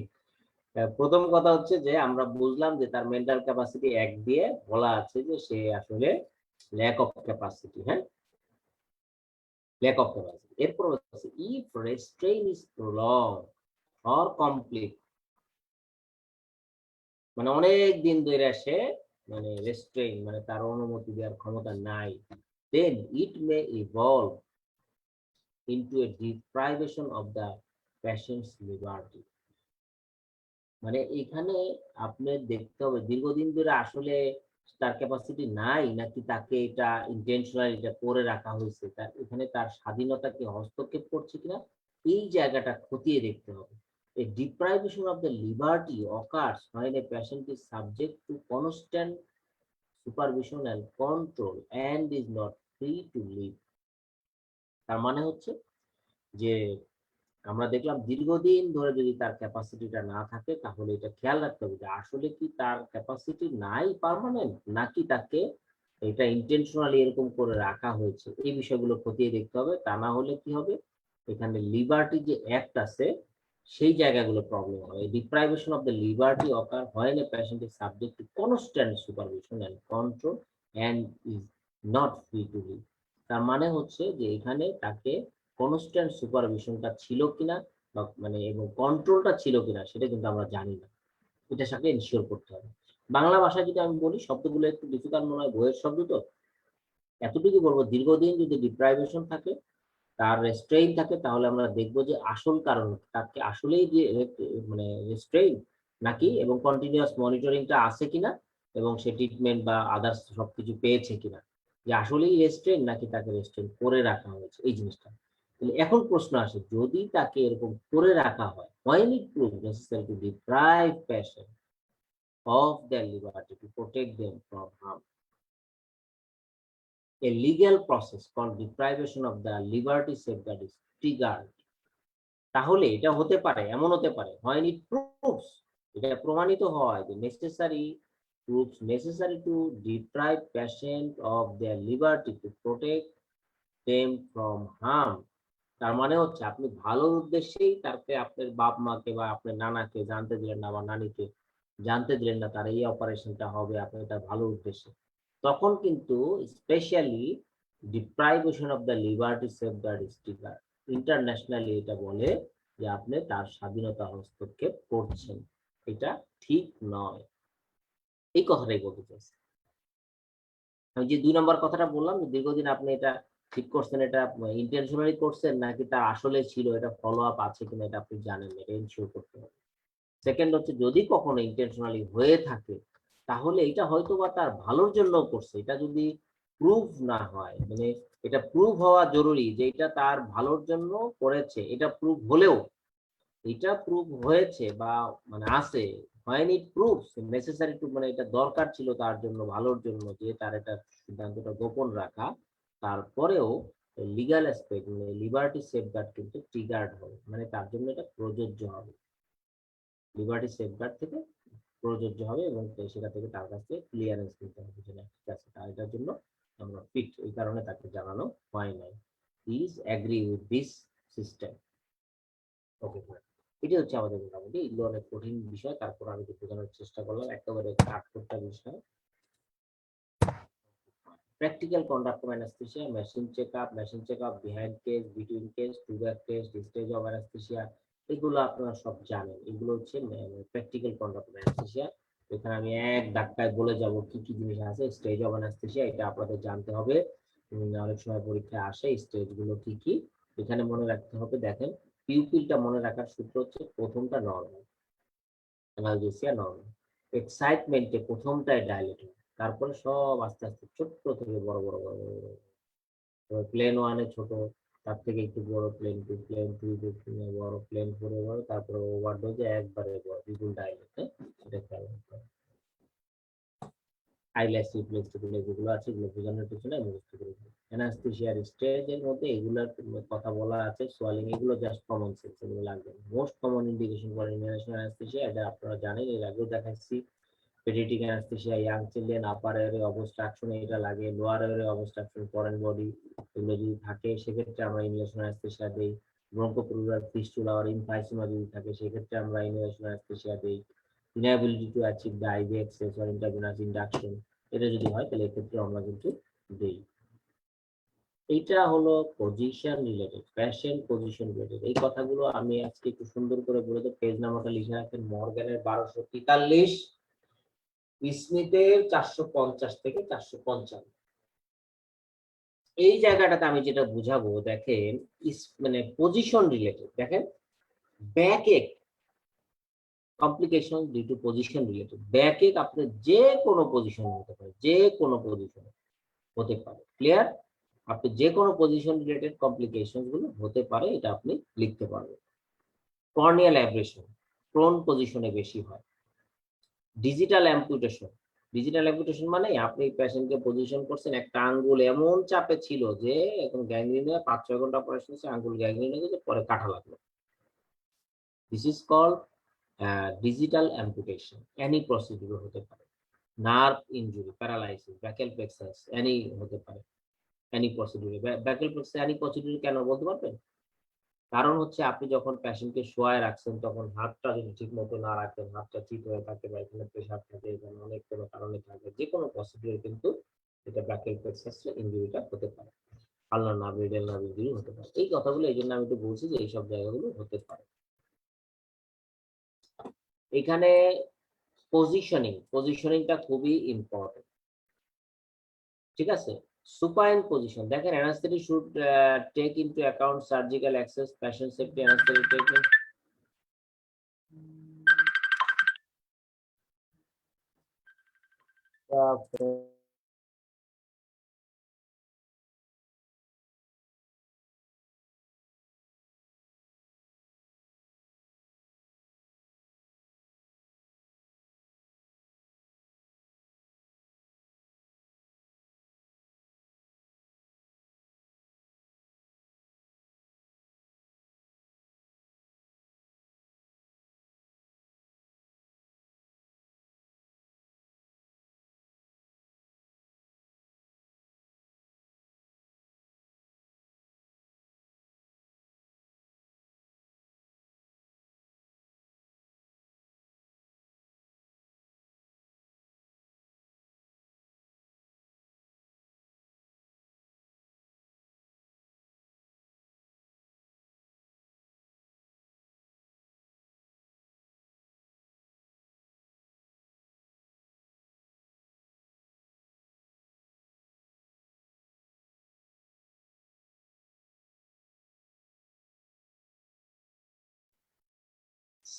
প্রথম কথা হচ্ছে যে আমরা বুঝলাম যে তার মেন্টাল ক্যাপাসিটি এক দিয়ে বলা আছে যে সে আসলে ল্যাক অফ ক্যাপাসিটি, হ্যাঁ ল্যাক অফ ক্যাপাসিটি। এরপর হচ্ছে if restrain is prolong or complete, মানে অনেক দিন ধরে সে মানে রেস্ট্রেইন মানে তার অনুমতি দেওয়ার ক্ষমতা নাই, then it may evolve into a deprivation of the patient's liberty। মানে এখানে আপনি দেখতে হবে দীর্ঘদিন ধরে আসলে তার ক্যাপাসিটি নাই নাকি তাকে এটা ইন্টেনশনালি এটা করে রাখা হয়েছে, তার এখানে তার স্বাধীনতাকে হস্তক্ষেপ করছে কিনা, এই জায়গাটা খতিয়ে দেখতে হবে। A deprivation of the liberty occurs when a patient is subject to constant supervision and control and is not free to live। তার মানে হচ্ছে যে আমরা দেখলাম দীর্ঘদিন ধরে যদি তার ক্যাপাসিটিটা না থাকে, তাহলে এটা খেয়াল রাখতে হবে যে আসলে কি তার ক্যাপাসিটি নাই পার্মানেন্ট, নাকি তাকে এটা ইন্টেনশনালি এরকম করে রাখা হয়েছে, এই বিষয়গুলো খতিয়ে দেখতে হবে। তা না হলে কি হবে, এখানে লিবার্টি যে অ্যাক্ট আছে সেই জায়গাগুলো প্রবলেম হবে। Deprivation of the liberty ochre when a patient is subject to constant supervision and control and is not free to live। তার মানে হচ্ছে যে এখানে তাকে কনস্ট্যান্ট সুপারভিশনটা ছিল কিনা বা মানে এবং কন্ট্রোলটা ছিল কিনা সেটা কিন্তু আমরা জানি না, এটার সাথে এনশিওর করতে হবে। বাংলা ভাষায় যদি আমি বলি, শব্দগুলো একটু ডিফিকাল্ট মনে হয়, বইয়ের শব্দ তো, এতটুকু বলবো দির্ঘদিন যদি ডিপ্রাইভেশন থাকে, তার রেস্ট্রেইন থাকে, তাহলে আমরা দেখবো যে আসল কারণ তাকে আসলেই যে মানে রেস্ট্রেইন নাকি, এবং কন্টিনিউয়াস মনিটরিংটা আছে কিনা, এবং সে ট্রিটমেন্ট বা আদার্স সবকিছু পেয়েছে কিনা, যে আসলেই রেস্ট্রেইন নাকি তাকে রেস্ট্রেইন করে রাখা হয়েছে, এই জিনিসটা। তাহলে এখন প্রশ্ন আসে, যদি তাকে এরকম করে রাখা হয়, when it proves necessary to deprive patient of their liberty to protect them from harm, a legal process called deprivation of the liberty safeguard is triggered। তাহলে এটা হতে পারে, এমন হতে পারে when it proves, এটা প্রমাণিত হয় যে necessary to deprive patient of their liberty to protect them from harm। তার মানে হচ্ছে আপনি ভালোর উদ্দেশ্যেই তাকে আপনার বাপ মাকে বা আপনার নানাকে জানতে দিলেন না বা নানিকে জানতে দিলেন না তার এই অপারেশনটা হবে, আপনি এটা ভালো উদ্দেশ্যে, তখন কিন্তু specially deprivation of the liberty safeguard is triggered. Internationally এটা বলে যে আপনি তার স্বাধীনতা হস্তক্ষেপ করছেন, এটা ঠিক নয়, এই কথাটাই বলতে চাইছি। আমি যে 2 নম্বর কথাটা বললাম যে দীর্ঘদিন আপনি এটা ঠিক করছেন, এটা ইন্টেনশনালি করছেন নাকি তা আসলে ছিল, এটা ফলো আপ আছে কিনা এটা আপনি জানেন না, এটা এনশিওর করতে হবে। সেকেন্ড হচ্ছে যদি কখনো ইন্টেনশনালি হয়ে থাকে, তাহলে এটা হয়তো বা তার ভালোর জন্য করছে, এটা যদি প্রুভ না হয়, মানে এটা প্রুভ হওয়া জরুরি যে এটা তার ভালোর জন্য করেছে, এটা প্রুভ হলেও, এটা প্রুভ হয়েছে বা মানে আছে, when it proves necessary to, মানে এটা দরকার ছিল তার জন্য ভালোর জন্য যে তার এটা সিদ্ধান্তটা গোপন রাখা, তারপরেও লিগ্যাল অ্যাসপেক্ট মানে লিবার্টি সেফগার্ড কিন্তু ট্রিগার্ড হবে, মানে তার জন্য এটা প্রযোজ্য হবে, লিবার্টি সেফগার্ড থেকে প্রযোজ্য হবে, এবং সেটা থেকে তার কাছে ক্লিয়ারেন্স নিতে হবে যে না ঠিক আছে তার এটার জন্য আমরা ফিট, এই কারণে তাকে জানানো হয় নাই। Please agree with this system. Okay, এটা হচ্ছে আমাদের মোটামুটি, এগুলো অনেক কঠিন বিষয়, তারপর আমি একটু বোঝানোর চেষ্টা করলাম, একেবারে কাট করতে বিষয়। Practical conduct of anesthesia, machine checkup, behind case, between case, to back case, stage of anesthesia, এগুলো আপনারা সব জানেন। এগুলো হচ্ছে প্র্যাকটিক্যাল কন্ডাক্ট অফ অ্যানেস্থেসিয়া। এখানে আমি এক ধাক্কায় বলে যাব কি কি জিনিস আছে। স্টেজ অফ অ্যানেস্থেসিয়া এটা আপনাদের জানতে হবে, অনেক সময় পরীক্ষায় আসে স্টেজ গুলো কি কি। এখানে মনে রাখতে হবে, দেখেন পিউপিলটা মনে রাখার সূত্র হচ্ছে প্রথমটা নরমাল, অ্যানালজেসিয়া নরমাল, এক্সাইটমেন্টে প্রথমটাই ডাইলেট হয়, তারপরে সব আস্তে আস্তে ছোট্ট থেকে বড় বড় বড় বড় প্লেন ওয়ানে ছোট, তার থেকে একটু বড় প্লেন টু, প্লেন থ্রি বড়, প্লেন ফোরে বড়, তারপরে ওভারডোজে একবারে বড় দ্বিগুণ ডাইলেট। সেটা খেয়াল রাখতে হবে। আইল্যাশ রিপ্লেস যেগুলো আছে এগুলো বোঝানোর পিছনে মুখস্থ করে দিই। অ্যানাস্থেসিয়ার স্টেজের মধ্যে এগুলোর কথা বলা আছে, সোয়ালিং, এগুলো জাস্ট কমন সেন্স, এগুলো লাগবে। Most common indication for inhalation anaesthesia, এটা আপনারা জানেন, এর আগেও দেখাচ্ছি। পেডিয়াট্রিক অ্যানাস্থেসিয়া, ইয়াং চিলড্রেন, আপার এয়ারে অবস্ট্রাকশন এটা লাগে, লোয়ার এয়ারে অবস্ট্রাকশন, ফরেন বডি এগুলো যদি থাকে সেক্ষেত্রে আমরা ইনহেলেশন অ্যানাস্থেসিয়া দেই। ব্রঙ্কোপ্লুরাল ফিস্টুলা আর ইনফাইসিমা যদি থাকে সেক্ষেত্রে আমরা ইনহেলেশন অ্যানাস্থেসিয়া দেই। Inability to achieve the IV access or intravenous induction এটা যদি হয় তাহলে এক্ষেত্রে আমরা কিন্তু দেই। এইটা হলো position related, patient position related. এই কথাগুলো আমি আজকে একটু সুন্দর করে বলে দেব। পেজ নাম্বারটা লিখে রাখেন, মর্গ্যানের 1243, স্মিথের 450 থেকে 455। এই জায়গাটাতে আমি যেটা বুঝাবো, দেখেন মানে পজিশন রিলেটেড, দেখেন backache complication due to position related. Backache আপনার যে কোনো পজিশন হতে পারে, যে কোনো পজিশন হতে পারে, ক্লিয়ার? আপনি যে কোনো পজিশন রিলেটেড কমপ্লিকেশন গুলো হতে পারে, এটা আপনি লিখতে পারবেন। কর্নিয়াল অ্যাব্রেশন প্রোন পজিশনে বেশি হয়। ডিজিটাল অ্যাম্পুটেশন, ডিজিটাল অ্যাম্পুটেশন মানে আপনি পেশেন্টকে পজিশন করছেন, একটা আঙ্গুল এমন চাপে ছিল যে এখন গ্যাংগ্রিন হয়ে 5-6 ঘন্টা অপারেশন হচ্ছে, আঙ্গুল গ্যাংগ্রিন হয়ে গেছে, পরে কাটা লাগলো। This is called digital amputation. Any procedure হতে পারে, nerve injury, paralysis, brachial plexus, any হতে পারে, এনি প্রসিডিউরে। ব্যাকেল প্লেক্সাস এনি প্রসিডিউর কেন বলতে পারবেন? কারণ হচ্ছে আপনি যখন পেশেন্টকে শোয়ায় রাখছেন তখন হাতটা যদি ঠিক মতো না রাখেন, হাতটা ঠিক হয়ে থাকে বা এখানে প্রেশার থাকে, এখানে অনেক কোনো কারণে থাকে, যে কোনো প্রসিডিউর কিন্তু এটা ব্যাকেল প্লেক্সাস ইনজুরিটা হতে পারে, আল্লাহ নার্ভ, রেডিয়াল নার্ভ ইনজুরি হতে পারে। এই কথাগুলো এই জন্য আমি একটু বলছি যে এইসব জায়গাগুলো হতে পারে। এখানে পজিশনিংটা খুবই ইম্পর্টেন্ট, ঠিক আছে? supine position, দেখেন anesthetic should take into account surgical access, patient safety, anesthetic treatment.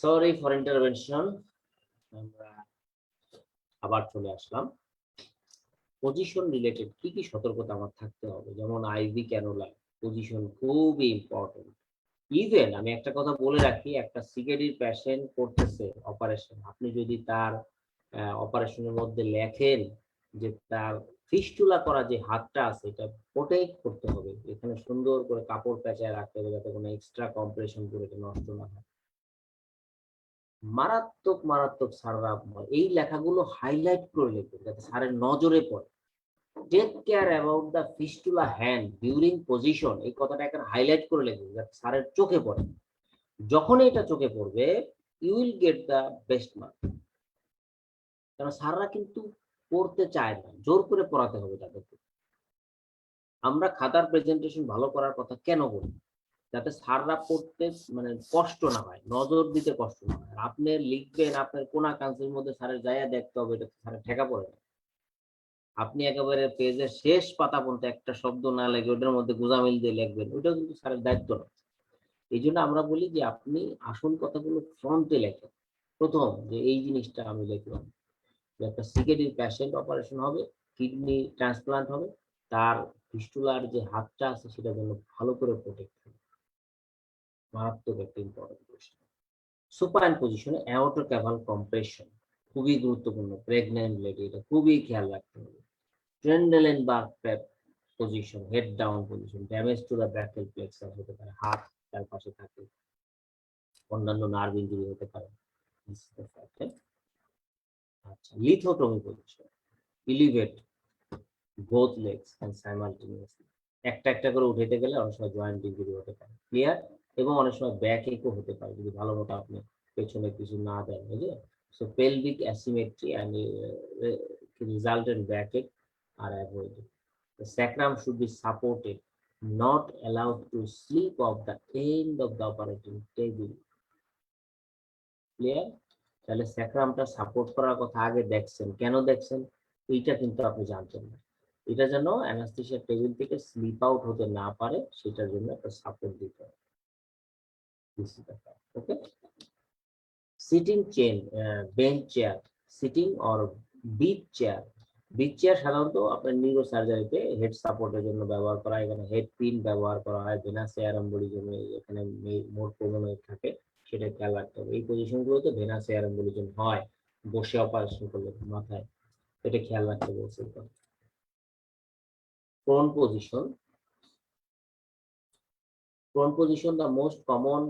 Sorry for intervention, আমরা আবার চলে আসলাম। পজিশন রিলেটেড কি কি সতর্কতা আমার থাকতে হবে, যেমন আইভি ক্যানোলা পজিশন খুবই ইম্পর্টেন্ট। ইভেন আমি একটা কথা বলে রাখি, একটা সিকেডির পেশেন্ট করতেছে অপারেশন, আপনি যদি তার অপারেশনের মধ্যে লেখেন যে তার ফিস্টুলা করা যে হাতটা আছে এটা প্রোটেক্ট করতে হবে, এখানে সুন্দর করে কাপড় পেঁচায় রাখতে হবে যাতে কোনো এক্সট্রা কম্প্রেশন করে এটা নষ্ট না হয়। মারাত্মক মারাত্মক স্যাররা এই লেখাগুলো হাইলাইট করে লিখবেন যাতে স্যারের নজরে পড়ে। Take care about the fistula hand during position, এই কথাটা একটা হাইলাইট করে লিখবেন যাতে স্যারের চোখে পড়ে। যখন এটা চোখে পড়বে you will get the best mark. কারণ স্যাররা কিন্তু পড়তে চায় না, জোর করে পড়াতে হবে তাদেরকে। আমরা খাতার প্রেজেন্টেশন ভালো করার কথা কেন বলি? যাতে স্যাররা পড়তে মানে কষ্ট না হয়, নজর দিতে কষ্ট না হয়। আপনি লিখবেন, আপনার কোনা কাঞ্চের মধ্যে স্যারের যাইয়া দেখতে হবে, এটা স্যারের ঠেকা পড়ে না। আপনি একেবারে পেজের শেষ পাতা পর্যন্ত একটা শব্দ না লেগে ওটার মধ্যে গোজামিল দিয়ে লিখবেন, ওটাও কিন্তু স্যারের দায়িত্ব না। এই জন্য আমরা বলি যে আপনি আসল কথাগুলো ফ্রন্টে লেখেন। প্রথম যে এই জিনিসটা আমি লিখলাম যে একটা সিকেডির প্যাশেন্ট অপারেশন হবে, কিডনি ট্রান্সপ্লান্ট হবে, তার ফিস্টুলার যে হাতটা আছে সেটা যেন ভালো করে প্রোটেক্ট হবে। মারাত্মক একটা ইম্পর্টেন্ট কোয়েশ্চেন। সুপাইন পজিশনে অ্যাওর্টোক্যাভাল কম্প্রেশন খুবই গুরুত্বপূর্ণ। প্রেগন্যান্ট লেডি এটা খুবই খেয়াল রাখতে হবে। Trendelenburg position, head down position, damage to the brachial plexus হতে পারে, হাত তার পাশে থাকে, অন্যান্য নার্ভ ইনজুরি হতে পারে। আচ্ছা, lithotomy position, elevate both legs and simultaneously. একটা একটা করে উঠাইতে গেলে অনেক সময় জয়েন্ট ইনজুরি হতে পারে, ক্লিয়ার? এবং অনেক সময় ব্যাক একও হতে পারে যদি ভালো মতো আপনি পেছনে কিছু না দেন, বুঝলে? So pelvic asymmetry and result in back ache are avoided. The sacrum should be supported, not allowed to slip off the end of the operating table. Clear? তাহলে স্যাক্রামটা সাপোর্ট করার কথা আগে দেখছেন, কেন দেখছেন এইটা কিন্তু আপনি জানতেন না। এটা যেন অ্যানাস্থেসিয়া টেবিল থেকে স্লিপ আউট হতে না পারে, সেটার জন্য একটা সাপোর্ট দিতে হবে। Okay, sitting chair, bench chair, sitting or beach chair. Beach chair সাধারণত আপনার নিউরো সার্জারিতে হেড সাপোর্টের জন্য ব্যবহার করা হয়। এখানে হেড পিন ব্যবহার করা হয়, ভেনাস এয়ারম্বলিজম এখানে মোট প্রবলেম থাকে, সেটা খেয়াল রাখতে হবে। এই পজিশনগুলোতে ভেনাস এয়ারম্বলিজম হয় বসে অপারেশন করলে মাথায়, এটা খেয়াল রাখতে বলছে। Prone position, prone position the most common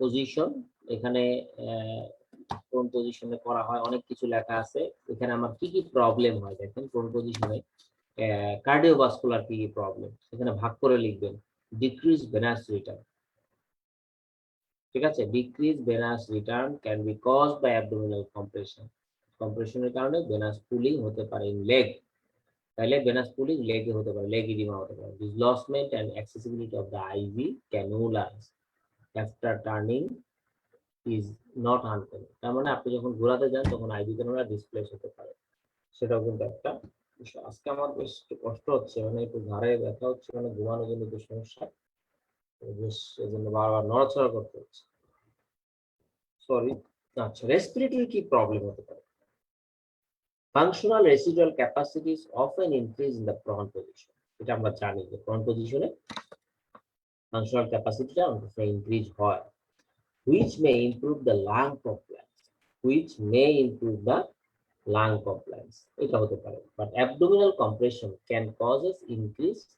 position. এখানে প্রোন পজিশনে করা হয়, অনেক কিছু লেখা আছে এখানে। আমার কি কি প্রবলেম হয় দেখেন প্রোন পজিশনে, কার্ডিওভাস্কুলার কি কি প্রবলেম এখানে ভাগ করে লিখবেন। ডিক্রিজ ভেনাস রিটার্ন, ঠিক আছে? Decrease venous return can be caused by abdominal compression. কম্প্রেশনের কারণে ভেনাস পুলিং হতে পারে ইন লেগ, তাহলে ভেনাস পুলিং লেগে হতে পারে, লেগ ইডিমা হতে পারে। Dislodgement and accessibility of the IV cannulas after turning is not uncommon. তার মানে আপনি যখন ঘোরাতে যান তখন আইভি ক্যানুলা ডিসপ্লেস হতে পারে, সেটাও কিন্তু একটা বিষয়। আজকে আমার বেশ একটু কষ্ট হচ্ছে, মানে একটু ঘাড়ে ব্যথা হচ্ছে, মানে ঘুমানোর জন্য একটু সমস্যা, বেশ এই জন্য বারবার নড়াচড়া করতে হচ্ছে, সরি। আচ্ছা, রেসপিরেটরি কি প্রবলেম হতে পারে? Functional residual capacities often increase in the prone position. এটা আমরা জানি যে prone পজিশনে functional capacity টা ইনক্রিজ হয়, which may improve the lung compliance, which may improve the lung compliance, এটা হতে পারে। But abdominal compression can causes increased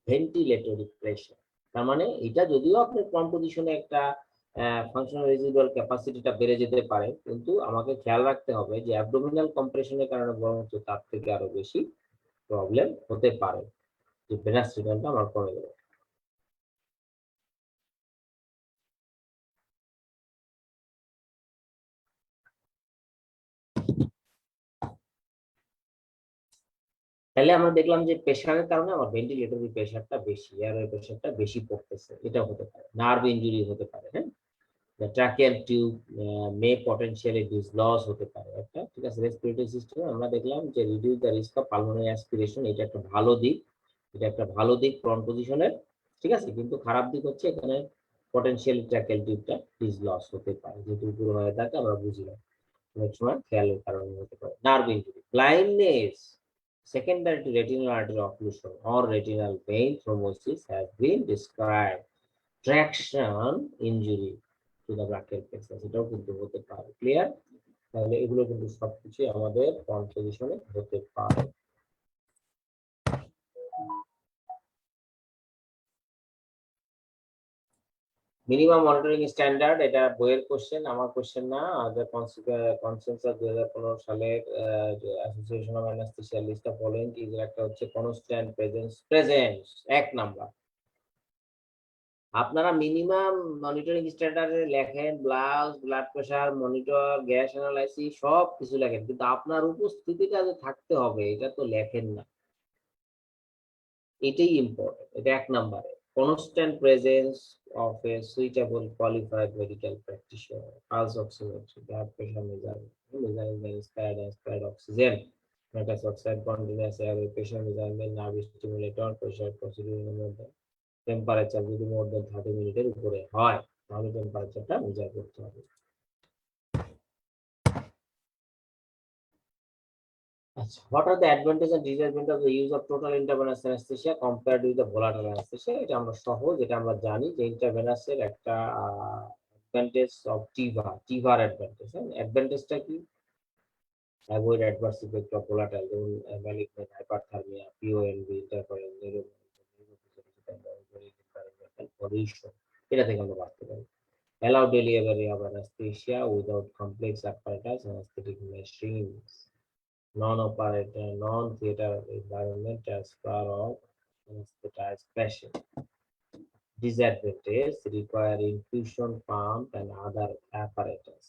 ventilatory pressure. তার মানে এটা যদিও আপনার prone পজিশনে একটা ফাংশনাল রেজিডুয়াল ক্যাপাসিটিটা বেড়ে যেতে পারে, কিন্তু আমাকে খেয়াল রাখতে হবে যে অ্যাবডোমিনাল কম্প্রেশনের কারণে বরং তার থেকে আরো বেশি প্রবলেম হতে পারে, যে ভেনাস রিটার্নটা আমার কমে গেল। তাহলে আমরা দেখলাম যে প্রেশারের কারণে আমার ভেন্টিলেটরি প্রেশারটা বেশি, এয়ারওয়ে প্রেশারটা বেশি পড়তেছে, এটা হতে পারে। নার্ভ ইনজুরি হতে পারে, হ্যাঁ, ট্রাকিয়াল টিউব মে পটেনশিয়ালি ডিসলস হতে পারে একটা, ঠিক আছে? রেসপিরেটরি সিস্টেমে আমরা দেখলাম যে reduce the risk of pulmonary aspiration, এটা একটা ভালো দিক, এটা একটা ভালো দিক প্রন পজিশনের, ঠিক আছে? কিন্তু খারাপ দিক হচ্ছে এখানে পটেনশিয়ালি ট্রাকিয়াল টিউবটা ডিসলস হতে পারে, যেহেতু উপরে হয়ে থাকে আমরা বুঝি না, অনেক সময় খেয়ালের কারণে হতে পারে। Nerve injury, blindness, secondary to retinal artery occlusion or retinal vein thrombosis has been described. Traction injury to the brachial plexus, এটাও কিন্তু হতে পারে, ক্লিয়ার? তাহলে এগুলো কিন্তু সবকিছু আমাদের প্রন পজিশনে হতে পারে। মিনিমাম মনিটরিং স্ট্যান্ডার্ড, এটা বইয়ের কোশ্চেন, আমার কোশ্চেন না। আমাদের কনসেনসাস 2015 সালের association of anaesthetist of following is একটা হচ্ছে কনস্ট্যান্ট প্রেজেন্স, এক নাম্বার। আপনারা মিনিমাম মনিটরিং স্ট্যান্ডার্ডে লেখেন blood pressure monitor, gas analysis সব কিছু লেখেন, কিন্তু আপনার উপস্থিতিটা যে থাকতে হবে এটা তো লেখেন না। এটাই ইম্পর্টেন্ট, এটা 1 নম্বরে। Constant presence of a suitable qualified medical practitioner, pulse oximetry, blood pressure measurement, measuring the inspired oxygen, nitrous oxide, continuous air pressure measurement, nerve stimulator, pressure procedure এর মধ্যে টেম্পারেচার যদি মোর দেন 30 মিনিটের উপরে হয় তাহলে টেম্পারেচারটা মেজার করতে হবে। আচ্ছা, what are the advantages and disadvantages of the use of total intravenous anesthesia compared with the volatile anesthesia? এটা আমরা সহজ, এটা আমরা জানি যে ইন্ট্রাভেনাস এর একটা অ্যাডভান্টেজ অফ টিভার অ্যাডভান্টেজ। অ্যাডভান্টেজটা কি? Avoid adverse effect of volatile, যেমন ম্যালিগনেন্ট হাইপারথার্মিয়া, পিওএনভি, ইন্টারফারেন্স, পলিউশন, এটা থেকে আমরা বাঁচতে পারি। Allow delivery of anesthesia without complex apparatus, anesthetic machines, non-operator, non-theater environment, transfer of anesthetized patient. Disadvantage: require infusion pump and other apparatus.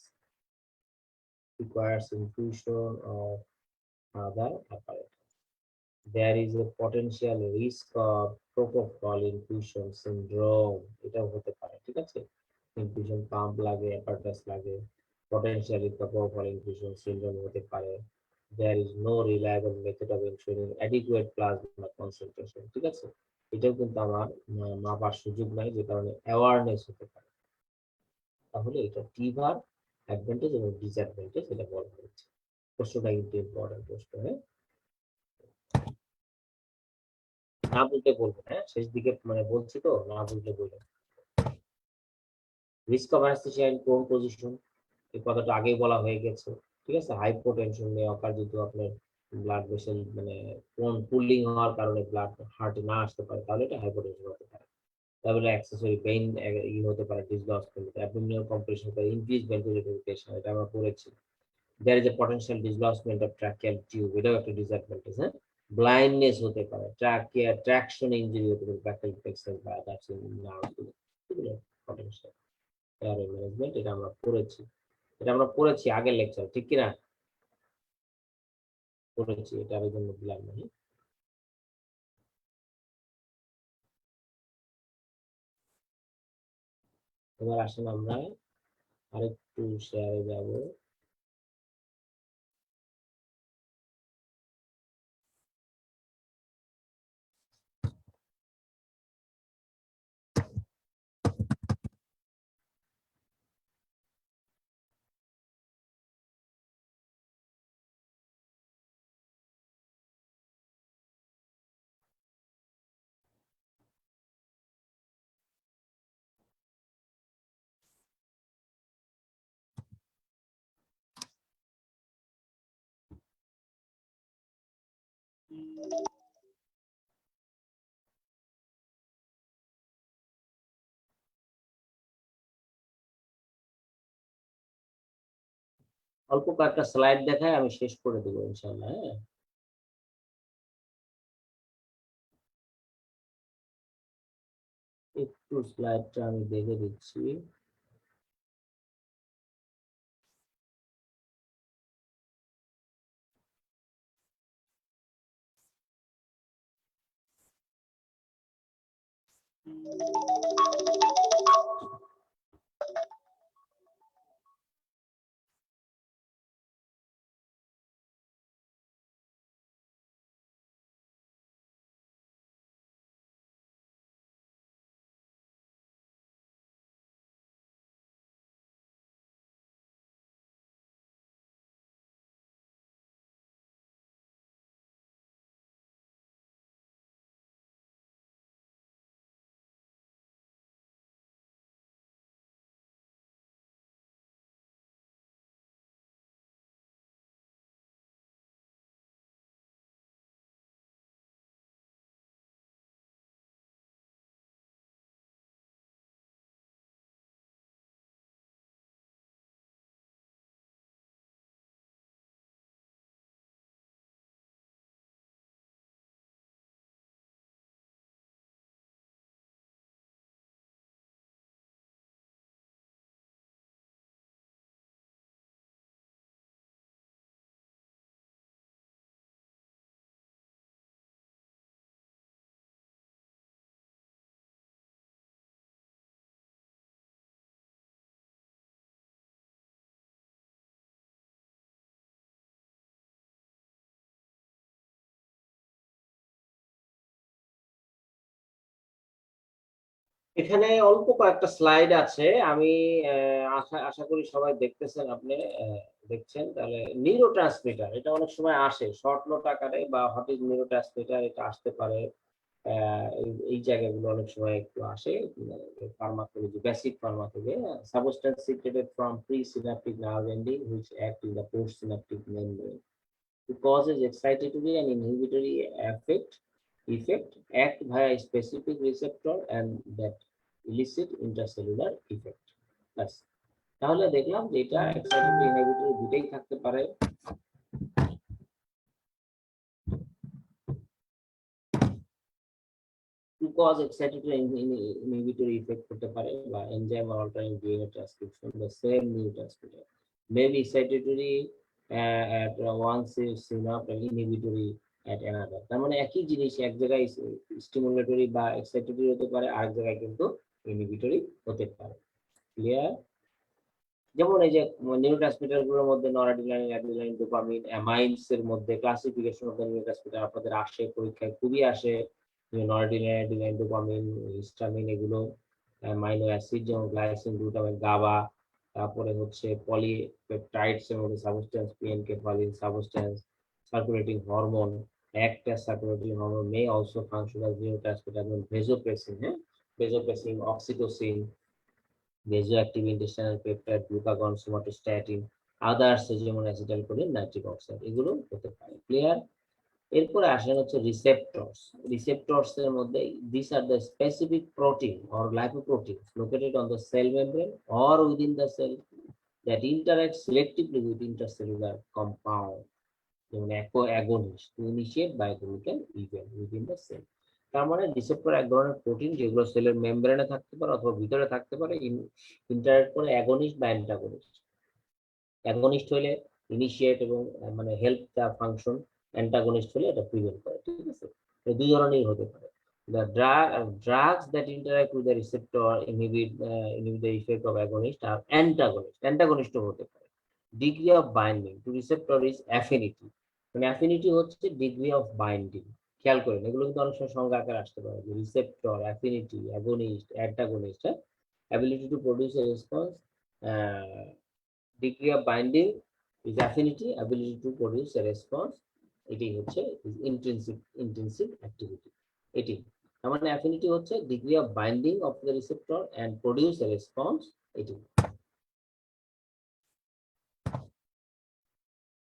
Requires infusion of other apparatus. There is a potential risk of propofol infusion syndrome. এটাও হতে পারে, ঠিক আছে? Infusion pump লাগে, apparatus লাগে, potentially propofol infusion syndrome হতে পারে। There is no reliable method of ensuring adequate plasma concentration, ঠিক আছে? এটাও কিন্তু আমার মাপার সুযোগ নাই, যে কারণে অ্যাওয়ারনেস হতে পারে। তাহলে এটা টিভার অ্যাডভান্টেজ এবং ডিসঅ্যাডভান্টেজ এটা বলা হয়েছে। প্রশ্নটা কিন্তু ইম্পর্টেন্ট প্রশ্ন, হ্যাঁ? না বুঝলে বলবেন, হ্যাঁ, শেষ দিকে মানে বলছি তো, না বুঝলে বলবেন। রিস্ক অফ অ্যানেস্থেসিয়া ইন কোন পজিশন, এই কথাটা আগেই বলা হয়ে গেছে, ঠিক আছে? হাইপোটেনশন নিয়ে অকারণে আপনার ব্লাড ভেসেল মানে কোন পুলিং হওয়ার কারণে ব্লাড হার্টে না আসতে পারে, তাহলে এটা হাইপোটেনশন হতে পারে। তাহলে অ্যাক্সেসরি পেইন হতে পারে, dislodgement, abdominal compression, increase ventilatory pressure, এটা আমরা পড়েছি। There is a potential dislodgement of tracheal tube, এটাও একটা ডিসঅ্যাডভান্টেজ, হ্যাঁ? ব্লাইন্ডনেস হতে পারে, ট্রাকশন ইনজুরি হতে পারে, ব্যাকেল ফ্লেক্সার বা দ্যাটস এগুলো পটেনশিয়াল এয়ার ম্যানেজমেন্ট, এটা আমরা পড়েছি, আগের লেকচার, ঠিক কি না? পড়েছি, এটা আর জন্য দিলাম না। এবার আসেন আমরা আরেকটু শেয়ারে যাব। অল্প কয়েকটা স্লাইড দেখায় আমি শেষ করে দেবো ইনশাআল্লাহ, হ্যাঁ? একটু স্লাইডটা আমি দেখে দিচ্ছি। এখানে অল্প কয়েকটা স্লাইড আছে, আমি আশা আশা করি সবাই দেখতেছেন, আপনি দেখছেন। তাহলে নিউরো ট্রান্সমিটার, এটা অনেক সময় আসে শর্ট নোট আকারে, বা হোয়াট ইজ নিউরো ট্রান্সমিটার, এটা আসতে পারে। এই জায়গাগুলো অনেক সময় একটু আসে pharmacology, basic pharmacology. Substance secreted from pre synaptic nerve ending which act in the post synaptic membrane to causes excitatory and inhibitory effect act via a specific receptor and that elicit intracellular effect. ব্যাস, তাহলে দেখলাম যে এটা excitatory inhibitory দুটেই থাকতে পারে। to cause excitatory and inhibitory effect করতে পারে, বা enzyme or altering DNA transcription the same neurotransmitter may be excitatory at one synapse and inhibitory at another। তার মানে একই জিনিস এক জায়গায় স্টিমুলেটরি বা এক্সাইটেটরি হতে পারে, আরেক জায়গায় কিন্তু ইনহিবিটরি হতে পারে। ক্লিয়ার? যেমন এই যে নিউরোট্রান্সমিটার গুলোর মধ্যে নরঅ্যাড্রিনালিন, অ্যাড্রিনালিন, ডোপামিন, অ্যামাইনস এর মধ্যে ক্লাসিফিকেশন অফ দ্য নিউরোট্রান্সমিটার আপনাদের আসে, পরীক্ষায় খুবই আসে। নরঅ্যাড্রিনালিন, অ্যাড্রিনালিন, ডোপামিন, হিস্টামিন, এগুলো অ্যামাইনো অ্যাসিড যেমন গ্লাইসিন, গ্লুটামিন, গাবা। তারপরে হচ্ছে পলিপেপটাইডস এর মধ্যে সাবস্টেন্স পিএনকেফালিন সাবস্টেন্স, সার্কুলেটিং হরমোন, একটা circulating hormone may also function as neurotransmitter, যেমন ভেসোপ্রেসিন, হ্যাঁ, vasopressin, oxytocin, vasoactive intestinal peptide, glucagon, somatostatin, others যেমন অ্যাসিটাইলকোলিন, নাইট্রিক অক্সাইড, এগুলো হতে পারে। ক্লিয়ার? এরপরে আসেন হচ্ছে রিসেপ্টরস। রিসেপ্টরস এর মধ্যে this are the specific protein or glycoproteins located on the cell membrane or within the cell that interact selectively with intracellular compound, যেমন agonist to initiate biochemical event within the cell. তার মানে receptor এক ধরনের protein যেগুলো সেলের মেমব্রেনে থাকতে পারে অথবা ভিতরে থাকতে পারে, ইন্টারেক্ট করে অ্যাগোনিস্ট বা অ্যান্টাগনিস্ট। অ্যাগোনিস্ট হলে ইনিশিয়েট এবং মানে হেল্প দ্য ফাংশন, অ্যান্টাগনিস্ট হলে এটা প্রিভেন্ট করে। ঠিক আছে, দুই ধরনেরই হতে পারে। The drugs that interact with the receptor inhibit the effect of agonist are antagonist. Antagonist হতে পারে। Degree of binding to receptor is affinity. মানে অ্যাফিনিটি হচ্ছে ডিগ্রি অফ বাইন্ডিং। খেয়াল করেন, এগুলো কিন্তু অনেক সময় সংজ্ঞা আকারে আসতে পারে, যে receptor, affinity, agonist, antagonist, ability to produce A response, degree of binding is affinity, ability to produce a response, এটাই হচ্ছে intrinsic activity। এটি তার মানে affinity হচ্ছে degree of binding of the receptor and produce a response, এটি।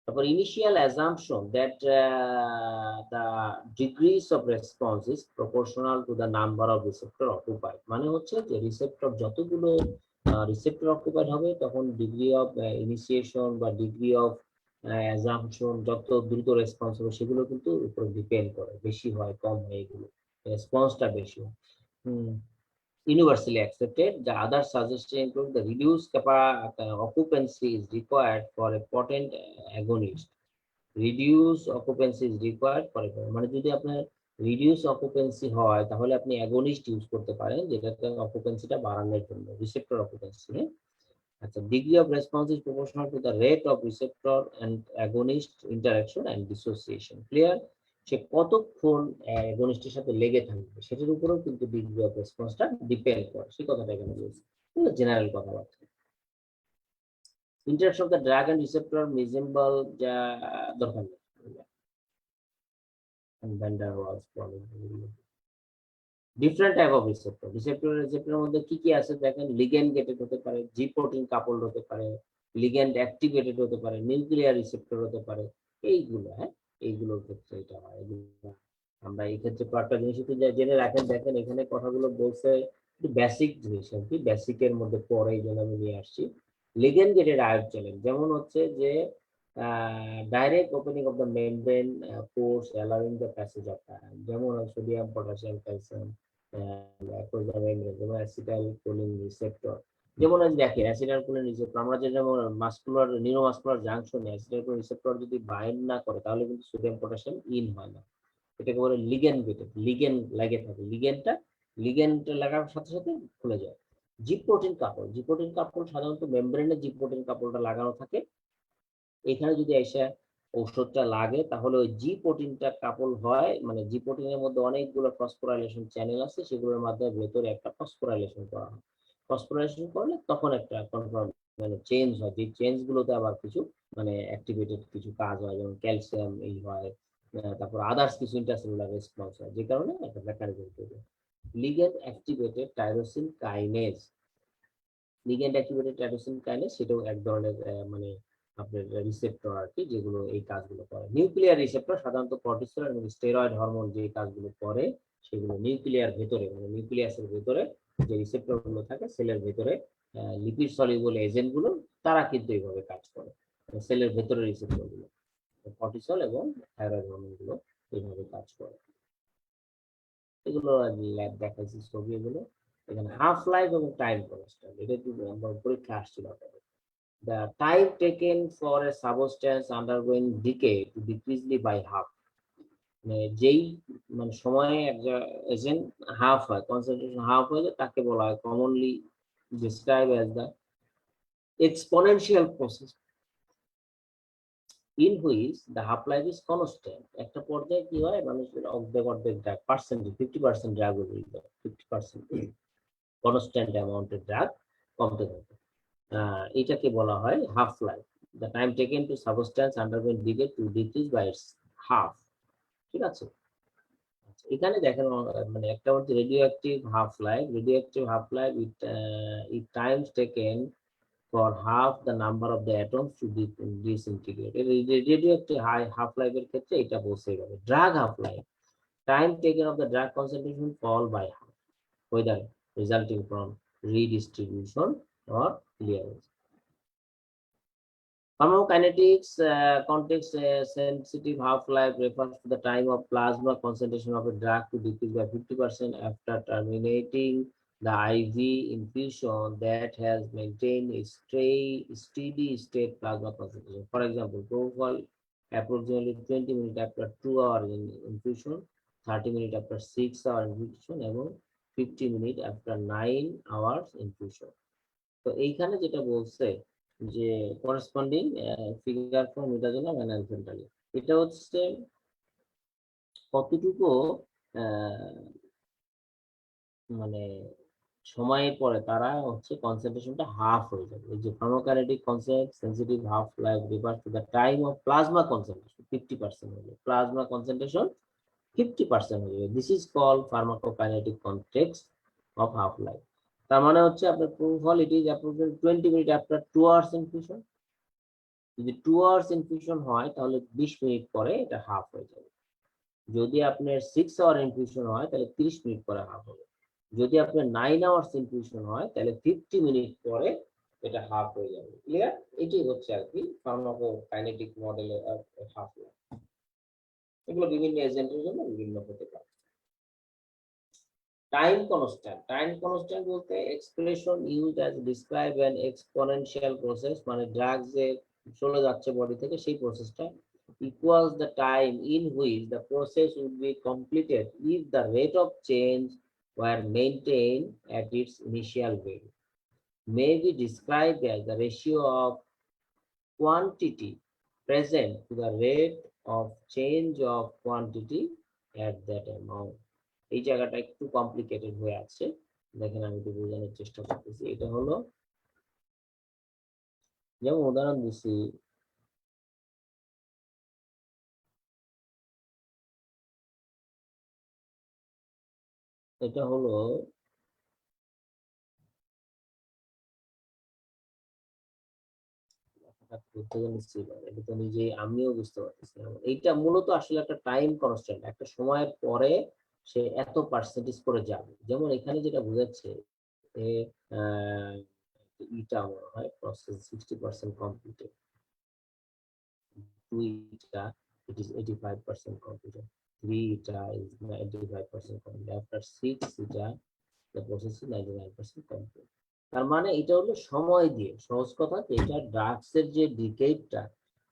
তারপর initial assumption that the degrees of response is proportional to the number of receptor occupied, মানে হচ্ছে যে রিসেপ্টর যতগুলো রিসেপ্টর অকুপাইড হবে তখন ডিগ্রি অফ ইনিশিয়েশন বা degree of assumption, যত দ্রুত রেসপন্স হবে সেগুলো কিন্তু উপর ডিপেন্ড করে, বেশি হয় কম হয়, এগুলো রেসপন্সটা বেশি হয়। Universally accepted, the other suggestion include the reduced occupancy is required for a potent agonist. Reduced occupancy is required for a, মানে যদি আপনার রিডিউস অকুপেন্সি হয় তাহলে আপনি অ্যাগোনিস্ট ইউজ করতে পারেন, যেটাতে অকুপেন্সিটা বাড়ানোর জন্য, রিসেপ্টর অকুপেন্সি। আচ্ছা, degree of response is proportional to the rate of receptor and agonist interaction and dissociation. Clear? সে কতক্ষণ অ্যাগোনিস্টের সাথে লেগে থাকবে সেটার উপরেও কিন্তু ডিগ্রি অফ রেসপন্সটা ডিপেন্ড করে, সেই কথাটা এখানে বলছি, জেনারেল কথাবার্তা। Interaction of the drug and receptor মেজেম্বল, যা দরকার নেই। Van der Waals different type of receptor. রিসেপ্টরের মধ্যে কি কি আছে দেখেন, লিগ্যান্ড গেটেড হতে পারে, জি প্রোটিন কাপলড হতে পারে, লিগ্যান্ড অ্যাক্টিভেটেড হতে পারে, নিউক্লিয়ার রিসেপ্টর হতে পারে, এইগুলো। হ্যাঁ, এইগুলোর ক্ষেত্রে এটা হয়। আমরা এই ক্ষেত্রে কয়েকটা জিনিস একটু জেনে রাখেন। দেখেন এখানে কথাগুলো বলছে বেসিক জিনিস আর কি, বেসিকের মধ্যে পড়ে, এই জন্য আমি নিয়ে আসছি। লিগ্যান্ড গেটেড আয়ন চ্যানেল যেমন হচ্ছে যে direct opening of the membrane pores allowing the passage of ion, যেমন সোডিয়াম, পটাশিয়াম, ক্যালসিয়াম, যেমন অ্যাসিটাইলকোলিন রিসেপ্টর। যেমন দেখেন অ্যাসিটাইলকোলিন রিসেপ্টর, আমরা যে যেমন মাসকুলার নিউরোমাসকুলার জাংশনে অ্যাসিটাইলকোলিন রিসেপ্টর যদি বাইন্ড না করে তাহলে কিন্তু সোডিয়াম পটাশিয়াম ইন হয় না। এটাকে বলে লিগ্যান্ড গেটেড, লিগ্যান্ড লাগে থাকে, লিগ্যান্ডটা লাগার সাথে সাথে খুলে যায়। জি প্রোটিন কাপল, জি প্রোটিন কাপল সাধারণত মেমব্রেনে জি প্রোটিন কাপলটা লাগানো থাকে। এখানে যদি এসে ঔষধটা লাগে তাহলে ওই জি প্রোটিনটা কাপল হয়, মানে জি প্রোটিনের মধ্যে অনেকগুলো ফসফোরাইলেশন চ্যানেল আছে, সেগুলোর মাধ্যমে ভেতরে একটা ফসফোরাইলেশন করা হয়। ফসফোরাইলেশন করলে তখন একটা কনফার্ম মানে চেঞ্জ হয়, যে চেঞ্জ গুলোতে আবার কিছু মানে অ্যাক্টিভেটেড কিছু কাজ হয়, যেমন ক্যালসিয়াম এই হয়, তারপর আদার্স কিছু ইন্টারসেলুলার রেসপন্স হয়, যে কারণে একটা মেকানিজম তৈরি হয়। Ligand activated tyrosine kinase, ligand activated tyrosine kinase সেটাও এক ধরনের মানে আপনার রিসেপ্টর আর কি, যেগুলো এই কাজগুলো করে। নিউক্লিয়ার রিসেপ্টর সাধারণত কর্টিসল এবং স্টেরয়েড হরমোন যে কাজগুলো করে সেগুলো নিউক্লিয়ার ভেতরে, মানে নিউক্লিয়াসের ভেতরে যে রিসেপ্টর গুলো থাকে সেলের ভেতরে, লিপিড সলিউবল এজেন্ট গুলো তারা কিন্তু এইভাবে কাজ করে, সেলের ভেতরে রিসেপ্টর গুলো কর্টিসল এবং থাইরয়েড হরমোন গুলো এইভাবে কাজ করে। এগুলো ল্যাব দেখাইছি ছবি, এগুলো এখানে হাফ লাইফ এবং টাইম কনস্ট্যান্ট, এটা একটু পরীক্ষা আসছিল। The time taken for a substance undergoing decay to decrease by half, মানে যেই মানে সময়ে একটা এজেন্ট হাফ হয়, কনসেন্ট্রেশন হাফ হয়ে যায়, তাকে বলা হয় commonly describe as the exponential process in which the half life is constant. একটা পর্যায়ে কি হয়, মানুষের অর্ধেক অর্ধেক ড্রাগ পার্সেন্টেজ 50% ড্রাগ হয়ে যায়, 50% কনস্ট্যান্ট অ্যামাউন্টের ড্রাগ কমতে থাকে, এটাকে বলা হয় half life. The time taken to substance undergoing decay to decrease by its half. ঠিক আছে, এখানে দেখেন মানে একটা হচ্ছে radioactive half life, radioactive half life it times taken for half the number of the atoms to disintegrate. Radioactive half লাইফের ক্ষেত্রে এটা বসে যাবে। Drug half life, time taken of the drug concentration fall by half, whether resulting from redistribution or clearance. Pharmacokinetics context sensitive half-life refers to the time of plasma concentration of a drug to decrease by 50% after terminating the IV infusion that has maintained a steady state plasma concentration. For example, propofol approximately 20 minutes after 2 hours in infusion, 30 minutes after 6 hours infusion, এবং 50 minutes after 9 hours infusion. তো এইখানে যেটা বলছে যে corresponding figure for midazolam and alfentanil, এটা হচ্ছে কতটুকু মানে সময়ের পরে তারা হচ্ছে কনসেন্ট্রেশনটা হাফ হয়ে যাবে। এই যে pharmacokinetic concept sensitive half life refers to the time of plasma concentration 50% হয়ে যাবে, প্লাজমা কনসেন্ট্রেশন 50% হয়ে যাবে। This is called pharmacokinetic context of half life. তার মানে হচ্ছে আপনার propofol it is approximately 20 minute after 2 hours infusion. যদি 2 আওয়ার্স ইনফিউশন হয় তাহলে 20 মিনিট পরে এটা হাফ হয়ে যাবে। যদি আপনার 6 আওয়ার ইনফিউশন হয় তাহলে 30 মিনিট পরে হাফ হবে। যদি আপনার 9 আওয়ার্স ইনফিউশন হয় তাহলে 50 মিনিট পরে এটা হাফ হয়ে যাবে। ক্লিয়ার? এটাই হচ্ছে আর কি ফার্মাকোকাইনেটিক মডেলের হাফ লাইফ। এগুলো বিভিন্ন এজেন্টের জন্য বিভিন্ন হতে পারে। টাইম কনস্ট্যান্ট, টাইম কনস্ট্যান্ট বলতে expression used as describe an exponential process, মানে ড্রাগ যে চলে যাচ্ছে বডি থেকে সেই প্রসেসটা equals the time in which the process would be completed if the rate of change were maintained at its initial value, may be described as the ratio of quantity present to the rate of change of quantity at that amount. এই জায়গাটা একটু complicated হয়ে আছে, দেখেন আমি একটু বোঝানোর চেষ্টা করতেছি। এটা হলো যেমন উদাহরণ দিচ্ছি, এটা হলো এটা তো নিজেই আমিও বুঝতে পারতেছি না। এইটা মূলত আসলে একটা টাইম কনস্ট্যান্ট, একটা সময়ের পরে সে এত পার্সেন্টেজ করে যাবে। যেমন এখানে যেটা বোঝাচ্ছে ইটা মনে হয় process 60% completed, 2 eta it is 85% completed, 3 eta is 95% completed, after 6 eta the process is 99% complete। তার মানে এটা হলো সময় দিয়ে, সহজ কথা এটা ড্রাগসের যে ডিকেডটা,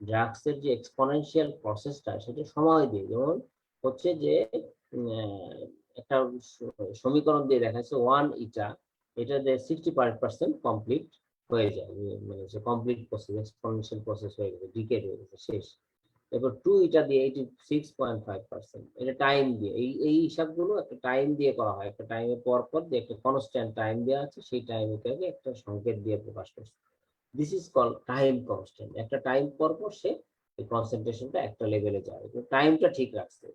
ড্রাগসের যে এক্সপোনেনশিয়াল প্রসেসটা সেটা সময় দিয়ে, যেমন হচ্ছে যে একটা সমীকরণ দিয়ে দেখাচ্ছে 1 ইটা, এটা যে 65% কমপ্লিট হয়ে যায়, মানে যে কমপ্লিট প্রসেস এক্সপোনেনশিয়াল প্রসেস হয়ে গেছে, ডিকেড হয়ে গেছে, শেষ। এবার 2 এটা দিয়ে 86.5%, এটা টাইম দিয়ে, এই হিসাবগুলো একটা টাইম দিয়ে করা হয়, একটা টাইমের পর পর যে একটা কনস্ট্যান্ট টাইম দেওয়া আছে সেই টাইমটাকে একটা সংকেত দিয়ে প্রকাশ করছে। This is call time constant. একটা টাইম পর পর সে এই কনসেন্ট্রেশনটা একটা লেভেলে যায়, টাইমটা ঠিক রাখছে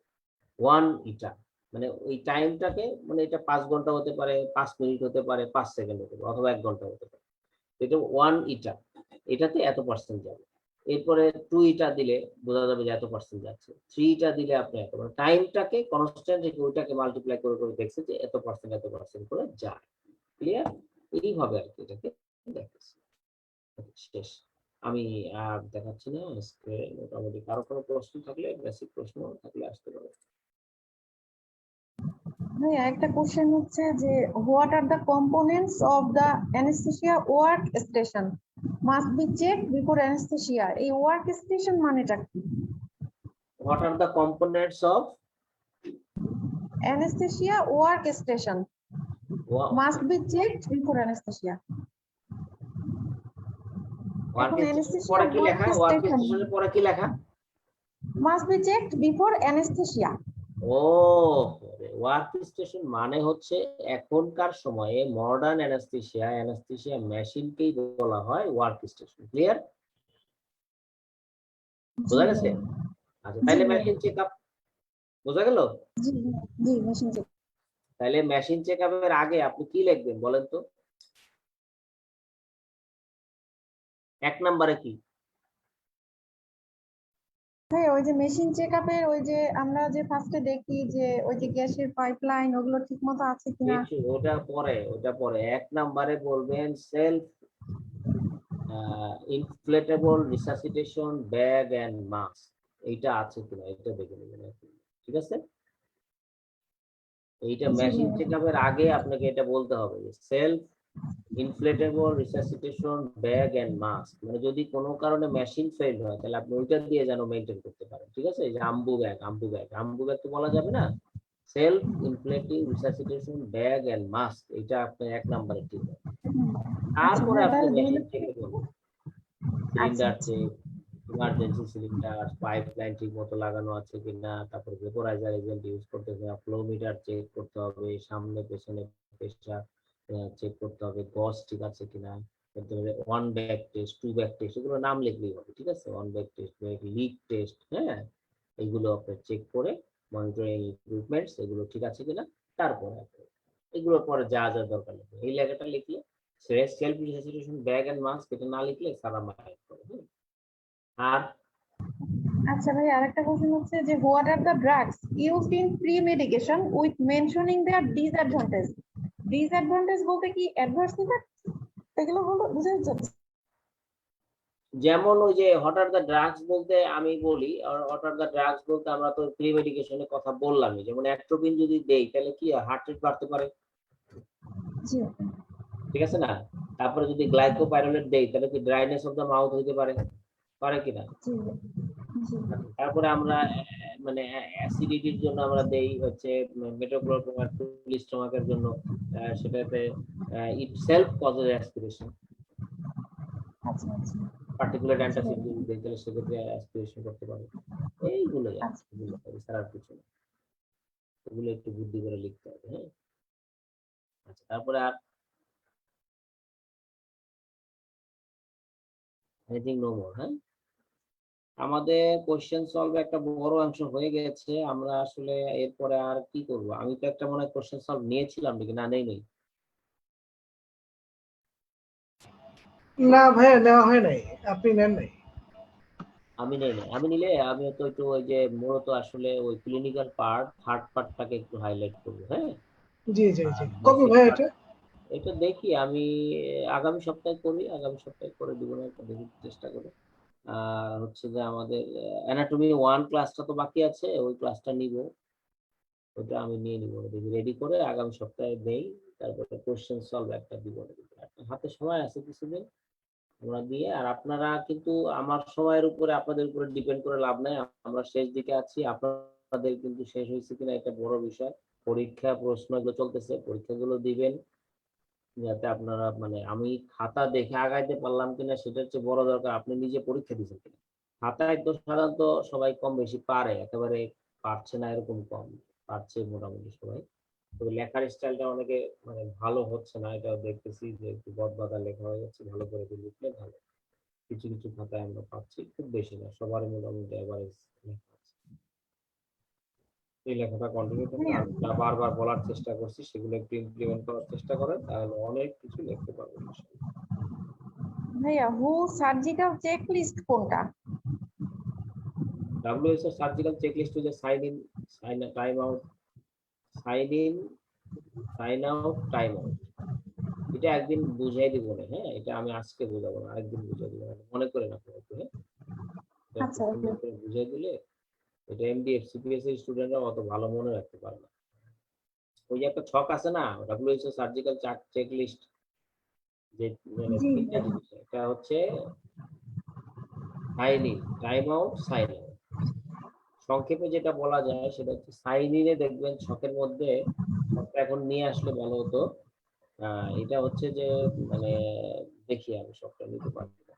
1 ইটা, মানে ওই টাইমটাকে, মানে এটা 5 ঘন্টা হতে পারে, 5 মিনিট হতে পারে, 5 সেকেন্ড হতে পারে, অথবা 1 ঘন্টা হতে পারে। এটা 1 ইটা, এটাতে এত পার্সেন্ট যাবে। এরপরে 2 ইটা দিলে বোঝা যাবে যে এত পার্সেন্ট যাচ্ছে। 3 ইটা দিলে আপনি এত, মানে টাইমটাকে কনস্ট্যান্ট রেখে ওইটাকে মাল্টিপ্লাই করে করে দেখছে যে এত পার্সেন্ট করে যায়। ক্লিয়ার? এইভাবে আর কি এটাকে দেখতেছি। শেষ। আমি আর দেখাচ্ছি না আজকে। মোটামুটি কারো কোনো প্রশ্ন থাকলে, বেসিক প্রশ্ন থাকলে আসতে পারে। ভাইয়া একটা কোশ্চেন হচ্ছে যে what are the components of the anaesthesia work station must be check before anaesthesia. এই ওয়ার্ক স্টেশন মানেটা কি? What are the components of anaesthesia work station must be checked before anaesthesia. Work এখন station anaesthesia পরে কি লেখা? Work station স্টেশনের পরে কি লেখা? Must be checked before anaesthesia. ও, ওয়ার্ক স্টেশন মানে হচ্ছে এখনকার সময়ে মডার্ন অ্যানাস্থেসিয়া মেশিনকেই বলা হয় ওয়ার্ক স্টেশন। ক্লিয়ার? বোঝা গেছে? আচ্ছা, তাহলে মেশিন চেক আপ বোঝা গেল? জি জি মেশিন চেক। তাহলে মেশিন চেক আপের আগে আপনি কি লিখবেন বলেন তো? 1 নম্বরে কি? হ্যাঁ, ওই যে মেশিন চেকআপের ওই যে আমরা যে ফার্স্টে দেখি যে ওই যে গ্যাসের পাইপলাইন ওগুলো ঠিক মতো আছে কিনা। ওটা পরে 1 নম্বরে বলবেন self inflatable resuscitation bag and mask, এইটা আছে কিনা এটা দেখে নেবেন। ঠিক আছে? এইটা জি মেশিন ভাইয়া। চেকআপের আগে আপনাকে এটা বলতে হবে যে self inflatable resuscitation bag and mask, মানে যদি কোনো কারণে মেশিন ফেল হয় তাহলে আপনি ওইটা দিয়ে যেন মেইনটেইন করতে পারেন। ঠিক আছে? এই যে আম্বু ব্যাগ তো বলা যাবে না, self inflating resuscitation bag and mask, এটা আপনার 1 নম্বরে ঠিক আছে। আচ্ছা তারপরে ভাইয়া, আপনি তাহলে মেশিন 2 চেকে বলুন, আচ্ছা সিলিন্ডার আচ্ছা চেক, ইমার্জেন্সি সিলিন্ডার, পাইপলাইন ঠিক মতো লাগানো আছে কিনা, তারপর ভেপোরাইজার এজেন্ট ইউজ করতে হবে, ফ্লো মিটার চেক করতে হবে, সামনে পেছনে প্রেসার চেক করতে হবে, গজ ঠিক আছে কিনা, করতে হবে 1 ব্যাগ টেস্ট, 2 ব্যাগ টেস্ট, এগুলো নাম লিখলেই হবে। ঠিক আছে? 1 ব্যাগ টেস্ট, লিক টেস্ট, হ্যাঁ, এগুলো আপনি চেক করে মনিটরিং ইকুইপমেন্টস এগুলো ঠিক আছে কিনা, তারপরে এগুলোর পরে যা যা দরকার লিখবে। এই লেখাটা লিখলে self resuscitation bag and mask এটা না লিখলে সারা মাইন্ড করে। আর আচ্ছা ভাই, আরেকটা কোশ্চেন হচ্ছে যে what are the drugs used in pre medication with mentioning their disadvantage. Disadvantage বলতে কি অ্যাডভার্স ইফেক্ট, এগুলো বলতে বুঝাই যাচ্ছে। যেমন ওই যে হোয়াট আর দ্য ড্রাগস বলতে আমি বলি, হোয়াট আর দ্য ড্রাগস বলতে আমরা তো প্রি মেডিকেশনের কথা বললামই, যেমন অ্যাট্রোপিন যদি দেই তাহলে কি হার্ট রেট বাড়তে পারে। জি ঠিক আছে না? তারপরে যদি গ্লাইকোপাইরোলেট দেই তাহলে কি ড্রাইনেস অফ দ্য মাউথ হইতে পারে, পারে কিনা? জি জি তারপরে আমরা মানে অ্যাসিডিটির জন্য আমরা দেই হচ্ছে মেটোক্লোপ্রোমাইড স্টোমাকের জন্য, সেটাতে ইট সেলফ কজেস অ্যাসপিরেশন, আচ্ছা আচ্ছা পার্টিকুলার আচ্ছা অ্যান্টাসিড ভাইয়া, যদি দেই তাহলে সেক্ষেত্রে অ্যাসপিরেশন করতে পারে। এইগুলোই আর আচ্ছা কি, এগুলো এছাড়া আর কিছু না। এগুলো একটু বুদ্ধি করে লিখতে হবে। হ্যাঁ, আচ্ছা, তারপরে আর এনিথিং নো মোর? হ্যাঁ, আমাদের কোশ্চেন সলভ একটা বড় অংশ হয়ে গেছে। আমরা আসলে এরপরে আর কি করব? আমি তো একটা মনে হয় কোশ্চেন সলভ নিয়েছিলাম নাকি, না নেই নেই? না ভাইয়া, নেওয়া হয় নাই, আপনি নেন নাই। আমি নেই নাই, আমি নিলে আমি তো একটু ওই যে মূলত আসলে ওই ক্লিনিক্যাল পার্ট, থার্ড পার্টটাকে একটু হাইলাইট করবো। হ্যাঁ, জি জি জি, আর কবে বেসিক ভাইয়া পার্ট এটা? এটা দেখি আমি আগামী সপ্তাহে করি, আগামী সপ্তাহে করে দিব না একটা, দেখি চেষ্টা করে। আর হচ্ছে যে আমাদের অ্যানাটমি 1 ক্লাসটা তো বাকি আছে, ওই ক্লাসটা নিব, ওটা আমি নিয়ে নিব, দেখি রেডি করে আগামী সপ্তাহে দেই। তারপরে কোশ্চেন সলভ একটা দিব। হাতে সময় আছে কিছুদিন, আমরা দিয়ে। আর আপনারা কিন্তু আমার সময়ের উপরে আপনাদের উপরে ডিপেন্ড করে লাভ নাই, আমরা শেষ দিকে আছি, আপনাদের কিন্তু শেষ হয়েছে কিনা এটা বড় বিষয়। পরীক্ষা প্রশ্ন এগুলো চলতেছে, পরীক্ষাগুলো দিবেন যাতে আপনারা, মানে আমি খাতা দেখে আগাইতে পারলাম কিনা সেটা হচ্ছে বড় দরকার, আপনি নিজে পরীক্ষা দিচ্ছেন কিনা। খাতায় তো সাধারণত সবাই কম বেশি পারে, একেবারে পারছে না এরকম কম, পারছে মোটামুটি সবাই। তবে লেখার স্টাইলটা অনেকে মানে ভালো হচ্ছে না, এটা দেখতেছি যে একটু বদবাদা লেখা হয়ে যাচ্ছে, ভালো করে একটু লিখলে ভালো। কিছু কিছু খাতায় আমরা পাচ্ছি, খুব বেশি না, সবারই মোটামুটি এভারেজ লেখা আছে। এই লেখাটা কন্টিনিউ করতে ভাইয়া আর যা বারবার বলার চেষ্টা করছি সেগুলো একটু ইমপ্লিমেন্ট করার চেষ্টা করেন, তাহলে অনেক কিছু লিখতে পারবেন ইনশাআল্লাহ। ভাইয়া হু সার্জিক্যাল চেক লিস্ট কোনটা? WHO সার্জিক্যাল চেকলিস্ট হচ্ছে sign in, sign time out, sign in, sign out, time out. এটা একদিন বুঝাই দিব না, হ্যাঁ, এটা আমি আজকে বোঝাবো না, আরেকদিন বুঝাই দিব, মনে করেন আপনি একটু, হ্যাঁ, এটা একটু আচ্ছা ওকে। সুন্দর করে বুঝাই দিলে এটা এমডিএফ সিপিএস এর স্টুডেন্টরা অত ভালো মনে রাখতে পারে না। ওই যে একটা ছক আছে না, WHO সার্জিক্যাল চেক লিস্ট, যে মানে জি তিনটা ভাইয়া। জিনিস, একটা হচ্ছে sign in, time out, sign out. সংক্ষেপে যেটা বলা যায় সেটা হচ্ছে সাইন ইনে দেখবেন ছকের মধ্যে, ছকটা এখন নিয়ে আসলে ভালো হতো। এটা হচ্ছে যে মানে দেখি আমি সবটা নিতে পারবো না।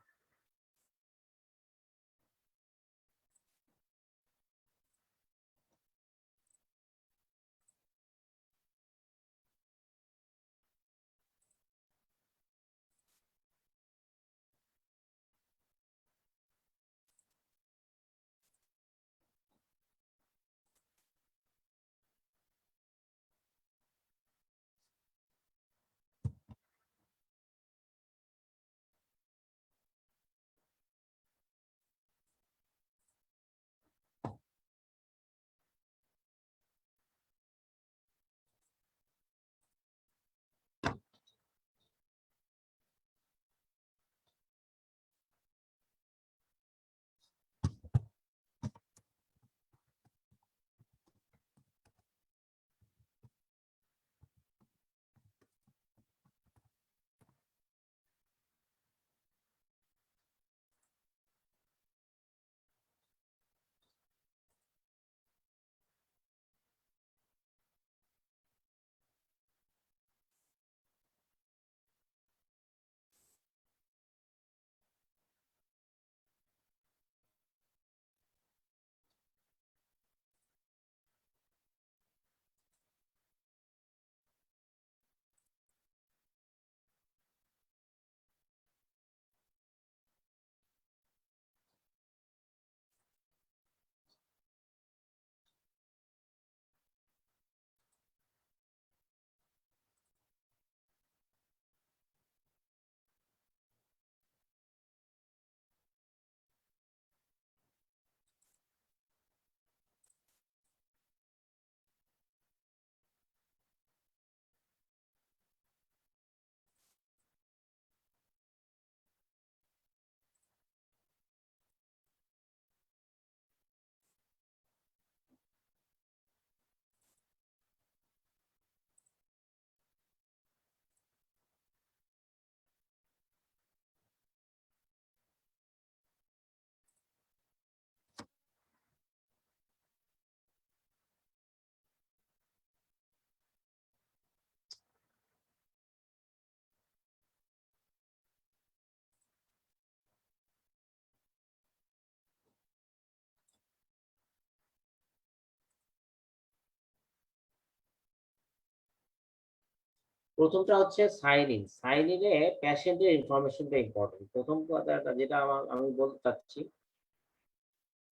প্রথমটা হচ্ছে সাইন ইন। সাইন ইনে পেশেন্টের ইনফরমেশনটা ইম্পর্টেন্ট। প্রথম কথাটা যেটা আমি বলতে চাচ্ছি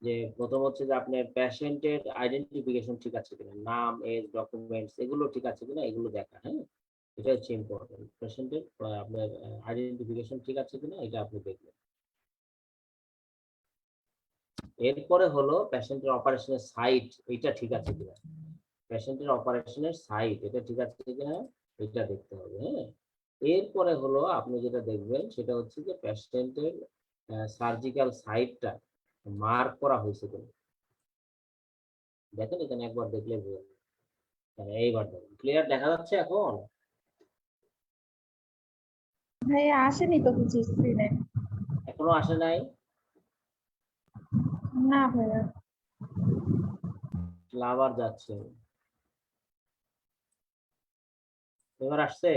যে প্রথম হচ্ছে যে আপনার পেশেন্টের আইডেন্টিফিকেশন ঠিক আছে কিনা, নাম, এজ, ডকুমেন্টস এগুলো ঠিক আছে কিনা এগুলো দেখা, হ্যাঁ, এটা হচ্ছে ইম্পর্টেন্ট। পেশেন্টের আপনার আইডেন্টিফিকেশন ঠিক আছে কিনা এটা আপনি দেখবেন। এরপরে হলো পেশেন্টের অপারেশনের সাইট, এটা ঠিক আছে কিনা, পেশেন্টের অপারেশনের সাইট এটা ঠিক আছে কিনা এটা দেখতে হবে, হ্যাঁ। এরপরে হলো আপনি যেটা দেখবেন সেটা হচ্ছে যে পেশেন্টের সার্জিক্যাল সাইটটা মার্ক করা হয়েছে কিনা। দেখেন এখানে একবার দেখলে বুঝবেন। এইবার দেখুন ক্লিয়ার দেখা যাচ্ছে এখন। ভাইয়া আসেনি তো কিছু স্ক্রিনে। এখনো আসে নাই? না ভাইয়া। আবার যাচ্ছে, এবার আসছে।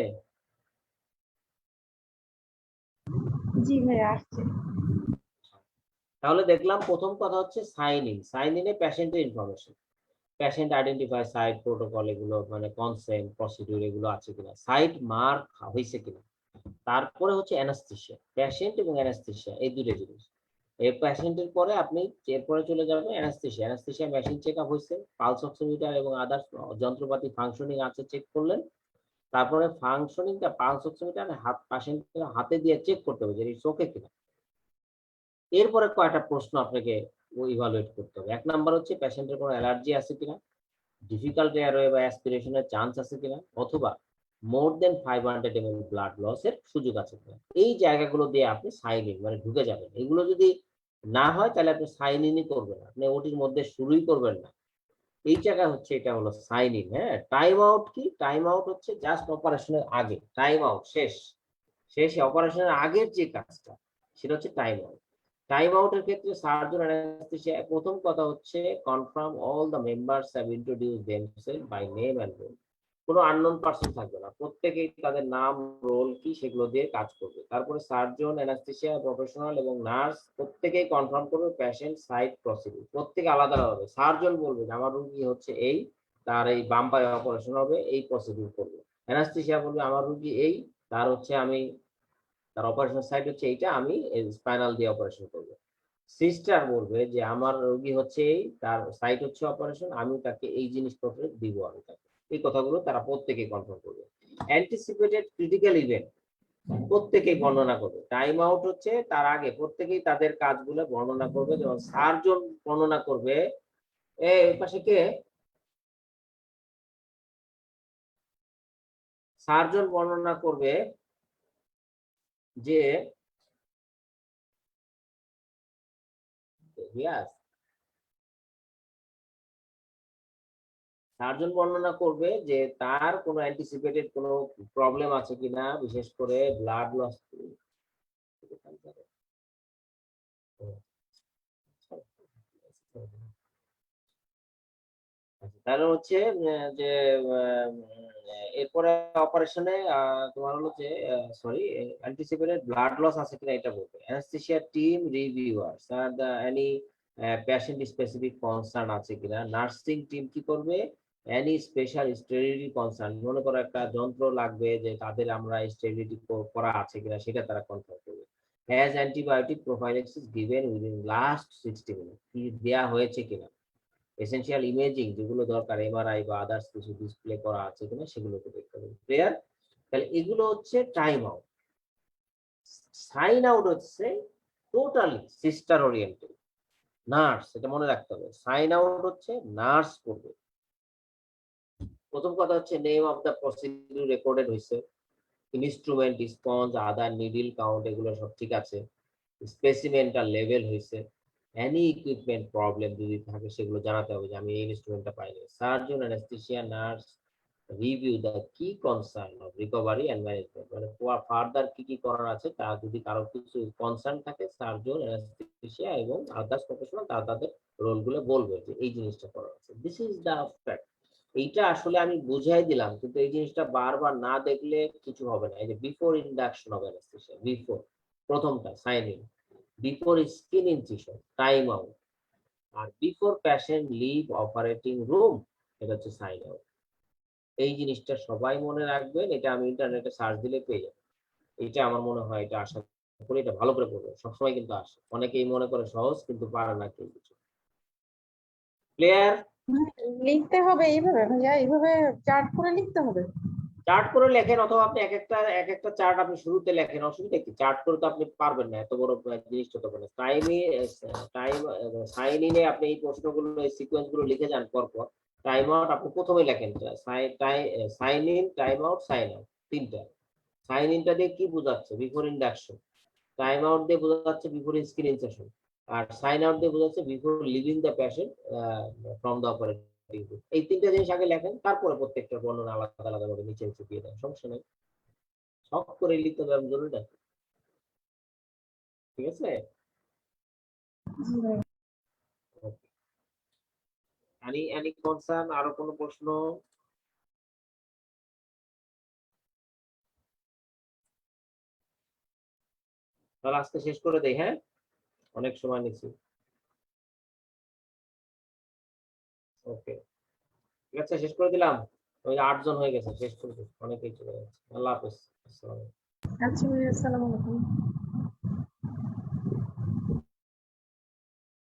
জি ভাইয়া আসছে। তাহলে দেখলাম প্রথম কথা হচ্ছে সাইন ইনে পেশেন্টের information, patient identify, site protocol, এগুলো মানে কনসেন্ট প্রসিডিউর এগুলো আছে কিনা, সাইট মার্ক হয়েছে কিনা। তারপরে হচ্ছে অ্যানাস্থেসিয়া, পেশেন্ট এবং অ্যানাস্থেসিয়া এই দুটো জিনিস। এই পেশেন্টের পরে আপনি এরপরে চলে যাবেন anaesthesia, anaesthesia machine check up হয়েছে, পালস অক্সিমিটার এবং আদার্স যন্ত্রপাতি ফাংশনিং আছে চেক করলেন। তারপরে ফাংশনিংটা পালস অক্সিমিটার পেশেন্টের হাতে দিয়ে চেক করতে হবে যে চোখে কিনা। এরপরে কয়টা প্রশ্ন আপনাকে ইভালুয়েট করতে হবে। এক নাম্বার হচ্ছে পেশেন্টের কোনো অ্যালার্জি আছে কিনা, ডিফিকাল্ট এয়ারওয়ে বা অ্যাসপিরেশনের চান্স আছে কিনা, অথবা মোর দেন 500 ml ব্লাড লসের সুযোগ আছে কিনা। এই জায়গাগুলো দিয়ে আপনি সাইন ইন মানে ঢুকে যাবেন। এগুলো যদি না হয় তাহলে আপনি সাইন ইনই করবেন না, আপনি ওটির মধ্যে শুরুই করবেন না। এই জায়গা হচ্ছে এটা হলো সাইন ইন। হ্যাঁ, টাইম আউট কি? টাইম আউট হচ্ছে জাস্ট অপারেশনের আগে, টাইম আউট শেষ, শেষে অপারেশনের আগের যে কাজটা সেটা হচ্ছে টাইম আউট। টাইম আউটের ক্ষেত্রে সার্জন অ্যানেস্থেসিয়া প্রথম কথা হচ্ছে confirm all the members have introduce themselves by name and role. কোনো আননোন পার্সন থাকবে না, প্রত্যেকেই তাদের নাম রোল কি সেগুলো দিয়ে কাজ করবে। তারপরে সার্জন অ্যানেস্থেসিয়া প্রফেশনাল এবং নার্স প্রত্যেকেই কনফার্ম করবে পেশেন্ট সাইট প্রসিডিউর, প্রত্যেকে আলাদা হবে। সার্জন বলবে যে আমার রুগী হচ্ছে এই, তার এই বাম পায়ে অপারেশন হবে, এই প্রসিডিউর করবে। অ্যানেস্থেসিয়া বলবে আমার রুগী এই, তার হচ্ছে আমি, তার অপারেশন সাইট হচ্ছে এইটা, আমি স্পাইনাল দিয়ে অপারেশন করবো। সিস্টার বলবে যে আমার রোগী হচ্ছে এই, তার সাইট হচ্ছে অপারেশন, আমি তাকে এই জিনিসপত্র দিব, আমি তাকে এই কথাগুলো তারা প্রত্যেকে কনফার্ম করবে। অ্যান্টিসিপেটেড ক্রিটিক্যাল ইভেন্ট প্রত্যেকেই বর্ণনা করবে। টাইম আউট হচ্ছে তার আগে প্রত্যেকেই তাদের কাজগুলো বর্ণনা করবে। যেমন সার্জন বর্ণনা করবে, এই পাশে কে, সার্জন বর্ণনা করবে যে রিয়াজ, সার্জন বর্ণনা করবে যে তার কোনো অ্যান্টিসিপেটেড কোনো প্রবলেম আছে কিনা, বিশেষ করে ব্লাড লস। তাহলে হচ্ছে যে এরপরে অপারেশনে তোমার হলো যে সরি অ্যান্টিসিপেটেড ব্লাড লস আছে কিনা এটা বলবে। অ্যানেস্থেসিয়া টিম রিভিউয়ার্স আর দা এনি পেশেন্ট স্পেসিফিক কনসার্ন আছে কিনা। নার্সিং টিম কি করবে, এনি স্পেশাল স্টেরিলিটি কনসার্ন, মনে করো একটা যন্ত্র লাগবে যে তাদের আমরা স্টেরিলিটি করা আছে কিনা সেটা তারা কনফার্ম করবে। Has antibiotic prophylaxis given within last 60 minute, কি দেয়া হয়েছে কিনা। এসেনশিয়াল ইমেজিং যেগুলো দরকার, এমআরআই বা আদার্স কিছু ডিসপ্লে করা আছে কিনা সেগুলোকে দেখতে হবে। ক্লিয়ার? তাহলে এগুলো হচ্ছে টাইম আউট। সাইন আউট হচ্ছে টোটালি সিস্টার ওরিয়েন্টেড, নার্স, এটা মনে রাখতে হবে। সাইন আউট হচ্ছে নার্স করবে। প্রথম কথা হচ্ছে name of the procedure recorded হয়েছে, ইনস্ট্রুমেন্ট, স্পঞ্জ, আদার নিডল কাউন্ট এগুলো সব ঠিক আছে, স্পেসিমেনটা লেভেল হয়েছে, এনি ইকুইপমেন্ট প্রবলেম যদি থাকে সেগুলো জানাতে হবে যে আমি এই ইনস্ট্রুমেন্টটা পাইনি। Surgeon anaesthesia nurse review the key concern of recovery and management, মানে ফার্দার কি কি করার আছে তা যদি কারো কিছু কনসার্ন থাকে সার্জন অ্যানেস্থেসিয়া এবং আদার্স প্রফেশনাল তারা তাদের রোলগুলো বলবে যে এই জিনিসটা করার আছে। This is the fact. এইটা আসলে আমি বুঝাই দিলাম, কিন্তু এই জিনিসটা বারবার না দেখলে কিছু হবে না। এই যে before induction of anaesthesia, before প্রথমটা sign in, before skin incision time out, আর before patient leave operating room এটা হচ্ছে সাইন আউট। এই জিনিসটা সবাই মনে রাখবেন, এটা আমি ইন্টারনেটে সার্চ দিলে পেয়ে যাবো। এটা আমার মনে হয় এটা আশা করি এটা ভালো করে পড়বে, সবসময় কিন্তু আসে, অনেকেই মনে করে সহজ কিন্তু পারে না কেউ কিছু। ক্লিয়ার? লিখতে হবে এইভাবে ভাইয়া, এইভাবে চার্ট করে লিখতে হবে? চার্ট করে লেখেন, অথবা আপনি এক একটা চার্ট আপনি শুরুতে লেখেন, অসুবিধা কি? চার্ট করে তো আপনি পারবেন না, এত বড় জিনিসটা তো পারেন। টাইম সাইন ইনে আপনি এই প্রশ্নগুলো এই সিকোয়েন্স গুলো লিখে যান পর পর। টাইম আউট আপনি প্রথমে লেখেন, sign in, time out, sign out, তিনটা। সাইন ইনটা দিয়ে কি বোঝাচ্ছে, বিফোর ইন্ডাকশন। টাইম আউট দিয়ে বোঝাচ্ছে বিফোর স্ক্রিন ইনসেশন। আর সাইন আউট দিয়ে বোঝাচ্ছে before leaving the patient from the operating room. এই তিনটা জিনিস আগে লেখেন, তারপরে প্রত্যেকটা বর্ণনা আলাদা আলাদা ভাবে নিচে নিচে দিয়ে দেন, সমস্যা নেই। সব করে লিখতে হবে জরুরি না, ঠিক আছে? এনি কনসার্ন, আরো কোনো প্রশ্ন? তাহলে আজকে শেষ করে দেই, হ্যাঁ? অনেক সময় নিচ্ছি। ওকে, ঠিক আছে, শেষ করে দিলাম। ওই 8 জন হয়ে গেছে, শেষ করে দিই, অনেকেই চলে যাচ্ছে। আল্লাহ হাফেজ। আসসালামু আলাইকুম। আচ্ছা ভাই, আসসালামু আলাইকুম।